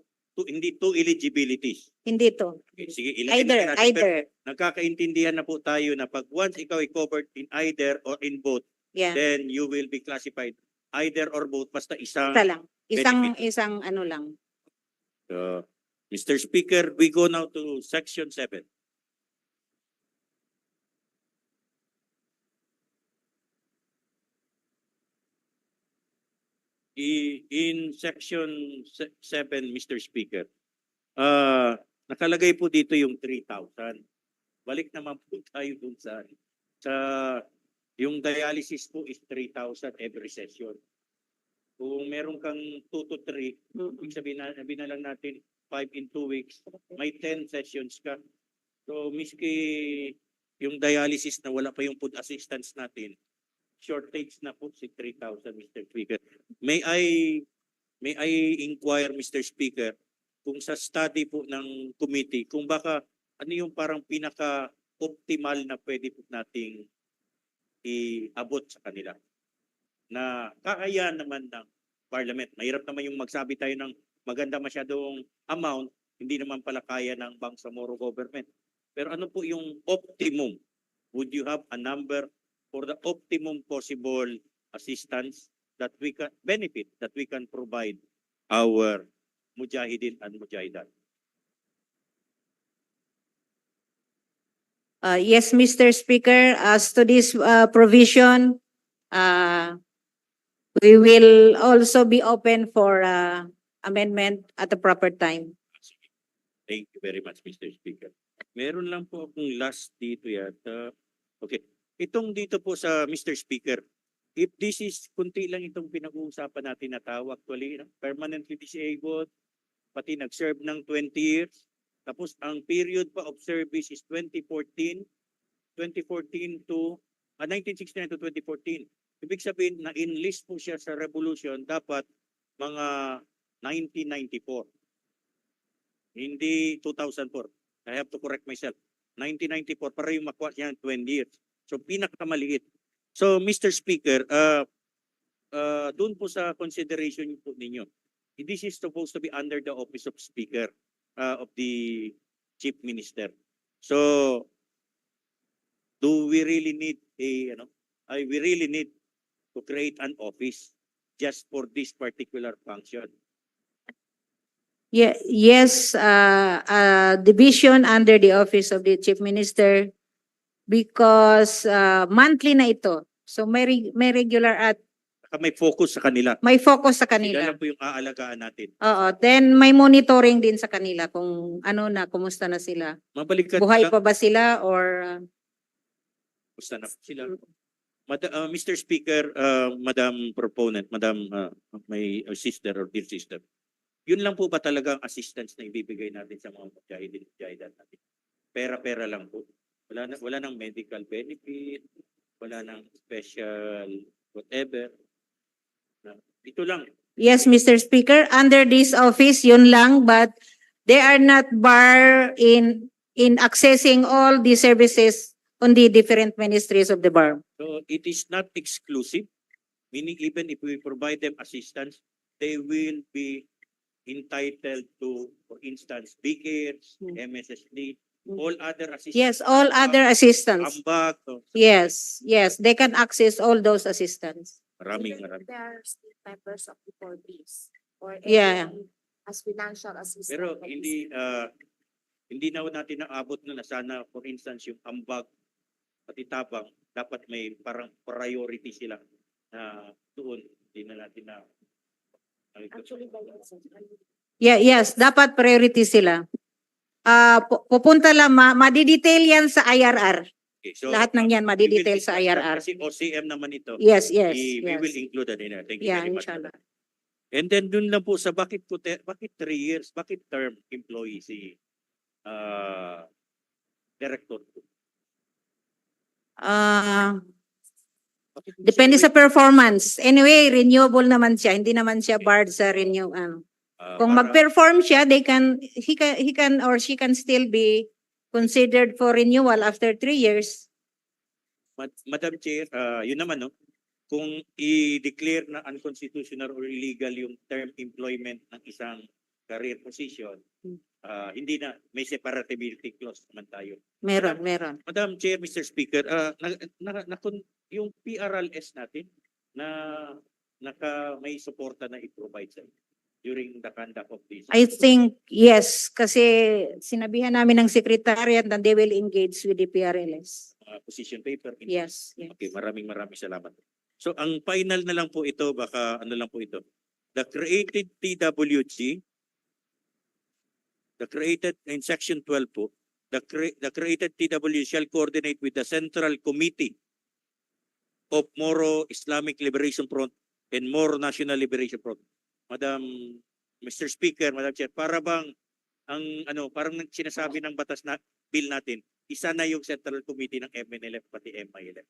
S13: eligibilities.
S16: Hindi to.
S13: Okay, sige,
S16: Either.
S13: Nagkakaintindihan na po tayo na pag once ikaw ay covered in either or in both,
S16: Yeah.
S13: then you will be classified either or both, basta isang
S16: Isa lang.
S13: benefit.
S16: Isang ano lang.
S13: Mr. Speaker, we go now to Section 7. In Section 7, Mr. Speaker, nakalagay po dito yung 3,000. Balik naman po tayo dun sa yung dialysis po is 3,000 every session. Kung meron kang 2 to 3, ibig sabihin na lang natin 5 in 2 weeks, may 10 sessions ka. So, miski yung dialysis na wala pa yung food assistance natin, shortage na po si 3,000, Mr. Speaker. May I inquire, Mr. Speaker, kung sa study po ng committee, kung baka ano yung parang pinaka-optimal na pwede po nating iabot sa kanila na kaya naman ng Parliament. Mahirap naman yung magsabi tayo ng maganda masyadong amount, hindi naman pala kaya ng Bangsamoro government. Pero ano po yung optimum? Would you have a number for the optimum possible assistance that we can benefit, that we can provide our mujahideen and mujahidat?
S16: Yes, Mr. Speaker, as to this provision, we will also be open for amendment at the proper time.
S13: Thank you very much, Mr. Speaker. Meron lang po akong last dito yata. Okay. Itong dito po sa Mr. Speaker, if this is kunti lang itong pinag-uusapan natin na tao actually, permanently disabled, pati nag-serve ng 20 years, tapos ang period pa of service is 1969 to 2014. Ibig sabihin na enlist po siya sa revolution dapat mga 1994. Hindi 2004. I have to correct myself. 1994 para yung makuha niya 20 years. So pinakamaliit. So Mr. Speaker, doon po sa consideration po ninyo, this is supposed to be under the office of Speaker of the Chief Minister. So do we really need we really need to create an office just for this particular function?
S16: Yeah, yes, division under the office of the Chief Minister because monthly na ito. So may regular at
S13: May focus sa kanila.
S16: may focus sa
S13: Sila
S16: kanila.
S13: lang po yung aalagaan natin.
S16: Oo, then may monitoring din sa kanila kung ano na, kumusta na sila.
S13: Mabalikan
S16: Buhay
S13: lang,
S16: pa ba sila or
S13: kumusta na sila? Mr. Speaker, Madam Proponent, Madam my sister or dear sister, yun lang po ba talaga ang assistance na ibibigay natin sa mga mujahidat natin? Pera-pera lang po. Wala nang medical benefit, wala nang special whatever. Ito lang.
S16: Yes, Mr. Speaker, under this office, yun lang, but they are not barred in accessing all the services on the different ministries of the bar.
S13: So it is not exclusive, meaning even if we provide them assistance, they will be entitled to, for instance, BKs, MSSD, all other assistance.
S16: Yes, all other assistance.
S13: Ambag.
S16: Yes, they can access all those assistance.
S13: Maraming.
S17: They are still members of the 4Bs or
S16: Yeah.
S17: as financial assistance.
S13: Pero hindi na natin naabot na sana, for instance, yung ambag at itabang, dapat may parang priority sila na doon. Hindi na natin na.
S17: Actually,
S16: Yeah, yes, dapat priority sila. Pupunta lang, madidetail yan sa IRR.
S13: Okay, so,
S16: Lahat ng yan madidetail sa
S13: discuss that
S16: IRR.
S13: Kasi OCM naman ito.
S16: Yes, yes,
S13: We
S16: yes.
S13: will include that in there. Thank you
S16: Yeah,
S13: very much.
S16: inshallah.
S13: And then dun lang po sa bakit 3 years, bakit term employee si director?
S16: Depende sa performance. Anyway, renewable naman siya. Hindi naman siya barred sa renew. Kung mag-perform siya, he can or she can still be considered for renewal after 3 years.
S13: Madam Chair, yun naman, no? Kung i-declare na unconstitutional or illegal yung term employment ng isang career position, hindi na, may separatability clause naman tayo.
S16: Meron.
S13: Madam Chair, Mr. Speaker, yung PRLS natin na may suporta na i-provide sa during the conduct of this.
S16: I think, yes, kasi sinabihan namin ng secretariat na they will engage with the PRLS.
S13: Position paper.
S16: Yes.
S13: Okay, maraming salamat. So ang final na lang po ito, baka ano lang po ito. The created TWG, in section 12 po, the created TWG shall coordinate with the Central Committee of Moro Islamic Liberation Front and Moro National Liberation Front. Mr. Speaker, Madam Chair, para bang ang parang sinasabi ng batas na bill natin, isa na yung Central Committee ng MNLF pati MILF.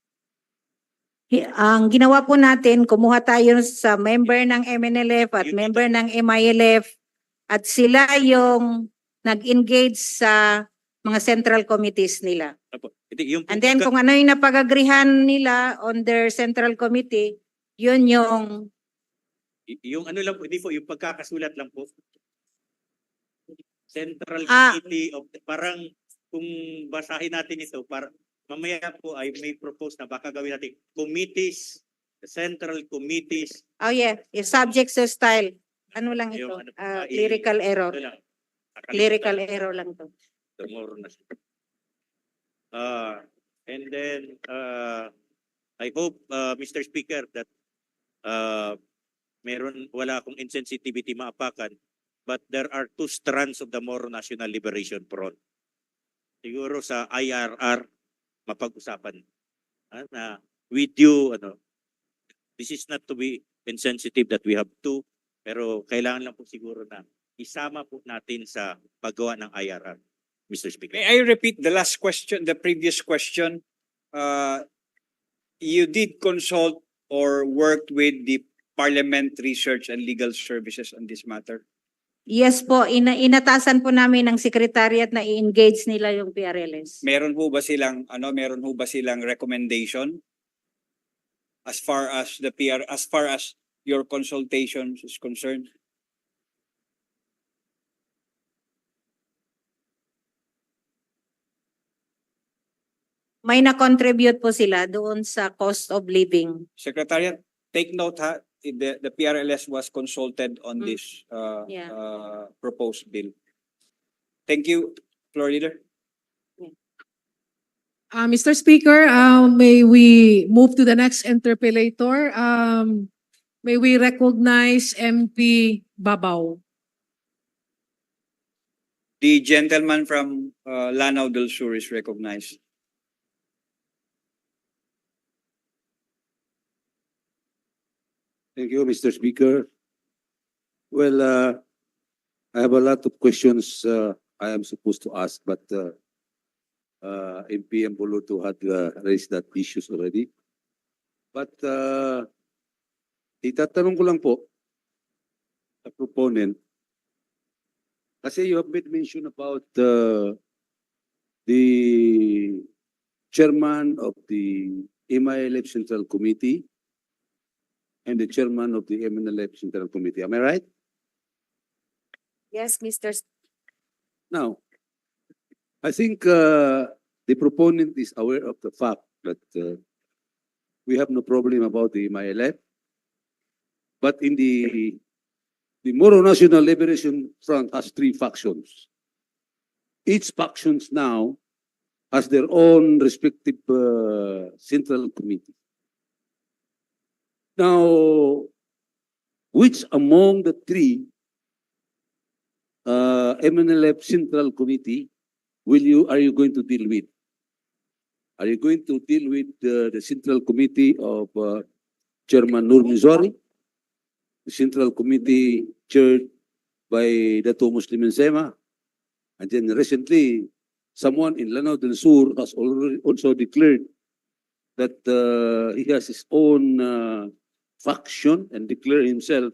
S16: Ang ginawa po natin, kumuha tayo sa member ng MNLF at member ng MILF at sila yung nag-engage sa mga central committees nila. And then kung ano yung napag-agrihan nila on their central committee, yun yung
S13: Yung ano lang po, hindi po, yung pagkakasulat lang po. Central Committee of, parang kung basahin natin ito, mamaya po ay may propose na baka gawin natin committees, the central committees.
S16: oh yeah, yung subject sa style. Ano lang ito? Clerical error. Clerical error lang to.
S13: The more na. And then I hope Mr. Speaker that wala akong insensitivity maapakan, but there are two strands of the Moro National Liberation Front. Siguro sa IRR mapag-usapan na with you, this is not to be insensitive that we have to, pero kailangan lang po siguro na isama po natin sa paggawa ng IRR, Mr. Speaker.
S7: May I repeat the last question, the previous question? You did consult or worked with the Parliament Research and Legal Services on this matter?
S16: Yes po, inatasan po namin ng secretariat na i-engage nila yung PRLS.
S7: Meron ho ba silang recommendation as far as your consultation is concerned?
S16: May na-contribute po sila doon sa cost of living.
S7: Secretariat, take note ha, the PRLS was consulted on this proposed bill. Thank you, Floor Leader.
S8: Mr. Speaker, may we move to the next interpellator? May we recognize MP Babaw?
S7: The gentleman from Lanao del Sur is recognized.
S12: Thank you, Mr. Speaker. Well, I have a lot of questions I am supposed to ask, but MP Ambuluto had raised that issues already. But itatanong ko lang po sa proponent, kasi you have made mention about the chairman of the MILF Central Committee and the chairman of the MNLF Central Committee. Am I right?
S9: Yes, Mr.
S12: Now, I think the proponent is aware of the fact that we have no problem about the MILF, but in the Moro National Liberation Front has three factions. Each factions now has their own respective central committee. Now, which among the three MNLF Central Committee are you going to deal with? Are you going to deal with the Central Committee of Chairman Nur Mizori, the Central Committee chaired by Dato Muslim Nsema, and then recently someone in Lanao del Sur has already also declared that he has his own faction and declare himself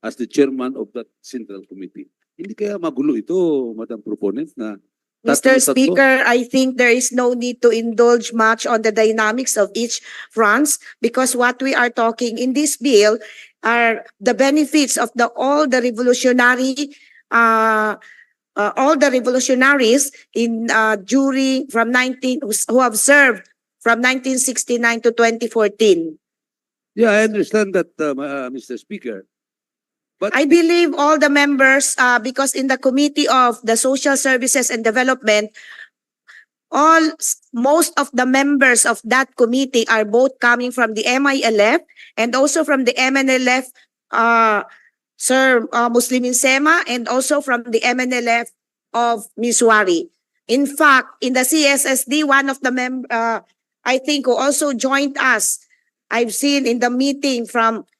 S12: as the chairman of that Central Committee. Hindi kaya magulo ito, Madam Proponent, na
S9: Mr. Speaker, I think there is no need to indulge much on the dynamics of each fronts because what we are talking in this bill are the benefits of all the revolutionaries in jury who have served from 1969 to 2014.
S12: Yeah, I understand that, Mr. Speaker. But
S9: I believe all the members, because in the Committee of the Social Services and Development, most of the members of that committee are both coming from the MILF and also from the MNLF, Sir Muslim Nsema, and also from the MNLF of Miswari. In fact, in the CSSD, one of the members, I think, who also joined us, I've seen in the meeting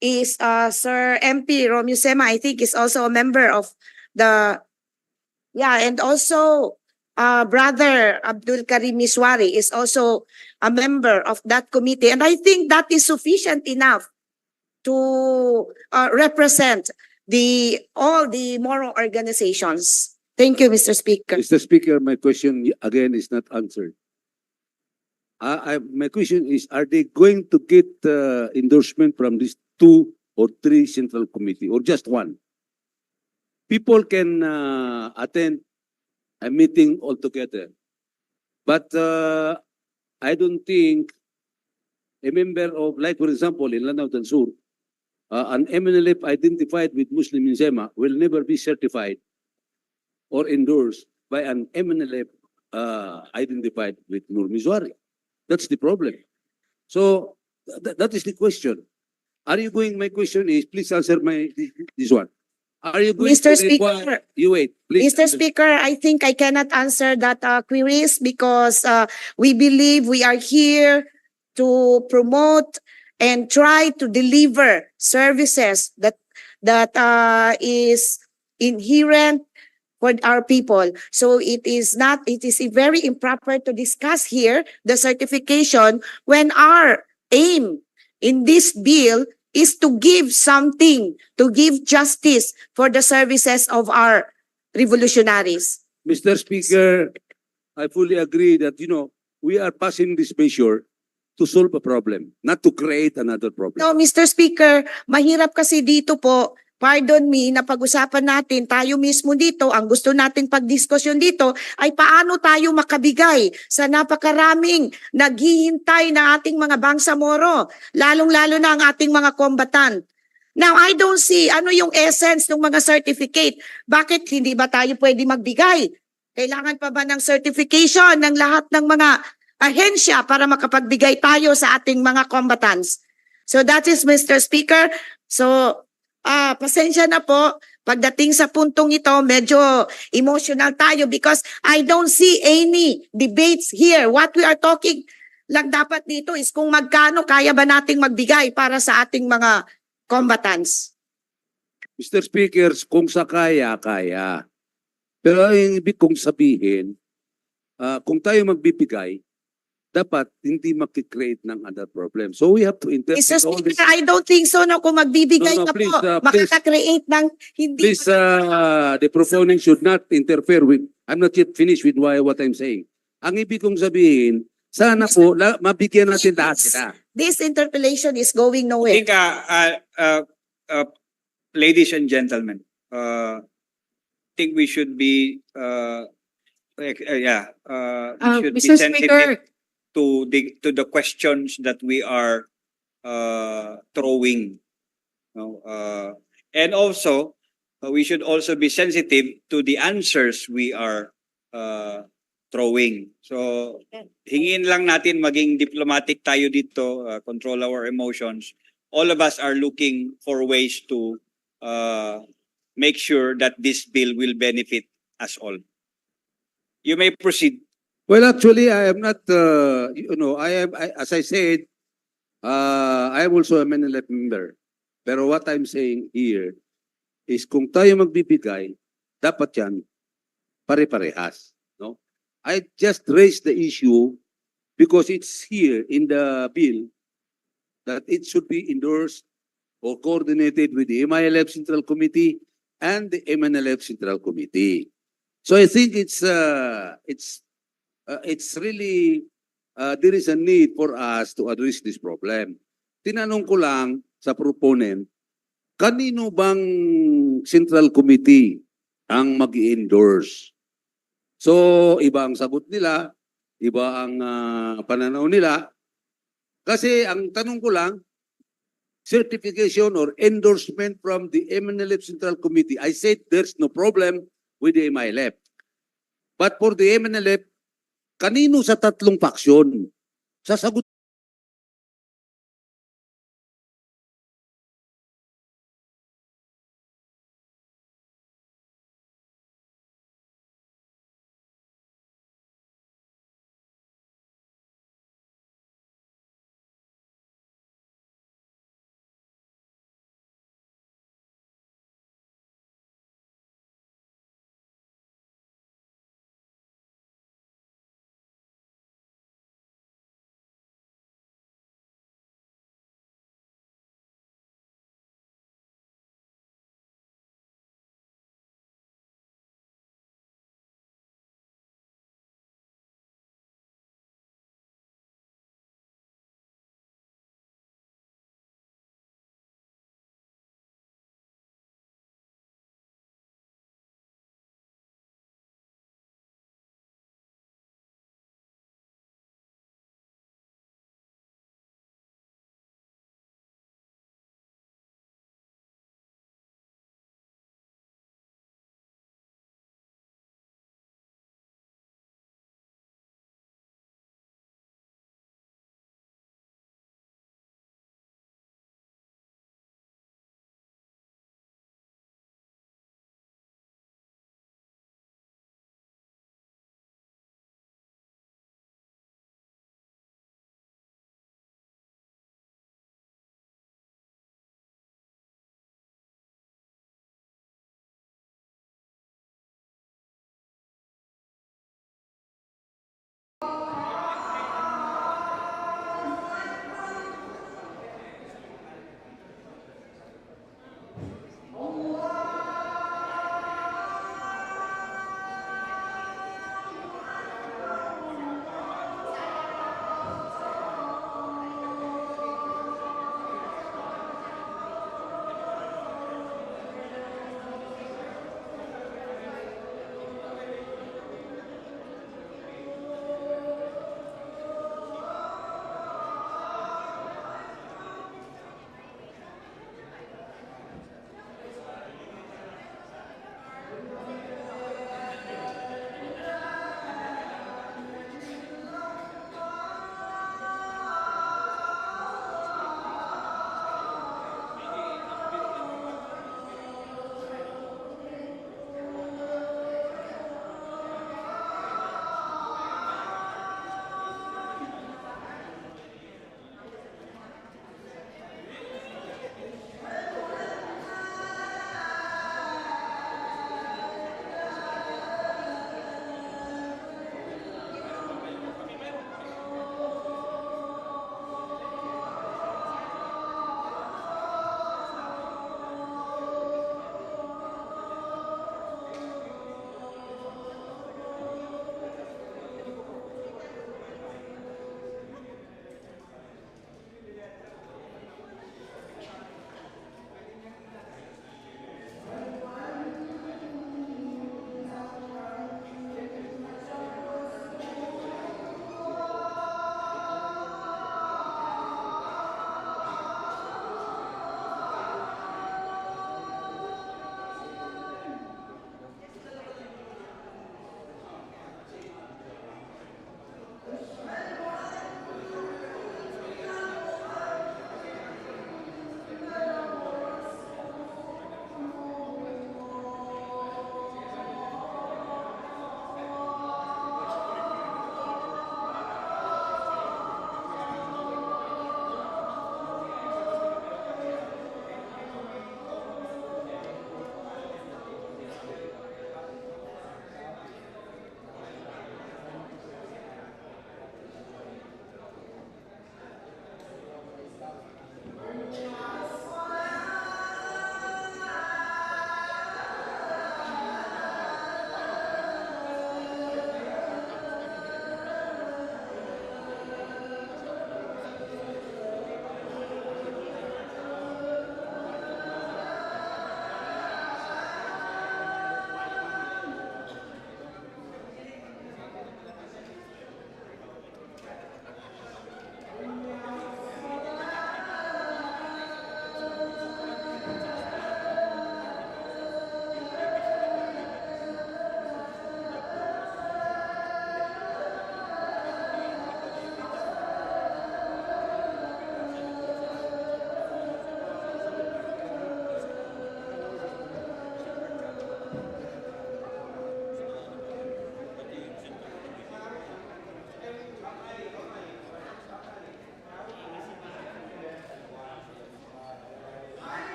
S9: is Sir MP Romeo Sema, I think is also a member of and also Brother Abdul Karim Miswari is also a member of that committee. And I think that is sufficient enough to represent all the Moro organizations. Thank you, Mr. Speaker.
S12: Mr. Speaker, my question again is not answered. My question is, are they going to get endorsement from these 2 or 3 central committee or just one? People can attend a meeting altogether. But I don't think a member of, like for example, in Lanao del Sur, an MNLF identified with Muslim in SEMA will never be certified or endorsed by an MNLF identified with Nur Mizwari. That's the problem. So that is the question. Are you going, my question is, please answer this one. Are you going
S9: Mr.
S12: to require,
S9: Speaker,
S12: you wait, please.
S9: Mr. Speaker, I think I cannot answer that queries because we believe we are here to promote and try to deliver services that is inherent for our people. So it is very improper to discuss here the certification when our aim in this bill is to give something, to give justice for the services of our revolutionaries.
S12: Mr. Speaker, I fully agree that, we are passing this measure to solve a problem, not to create another problem.
S9: No, Mr. Speaker, mahirap kasi dito po, pardon me, na pag-usapan natin, tayo mismo dito, ang gusto nating pagdiskusyon dito ay paano tayo makabigay sa napakaraming naghihintay na ating mga Bangsamoro, lalong-lalo na ang ating mga kombatan. Now, I don't see ano yung essence ng mga certificate. Bakit hindi ba tayo pwede magbigay? Kailangan pa ba ng certification ng lahat ng mga ahensya para makapagbigay tayo sa ating mga combatants? So that is, Mr. Speaker. So, pasensya na po, pagdating sa puntong ito, medyo emotional tayo because I don't see any debates here. What we are talking lang dapat dito is kung magkano kaya ba nating magbigay para sa ating mga combatants.
S12: Mr. Speaker, kung sa kaya. Pero yung ibig kong sabihin, kung tayo magbibigay, dapat hindi makikreate ng other problem. So we have to interpret
S9: Mr.
S12: all this.
S9: Speaker, I don't think so na kung magbibigay
S12: No,
S9: ka
S12: please,
S9: po,
S12: please.
S9: makaka-create ng hindi.
S12: Please, the proponent should not interfere with, I'm not yet finished with what I'm saying. Ang ibig kong sabihin, sana po, mabigyan natin lahat sila.
S9: This interpellation is going
S7: I
S9: nowhere.
S7: think, ladies and gentlemen, I think we should be, we should be
S8: Mr.
S7: sensitive
S8: Speaker,
S7: to the questions that we are throwing. And also, we should also be sensitive to the answers we are throwing. So, hingin lang natin maging diplomatic tayo dito, control our emotions. All of us are looking for ways to make sure that this bill will benefit us all. You may proceed.
S12: Well, actually, I am not, as I said, I am also a MNLF member. Pero what I'm saying here is kung tayo magbibigay, dapat yan pare-parehas. No? I just raised the issue because it's here in the bill that it should be endorsed or coordinated with the MILF Central Committee and the MNLF Central Committee. So I think it's really, there is a need for us to address this problem. Tinanong ko lang sa proponent, kanino bang Central Committee ang mag-endorse? So, iba ang sagot nila, iba ang pananaw nila. Kasi ang tanong ko lang, certification or endorsement from the MNLF Central Committee. I said there's no problem with the MILF. But for the MNLF, kanino sa tatlong faksyon? Sasagot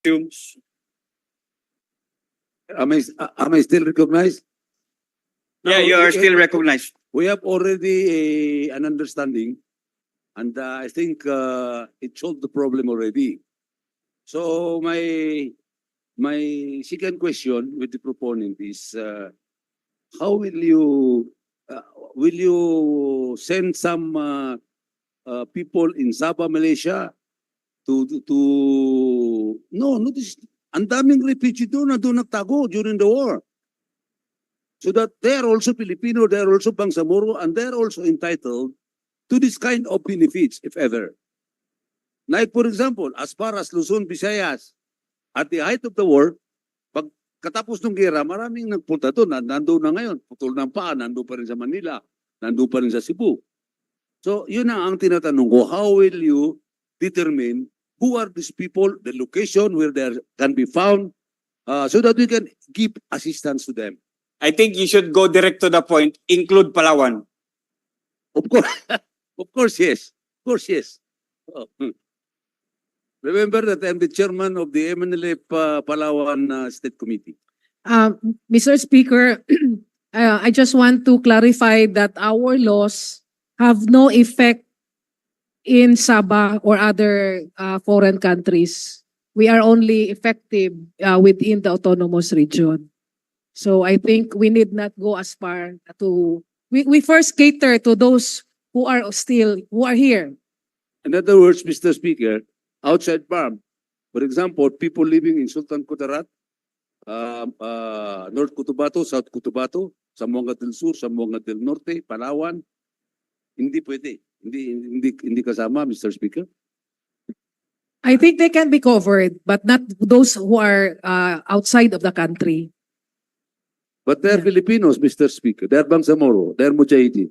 S12: Am I still recognized?
S7: Yeah, you are still recognized.
S12: We have already an understanding, and I think it solved the problem already. So my second question with the proponent is, how will you send some people in Sabah, Malaysia, to no, this, ang daming refugee doon na doon nagtago during the war. So that they are also Filipino, they are also Bangsamoro, and they are also entitled to this kind of benefits, if ever. Like for example, as far as Luzon, Visayas, at the height of the war, pag katapos ng gera, maraming nagpunta doon, nandoon na ngayon, putol ng paa, nandoon pa rin sa Manila, nandoon pa rin sa Cebu. So yun ang tinatanong ko, how will you determine who are these people, the location where they can be found, so that we can give assistance to them?
S7: I think you should go direct to the point, include Palawan.
S12: Of course, of course, yes. Of course, yes. Oh, remember that I'm the chairman of the MNLF Palawan State Committee.
S8: Mr. Speaker, I just want to clarify that our laws have no effect in Sabah or other foreign countries. We are only effective within the autonomous region. So I think we need not go as far to, we first cater to those who are here.
S12: In other words, Mr. Speaker, outside farm, for example, people living in Sultan Kudarat, North Cotabato, South Cotabato, Zamboanga del Sur, Zamboanga del Norte, Palawan, hindi pwede. Hindi kasama, Mr. Speaker.
S8: I think they can be covered, but not those who are outside of the country.
S12: But they're Filipinos, Mr. Speaker. They're Bangsamoro. They're Mujahideen.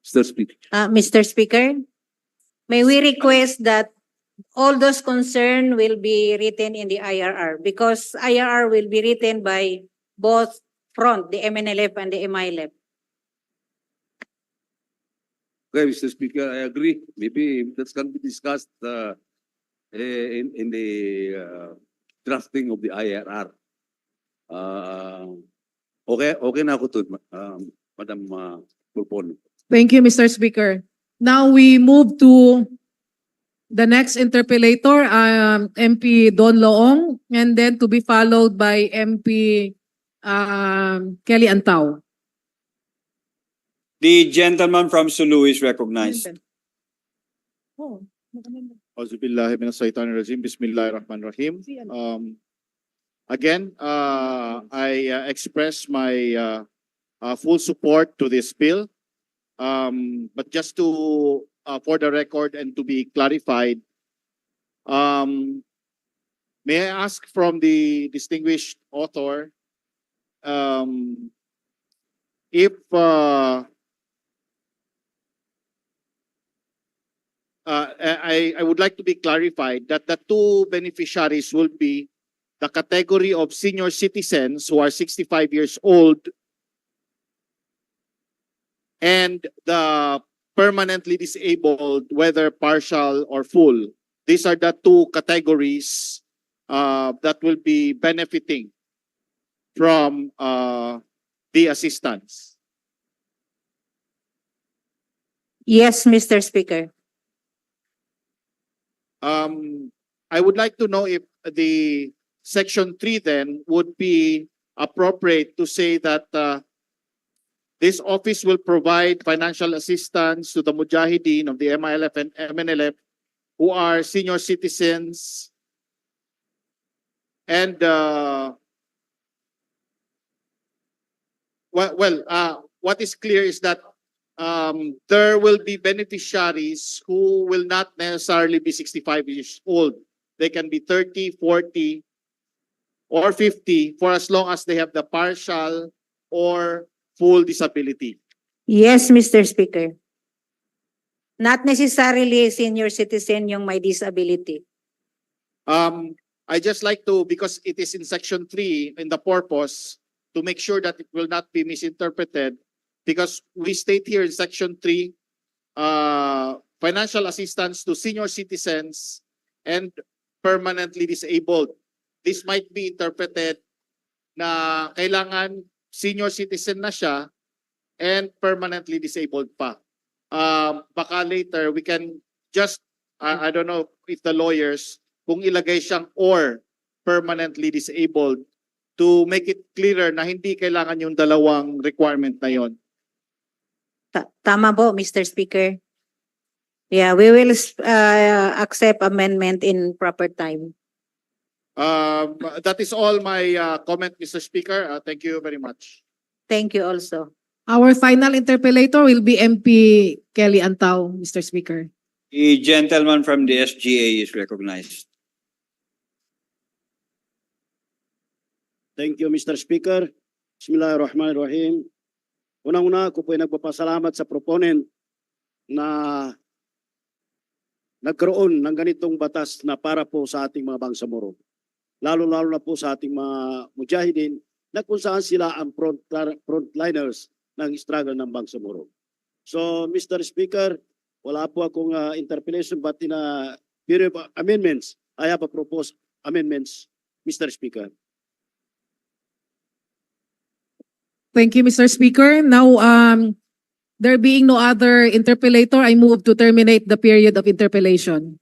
S12: Mr. Speaker.
S16: Mr. Speaker, may we request that all those concerned will be written in the IRR, because IRR will be written by both front, the MNLF and the MILF.
S12: Okay, Mr. Speaker, I agree. Maybe that can be discussed in the drafting of the IRR. Okay na ako to, Madam Proponent.
S8: Thank you, Mr. Speaker. Now we move to the next interpellator, MP Don Loong, and then to be followed by MP Kelly Antao.
S7: The gentleman from Sulu is recognized.
S10: Auzubillahi minash-shaytanir-rajim. Bismillahir-rahmanir-rahim. Again, I express my full support to this bill. But just to, for the record and to be clarified, may I ask from the distinguished author if I would like to be clarified that the two beneficiaries will be the category of senior citizens who are 65 years old and the permanently disabled, whether partial or full. These are the two categories that will be benefiting from the assistance.
S16: Yes, Mr. Speaker.
S10: I would like to know if the Section 3 then would be appropriate to say that this office will provide financial assistance to the Mujahideen of the MILF and MNLF who are senior citizens, and what is clear is that there will be beneficiaries who will not necessarily be 65 years old. They can be 30, 40, or 50 for as long as they have the partial or full disability.
S16: Yes, Mr. Speaker. Not necessarily senior citizen yung may disability.
S10: I just like to, because it is in Section 3 in the purpose, to make sure that it will not be misinterpreted, because we state here in Section 3, financial assistance to senior citizens and permanently disabled. This might be interpreted na kailangan senior citizen na siya and permanently disabled pa. Baka later we can just, I don't know if the lawyers, kung ilagay siyang or permanently disabled to make it clearer na hindi kailangan yung dalawang requirement na yon.
S16: Tama po, Mr. Speaker. Yeah, we will accept amendment in proper time.
S10: That is all my comment, Mr. Speaker. Thank you very much.
S16: Thank you also.
S8: Our final interpellator will be MP Kelly Antaw, Mr. Speaker.
S7: The gentleman from the SGA is recognized.
S14: Thank you, Mr. Speaker. Bismillahirrahmanirrahim. Unang-una, ako po ay nagpapasalamat sa proponent na nagkaroon ng ganitong batas na para po sa ating mga Bangsamoro. Lalo-lalo na po sa ating mga mujahidin na kung saan sila ang frontliners ng struggle ng Bangsamoro. So, Mr. Speaker, wala po akong interpellation but in a period of amendments, I have a proposed amendments, Mr. Speaker.
S8: Thank you, Mr. Speaker. Now, there being no other interpellator, I move to terminate the period of interpellation.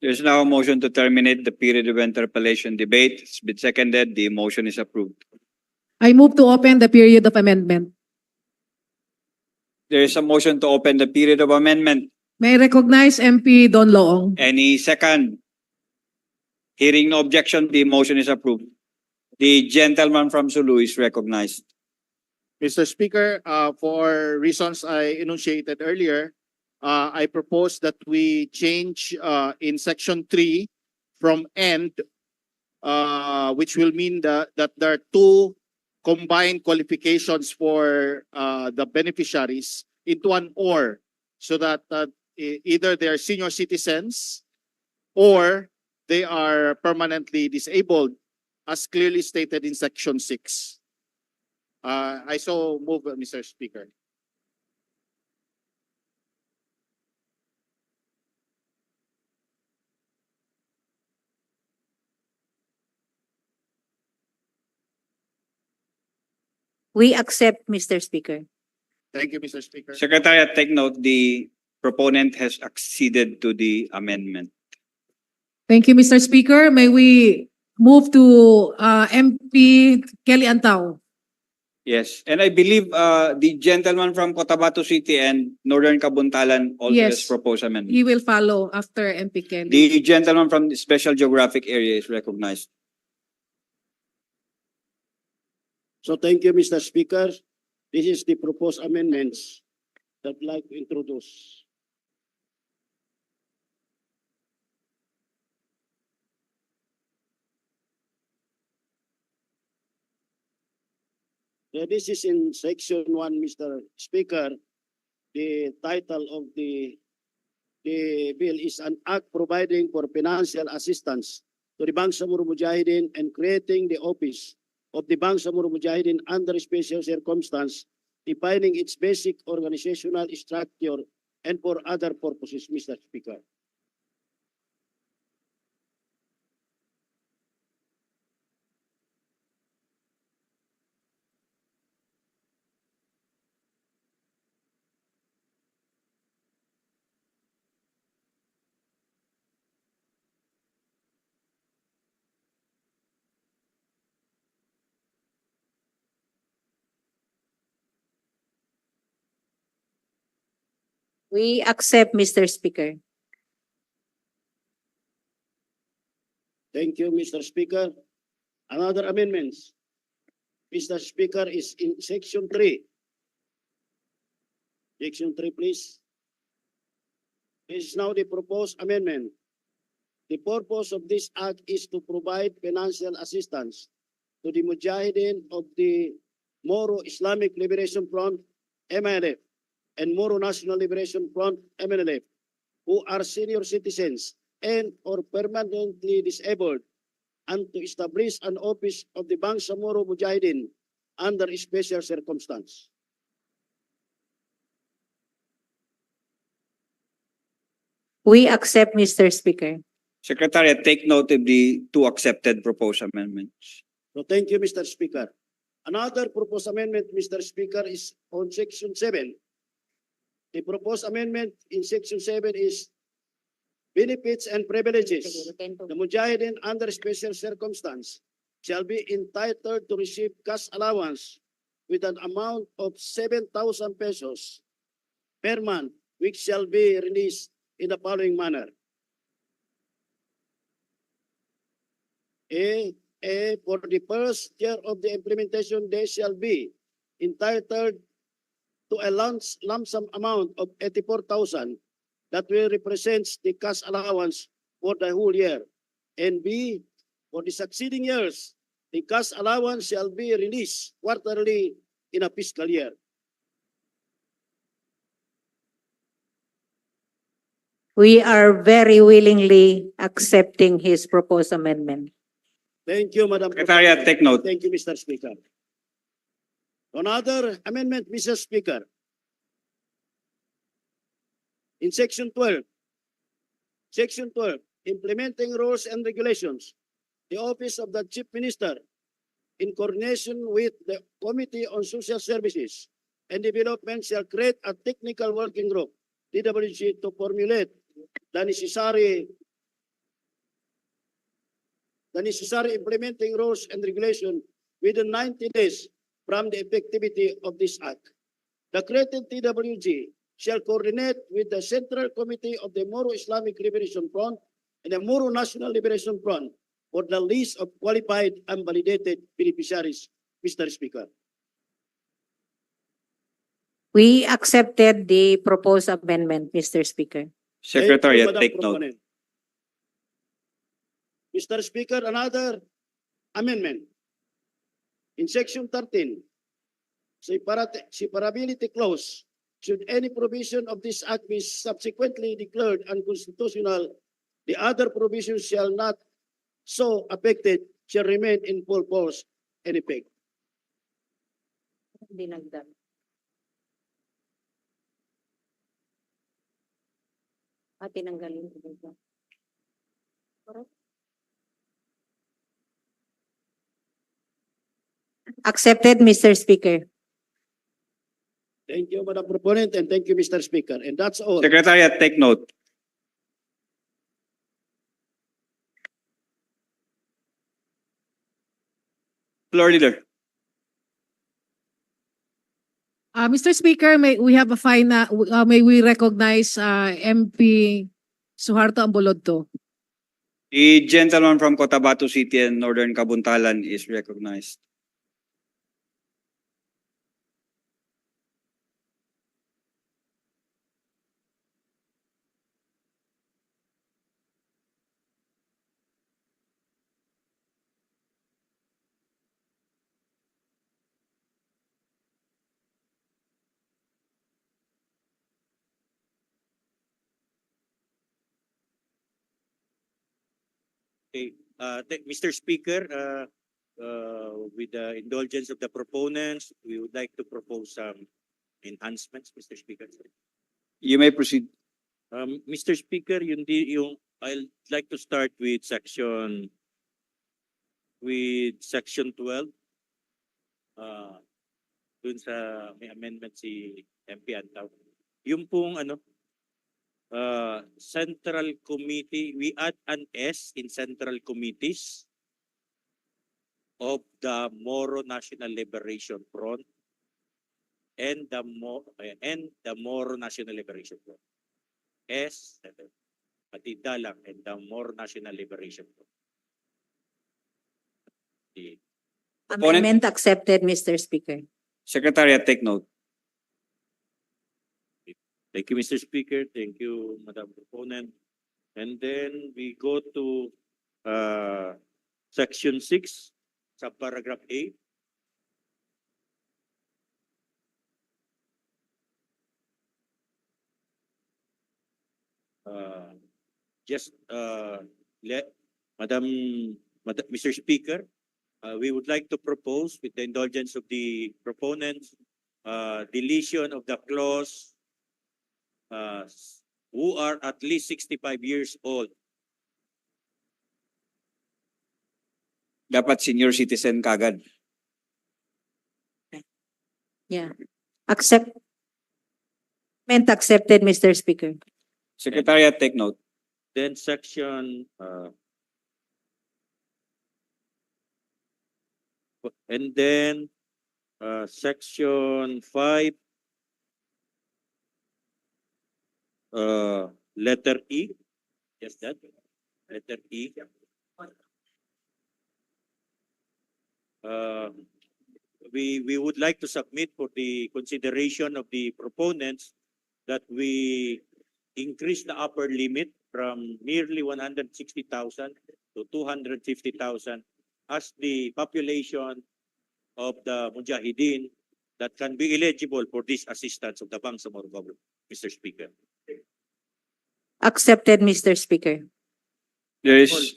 S7: There's now a motion to terminate the period of interpellation debate. It's been seconded. The motion is approved.
S8: I move to open the period of amendment.
S7: There is a motion to open the period of amendment.
S8: May I recognize MP Don Loong?
S7: Any second? Hearing no objection, the motion is approved. The gentleman from Sulu is recognized.
S10: Mr. Speaker, for reasons I enunciated earlier, I propose that we change in section 3 from and, which will mean that there are two combined qualifications for the beneficiaries into an or, so that either they are senior citizens or they are permanently disabled, as clearly stated in section 6. I so move, Mr. Speaker.
S16: We accept, Mr. Speaker.
S10: Thank you, Mr. Speaker.
S7: Secretariat, take note, the proponent has acceded to the amendment.
S8: Thank you, Mr. Speaker. May we move to MP Kelly Antaw?
S7: Yes, and I believe the gentleman from Cotabato City and Northern Kabuntalan also has
S8: Yes.
S7: proposed amendment.
S8: He will follow after MP Kelly.
S7: The gentleman from the special geographic area is recognized.
S14: So thank you, Mr. Speaker. This is the proposed amendments that I'd like to introduce. This is in section 1, Mr. Speaker. The title of the bill is an act providing for financial assistance to the Bangsamoro Mujahideen and creating the office of the Bangsamoro Mujahideen under special circumstance, defining its basic organizational structure and for other purposes, Mr. Speaker.
S16: We accept, Mr. Speaker.
S14: Thank you, Mr. Speaker. Another amendments, Mr. Speaker, is in section 3. Section 3, please. This is now the proposed amendment. The purpose of this act is to provide financial assistance to the Mujahideen of the Moro Islamic Liberation Front, MLF, and Moro National Liberation Front, MNLF, who are senior citizens and or permanently disabled, and to establish an office of the Bangsamoro Mujahideen under special circumstance.
S16: We accept, Mr. Speaker.
S7: Secretariat, take note of the two accepted proposed amendments.
S14: So thank you, Mr. Speaker. Another proposed amendment, Mr. Speaker, is on Section 7. The proposed amendment in Section 7 is benefits and privileges. The Mujahideen under special circumstance shall be entitled to receive cash allowance with an amount of 7,000 pesos per month, which shall be released in the following manner. For the first year of the implementation, they shall be entitled to a lump sum amount of 84,000 that will represent the cash allowance for the whole year. And B, for the succeeding years, the cash allowance shall be released quarterly in a fiscal year.
S16: We are very willingly accepting his proposed amendment.
S14: Thank you, Madam
S7: Secretariat, take note.
S14: Thank you, Mr. Speaker. Another amendment, Mr. Speaker. In Section 12, implementing rules and regulations, the Office of the Chief Minister, in coordination with the Committee on Social Services and Development, shall create a technical working group, TWG, to formulate the necessary implementing rules and regulation within 90 days from the effectivity of this act. The created TWG shall coordinate with the Central Committee of the Moro Islamic Liberation Front and the Moro National Liberation Front for the list of qualified and validated beneficiaries, Mr. Speaker.
S16: We accepted the proposed amendment, Mr. Speaker.
S7: Secretariat,
S14: Madam
S7: take note.
S14: Proponent. Mr. Speaker, another amendment. In Section 13, separability clause, should any provision of this act be subsequently declared unconstitutional, the other provisions shall not so affected shall remain in full force and effect.
S16: Dinagdag. Tinanggalin. Correct. Accepted, Mr. Speaker.
S14: Thank you, Madam Proponent, and thank you, Mr. Speaker. And that's all.
S7: Secretariat, take note. Floor leader.
S8: Mr. Speaker, may we recognize MP Suharto Ambolodto.
S7: The gentleman from Cotabato City and Northern Kabuntalan is recognized.
S13: Okay, Mr. Speaker, with the indulgence of the proponents, we would like to propose some enhancements, Mr. Speaker.
S7: You may proceed.
S13: Mr. Speaker, I'd like to start with section 12. Dun sa may amendment si MP Antaw. Yung pong Central Committee, we add an S in Central Committees of the Moro National Liberation Front and the Moro National Liberation Front. S, pati dalang, and the Moro National Liberation Front.
S16: Amendment accepted, Mr. Speaker.
S7: Secretariat, take note.
S13: Thank you, Mr. Speaker. Thank you, Madam Proponent. And then we go to section 6, subparagraph A. Mr. Speaker, we would like to propose, with the indulgence of the proponents, deletion of the clause who are at least 65 years old
S7: Dapat senior citizen kagad.
S16: Yeah. Accepted, Mr. Speaker.
S7: Secretariat, take note.
S13: Then section, and then, section 5, letter E. Yes, that, letter E. We would like to submit for the consideration of the proponents that we increase the upper limit from nearly 160,000 to 250,000 as the population of the Mujahideen that can be eligible for this assistance of the Bangsamoro government, Mr. Speaker.
S16: Accepted, Mr. Speaker.
S7: There is,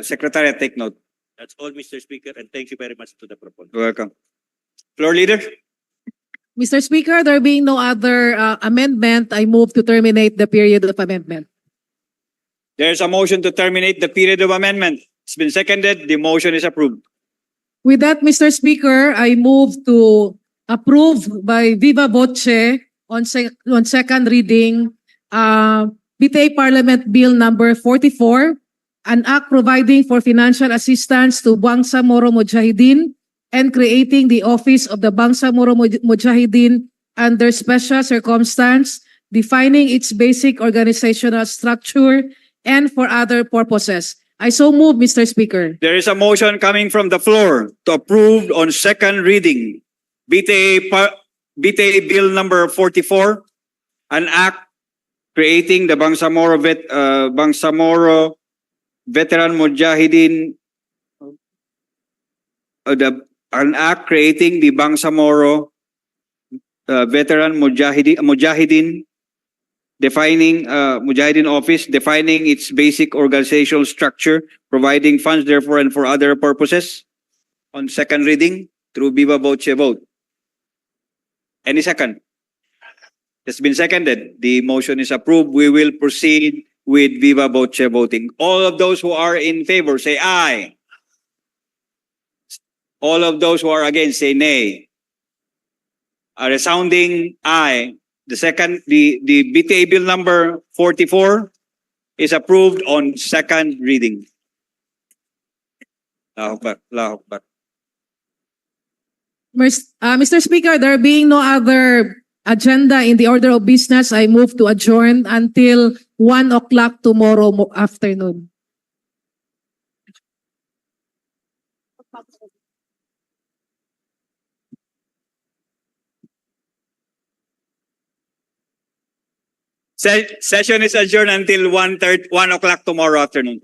S7: Secretariat, take note.
S13: That's all, Mr. Speaker, and thank you very much to the proponent.
S7: You're welcome. Floor leader.
S8: Mr. Speaker, there being no other amendment, I move to terminate the period of amendment.
S7: There's a motion to terminate the period of amendment. It's been seconded. The motion is approved.
S8: With that, Mr. Speaker, I move to approve by viva voce on second reading BTA Parliament Bill number 44, an act providing for financial assistance to Bangsamoro Mujahideen and creating the office of the Bangsamoro Mujahideen under special circumstance, defining its basic organizational structure and for other purposes. I so move, Mr. Speaker.
S7: There is a motion coming from the floor to approve on second reading BTA Bill number 44, an act creating the Bangsamoro Veteran Mujahideen, an act creating the Bangsamoro Veteran Mujahideen, defining Mujahideen office, defining its basic organizational structure, providing funds therefore and for other purposes. On second reading through viva voce vote. Any second? It's been seconded. The motion is approved. We will proceed with viva voce voting. All of those who are in favor say aye. All of those who are against say nay. A resounding aye. The BTA Bill number 44 is approved on second reading. Allahu Akbar.
S8: Mr. Speaker, there being no other agenda in the order of business, I move to adjourn until 1 o'clock tomorrow afternoon.
S7: Session is adjourned until 1 o'clock tomorrow afternoon.